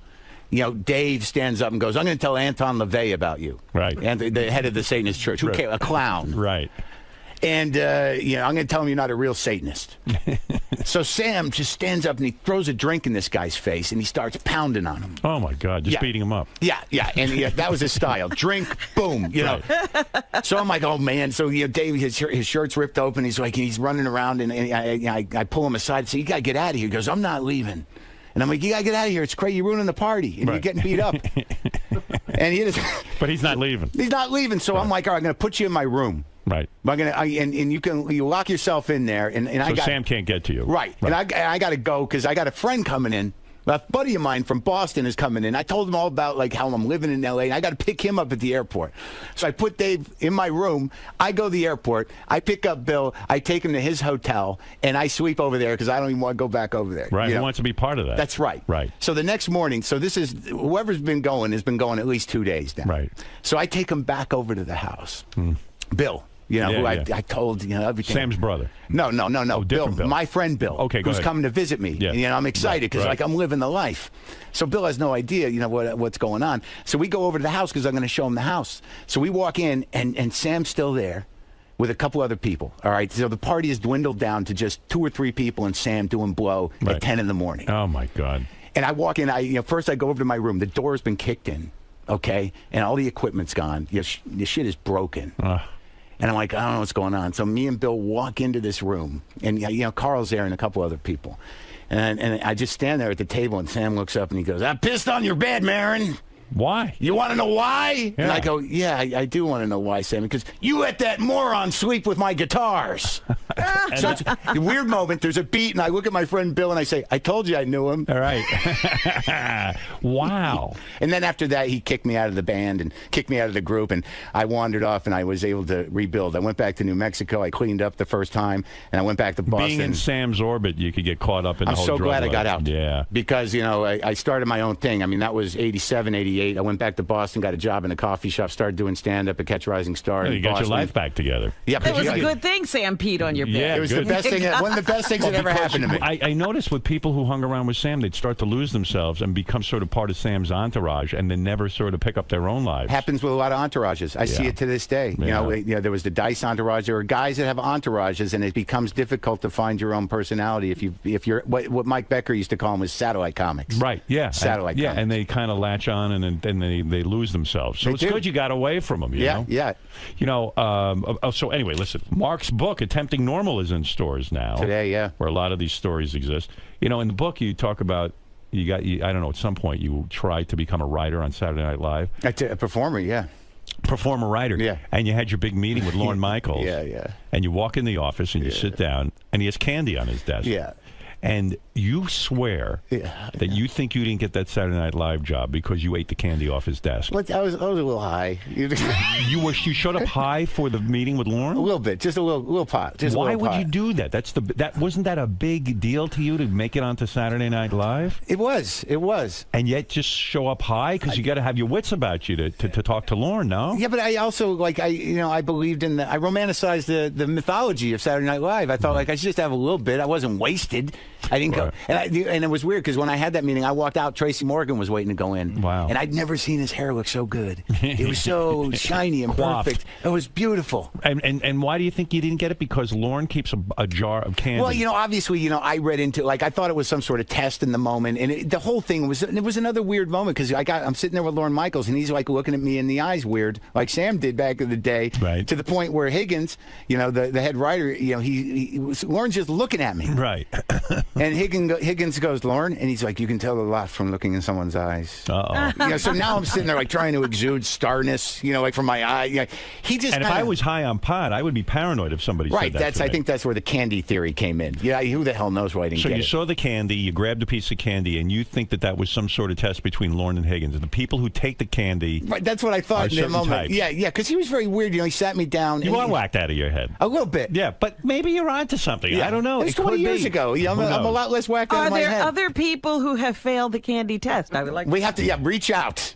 Dave stands up and goes, I'm going to tell Anton LaVey about you. Right. And the head of the Satanist church. Who cares? A clown. Right. And, I'm going to tell him you're not a real Satanist. So Sam just stands up and he throws a drink in this guy's face and he starts pounding on him. Oh, my God. Just beating him up. Yeah. And that was his style. Drink, boom, know. So I'm like, oh, man. So, Dave, his shirt's ripped open. He's running around and I pull him aside and say, you got to get out of here. He goes, I'm not leaving. And I'm like, you got to get out of here. It's crazy. You're ruining the party. And you're getting beat up. And but he's not leaving. He's not leaving. So I'm like, all right, I'm going to put you in my room. Right. And you lock yourself in there. And so Sam can't get to you. Right. And I got to go because I got a friend coming in. A buddy of mine from Boston is coming in. I told him all about how I'm living in L.A. and I got to pick him up at the airport. So I put Dave in my room. I go to the airport. I pick up Bill. I take him to his hotel, and I sweep over there because I don't even want to go back over there. Right. He wants to be part of that. That's right. Right. So the next morning, this is whoever's been going has been going at least 2 days now. Right. So I take him back over to the house. Bill. who I told, everything. Sam's brother. No. Oh, Bill, Bill. my friend Bill. Okay, go who's ahead. coming to visit me. Yeah. I'm excited because I'm living the life. So Bill has no idea, what's going on. So we go over to the house because I'm going to show him the house. So we walk in and Sam's still there with a couple other people. All right. So the party has dwindled down to just 2 or 3 people and Sam doing blow at 10 in the morning. Oh my God. And I walk in, first I go over to my room. The door's been kicked in. Okay. And all the equipment's gone. The shit is broken. And I'm like, I don't know what's going on. So me and Bill walk into this room, and Carl's there and a couple other people. And I just stand there at the table, and Sam looks up and he goes, I pissed on your bed, Marin. Why? You want to know why? Yeah. And I go, yeah, I do want to know why, Sam, because you let that moron sleep with my guitars. So it's a weird moment. There's a beat, and I look at my friend Bill, and I say, I told you I knew him. All right. Wow. And then after that, he kicked me out of the band and kicked me out of the group, and I wandered off, and I was able to rebuild. I went back to New Mexico. I cleaned up the first time, and I went back to Boston. Being in Sam's orbit, you could get caught up in the whole drug drug glad life. I got out. Yeah. Because, I started my own thing. I mean, that was 87, 88. I went back to Boston, got a job in a coffee shop, started doing stand-up at Catch a Rising Star in You got Boston. your life back together. Yeah, It was a good thing Sam peed on your bed. Yeah, it was the best thing. One of the best things that ever happened to me. I noticed with people who hung around with Sam, they'd start to lose themselves and become sort of part of Sam's entourage, and then never sort of pick up their own lives. Happens with a lot of entourages. I see it to this day. There was the Dice entourage. There are guys that have entourages, and it becomes difficult to find your own personality if you're what Mike Becker used to call them was satellite comics. Right. Yeah. Satellite. Yeah, comics. and they kind of latch on, and and then they lose themselves. So it's good you got away from them, you know? Yeah. You know, so anyway, listen, Mark's book, Attempting Normal, is in stores now. Today, yeah. Where a lot of these stories exist. You know, in the book you talk about, I don't know, at some point you tried to become a writer on Saturday Night Live. A performer, yeah. Performer writer. Yeah. And you had your big meeting with 𝗦𝗵ici𝗄. Yeah. And you walk in the office and you sit down and he has candy on his desk. Yeah. And you swear that you think you didn't get that Saturday Night Live job because you ate the candy off his desk. Well, I was a little high. You showed up high for the meeting with Lauren? A little bit, just a little pot. Why would you do that? Wasn't that a big deal to you to make it onto Saturday Night Live? It was. And yet just show up high because you got to have your wits about you to talk to Lauren, no? Yeah, but I also I believed in I romanticized the mythology of Saturday Night Live. I thought I should just have a little bit. I wasn't wasted. I didn't go, and it was weird because when I had that meeting, I walked out. Tracy Morgan was waiting to go in. Wow! And I'd never seen his hair look so good. It was so shiny and perfect. It was beautiful. And why do you think you didn't get it? Because Lauren keeps a jar of candy. Well, obviously, I read into I thought it was some sort of test in the moment, and the whole thing was another weird moment because I'm sitting there with Lorne Michaels, and he's looking at me in the eyes weird, like Sam did back in the day, right? To the point where Higgins, the head writer, Lauren's just looking at me, right? And Higgins goes, Lauren, and he's like, you can tell a lot from looking in someone's eyes. Uh-oh. So now I'm sitting there trying to exude starness, from my eye. He just. And if I was high on pot, I would be paranoid if somebody said that to me. I think that's where the candy theory came in. Yeah, who the hell knows why I didn't get it. So you saw the candy, you grabbed a piece of candy, and you think that was some sort of test between Lauren and Higgins. And the people who take the candy, right? That's what I thought in that moment. Types. Yeah, because he was very weird. He sat me down. You are whacked out of your head a little bit. Yeah, but maybe you're onto something. Yeah. I don't know. It was 20 years ago. I'm a lot less whacked out of my head. Are there other people who have failed the candy test? I would like. We have to reach out.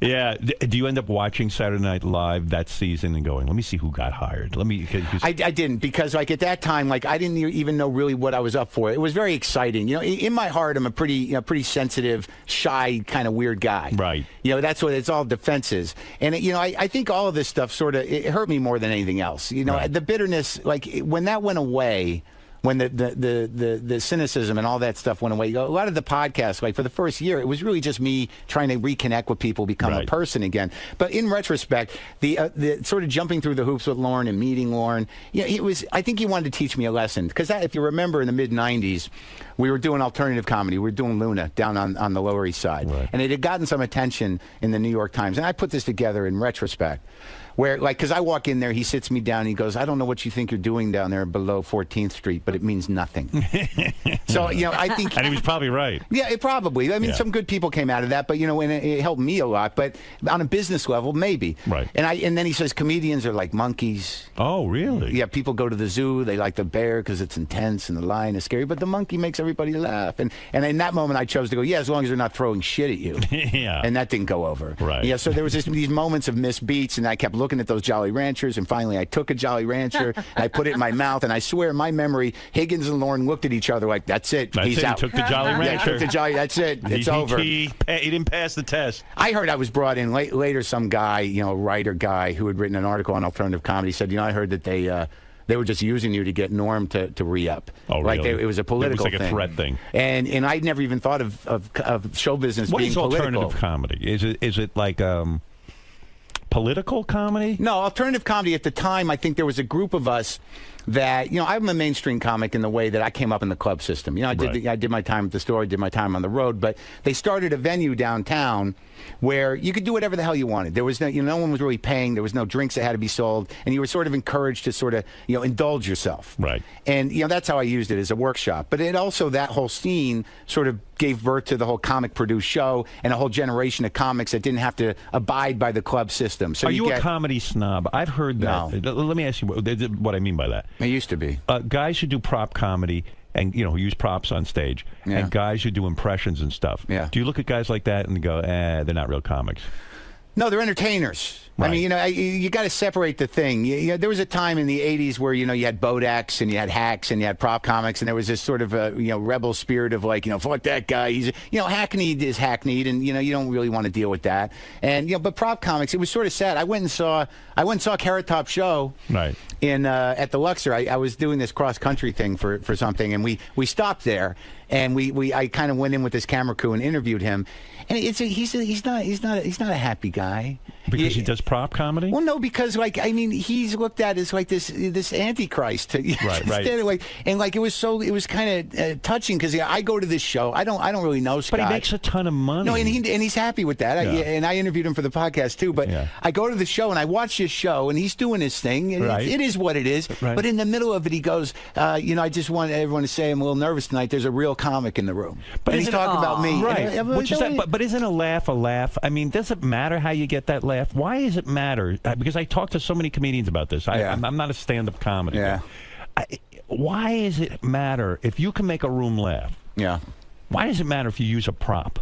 Yeah. Do you end up watching Saturday Night Live that season and going, let me see who got hired? I didn't, because at that time, I didn't even know really what I was up for. It was very exciting. In my heart, I'm a pretty sensitive, shy, kind of weird guy. Right. That's what it's all defenses. And I think all of this stuff it hurt me more than anything else. Right. The bitterness, when that went away. When the cynicism and all that stuff went away, a lot of the podcasts, for the first year, it was really just me trying to reconnect with people, become a person again. But in retrospect, the sort of jumping through the hoops with Lauren and meeting Lauren, I think he wanted to teach me a lesson. Because if you remember, in the mid-'90s, we were doing alternative comedy. We were doing Luna down on the Lower East Side. Right. And it had gotten some attention in the New York Times. And I put this together in retrospect. Where, because I walk in there, he sits me down, and he goes, I don't know what you think you're doing down there below 14th Street, but it means nothing. So, I think... And he was probably right. Yeah, probably. I mean, some good people came out of that, but, and it helped me a lot. But on a business level, maybe. Right. And then he says comedians are like monkeys. Oh, really? Yeah, people go to the zoo, they like the bear because it's intense and the lion is scary, but the monkey makes everybody laugh. And in that moment, I chose to go, as long as they're not throwing shit at you. Yeah. And that didn't go over. Right. Yeah, so there was these moments of missed beats, and I kept looking at those Jolly Ranchers, and finally I took a Jolly Rancher, and I put it in my mouth, and I swear in my memory, Higgins and Lauren looked at each other like, that's it. He's out. He took the Jolly Rancher. Yeah, took the Jolly, that's it. It's over. He didn't pass the test. I heard I was brought in later, some guy, a writer guy who had written an article on alternative comedy said, I heard that they were just using you to get Norm to re-up. Oh, really? It was a political thing. It was like a threat thing. And I'd never even thought of show business being political. What is alternative comedy? Is it like political comedy? No, alternative comedy at the time, I think there was a group of us that, I'm a mainstream comic in the way that I came up in the club system. I did my time at the store, I did my time on the road, but they started a venue downtown where you could do whatever the hell you wanted. There was no one was really paying. There was no drinks that had to be sold, and you were sort of encouraged to sort of, indulge yourself. Right. And, that's how I used it as a workshop. But it also, that whole scene sort of gave birth to the whole comic produced show and a whole generation of comics that didn't have to abide by the club system. So Are you a comedy snob? I've heard that. No. Let me ask you what I mean by that. I used to be. Guys who do prop comedy and, who use props on stage, and guys who do impressions and stuff. Yeah. Do you look at guys like that and go, they're not real comics? No, they're entertainers. Right. I mean, you got to separate the thing. There was a time in the 80s where, you had Bodax and you had hacks and you had prop comics, and there was this sort of, rebel spirit of fuck that guy. He's, hackneyed is hackneyed, and, you don't really want to deal with that. And, but prop comics, it was sort of sad. I went and saw Carrot Top Show. Right. at the Luxor. I was doing this cross country thing for something, and we stopped there, and I kind of went in with this camera crew and interviewed him, and he's not a happy guy. Because he does prop comedy? Well, no, because he's looked at as like this antichrist. Right. And it was kind of touching because I go to this show. I don't really know Scott. But he makes a ton of money. No, and he's happy with that. And I interviewed him for the podcast too. But I go to the show and I watch his show, and he's doing his thing. And it is what it is. Right. But in the middle of it, he goes, I just want everyone to say I'm a little nervous tonight. There's a real comic in the room. But he's talking about me. Right. Which is that? But isn't a laugh a laugh? I mean, does it matter how you get that laugh? Why does it matter? Because I talk to so many comedians about this. I'm not a stand-up comedy guy. Why does it matter if you can make a room laugh? Yeah. Why does it matter if you use a prop?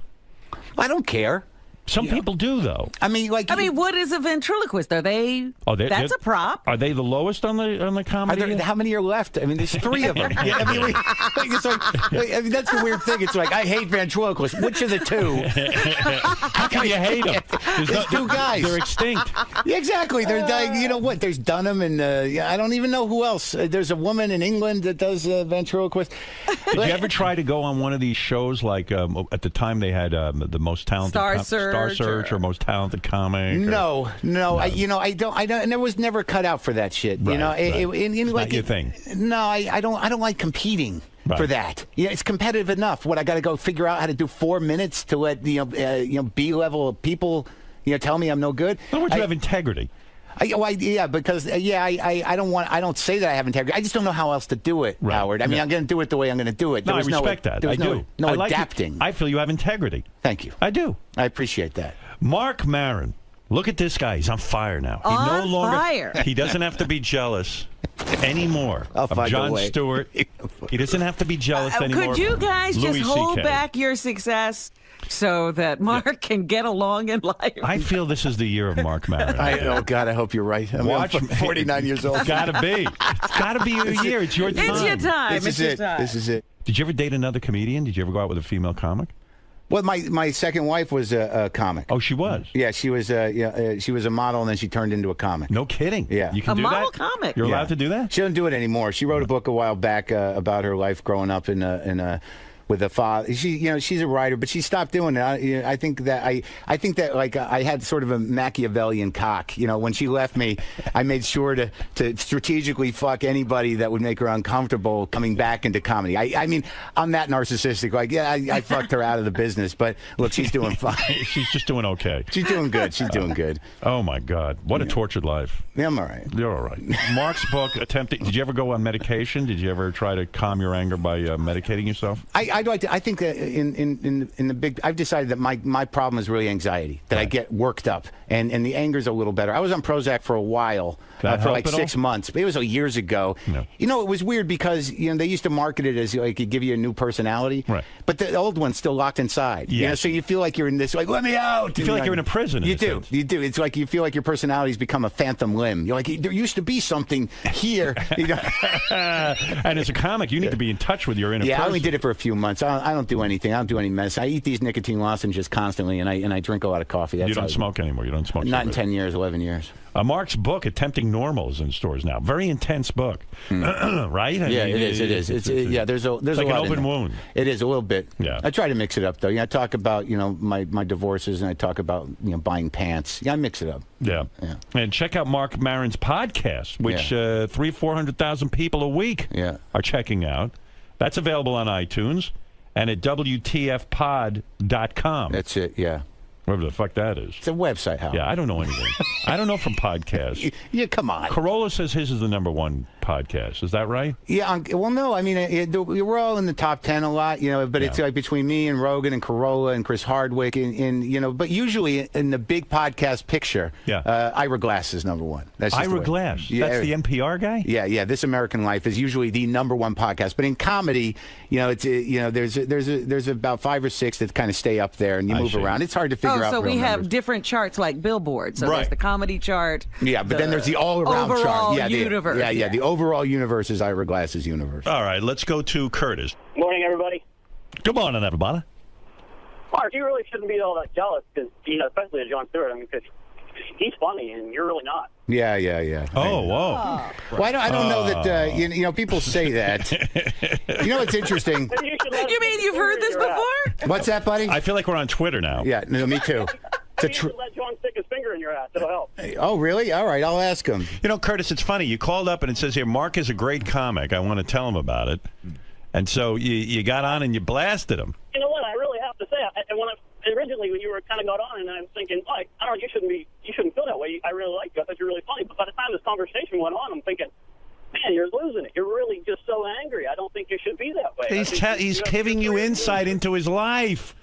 I don't care. Some people do, though. I mean, what is a ventriloquist? Are they? That's a prop. Are they the lowest on the comedy? How many are left? I mean, there's 3 of them. That's the weird thing. It's like I hate ventriloquists. Which of the 2? How can you hate them? There's 2 guys. They're extinct. Yeah, exactly. You know what? There's Dunham, and I don't even know who else. There's a woman in England that does ventriloquist. Did you ever try to go on one of these shows? Like at the time they had the most talented Star Search or most talented comic? No. I don't. And I was never cut out for that shit. Right, you know, it's not your thing. No, I don't like competing for that. It's competitive enough. What I got to go figure out how to do 4 minutes to let B-level people tell me I'm no good. In other words, you have integrity. I don't say that I have integrity. I just don't know how else to do it, Howard. I mean, I'm going to do it the way I'm going to do it. I respect that. I do. No adapting. I feel you have integrity. Thank you. I do. I appreciate that. Mark Maron. Look at this guy. He's on fire now. Fire. He doesn't have to be jealous anymore of Jon Stewart. He doesn't have to be jealous anymore. Could you guys just hold back your success so that Mark can get along in life? I feel this is the year of Mark Maron. Oh, God, I hope you're right. I'm 49 years old. It's got to be. It's got to be your year. It's your time. It's your time. This is it. Did you ever date another comedian? Did you ever go out with a female comic? Well, my second wife was a comic. Oh, she was? Yeah, she was a model, and then she turned into a comic. No kidding. Yeah. You can do model that? comic. You're allowed to do that? She doesn't do it anymore. She wrote a book a while back about her life growing up with a father. She's a writer, but she stopped doing it. I think that I had sort of a Machiavellian cock. When she left me, I made sure to strategically fuck anybody that would make her uncomfortable coming back into comedy. I mean, I'm that narcissistic. I fucked her out of the business, but look, she's doing fine. She's just doing okay. She's doing good. She's doing good. Oh my God, what a tortured life. Yeah, I'm all right. You're all right. Mark's book, Did you ever go on medication? Did you ever try to calm your anger by medicating yourself? I think that in the big, I've decided that my problem is really anxiety, that I get worked up, and the anger's a little better. I was on Prozac for a while, for like 6 months, but it was years ago. No. It was weird because they used to market it as like it give you a new personality, right? But the old one's still locked inside. Yes. So you feel like you're in this, like, let me out. You feel like you're in a prison. You do. It's like you feel like your personality's become a phantom limb. You're like, there used to be something here. And as a comic, you need to be in touch with your inner person. I only did it for a few months. I don't do anything. I don't do any medicine. I eat these nicotine lozenges constantly, and I drink a lot of coffee. You don't smoke anymore. You don't smoke. Not in 10 years, 11 years. Mark's book, Attempting Normal, is in stores now. Very intense book, right? It is. There's a like lot an open wound. It is a little bit. Yeah. I try to mix it up though. I talk about my divorces, and I talk about buying pants. I mix it up. Yeah. And check out Mark Maron's podcast, which 400,000 people a week are checking out. That's available on iTunes and at WTFpod.com. That's it. Yeah. Whatever the fuck that is. It's a website, Howard. Yeah, I don't know anything. I don't know from podcasts. Yeah, come on. Corolla says his is the #1 podcast. Is that right? Yeah. Well, no. I mean, we're all in the top 10 a lot, but it's like between me and Rogan and Corolla and Chris Hardwick and but usually in the big podcast picture, Ira Glass is #1. That's just Ira Glass. That's the NPR guy? Yeah. This American Life is usually the #1 podcast. But in comedy, there's about 5 or 6 that kind of stay up there and you move around. It's hard to figure out. So we have different charts like Billboard. So there's the comedy chart. Yeah, but then there's the all-around chart. Yeah, universe. The overall universe is Ira Glass's universe. All right, let's go to Curtis. Morning, everybody. Good morning, everybody. Mark, you really shouldn't be all that jealous, because especially of Jon Stewart. I mean, because he's funny and you're really not. Yeah. Oh, whoa. Well, I don't know that, you know, people say that. You know what's interesting? You mean you've heard this before? What's that, buddy? I feel like we're on Twitter now. Yeah, no, me too. You should let John stick his finger in your ass. It'll help. Oh, really? All right, I'll ask him. You know, Curtis, it's funny. You called up and it says here, Mark is a great comic. I want to tell him about it. And so you got on and you blasted him. You know what? I really have to say, originally when you were kind of got on, and I was thinking, I don't know, you shouldn't feel that way. I really like you. I thought you're really funny. But by the time this conversation went on, I'm thinking, man, you're losing it. You're really just so angry. I don't think you should be that way. He's giving you insight into his life.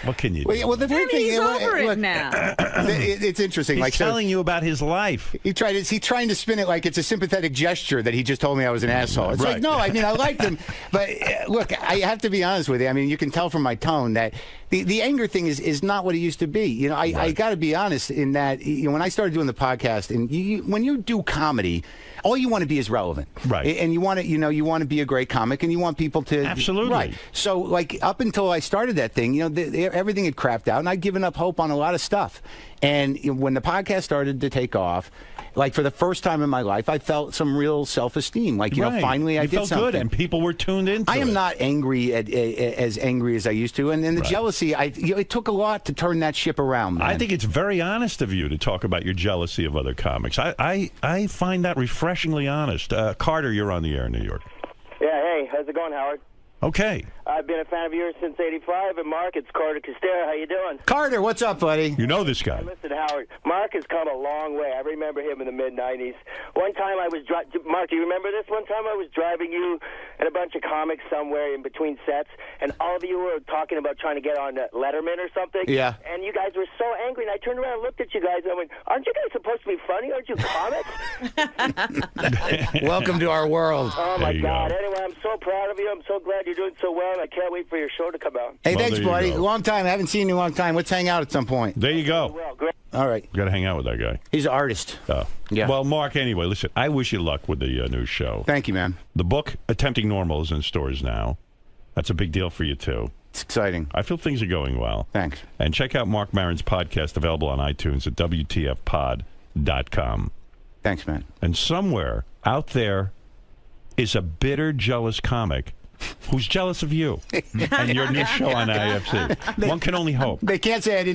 What can you do? Well, the weird thing he's over it now. It's interesting. He's telling you about his life. He's trying to spin it like it's a sympathetic gesture that he just told me I was an asshole. It's like, no, I mean, I liked him. But look, I have to be honest with you. I mean, you can tell from my tone that the anger thing is not what it used to be. You know, I got to be honest in that, you know, when I started doing the podcast, and when you do comedy, all you want to be is relevant. Right. And you want to, you want to be a great comic, and you want people to... Absolutely. Right. So, like, up until I started that thing, you know, everything had crapped out, and I'd given up hope on a lot of stuff. And when the podcast started to take off, like, for the first time in my life, I felt some real self-esteem. Like, you know, finally I did something. You felt good, and people were tuned into it. I am not angry as angry as I used to. And the jealousy, it took a lot to turn that ship around, man. I think it's very honest of you to talk about your jealousy of other comics. I find that refreshingly honest. Carter, you're on the air in New York. Yeah, hey, how's it going, Howard? Okay. I've been a fan of yours since '85, and Mark, it's Carter 𝗪𝗏. How you doing? Carter, what's up, buddy? You know this guy. Listen, Howard, Mark has come a long way. I remember him in the mid-'90s. One time I was Mark, do you remember this? One time I was driving you and a bunch of comics somewhere in between sets, and all of you were talking about trying to get on Letterman or something. Yeah. And you guys were so angry, and I turned around and looked at you guys, and I went, aren't you guys supposed to be funny? Aren't you comics? Welcome to our world. Oh, my God. Anyway, I'm so proud of you. I'm so glad you're doing so well, and I can't wait for your show to come out. Hey, thanks, buddy. Long time. I haven't seen you in a long time. Let's hang out at some point. There you go. Well, great. All right. You got to hang out with that guy. He's an artist. Oh. Yeah. Well, Mark, anyway, listen, I wish you luck with the new show. Thank you, man. The book, Attempting Normal, is in stores now. That's a big deal for you, too. It's exciting. I feel things are going well. Thanks. And check out Mark Maron's podcast, available on iTunes at WTFpod.com. Thanks, man. And somewhere out there is a bitter, jealous comic who's jealous of you and your new show on IFC. One can only hope. They can't say I didn't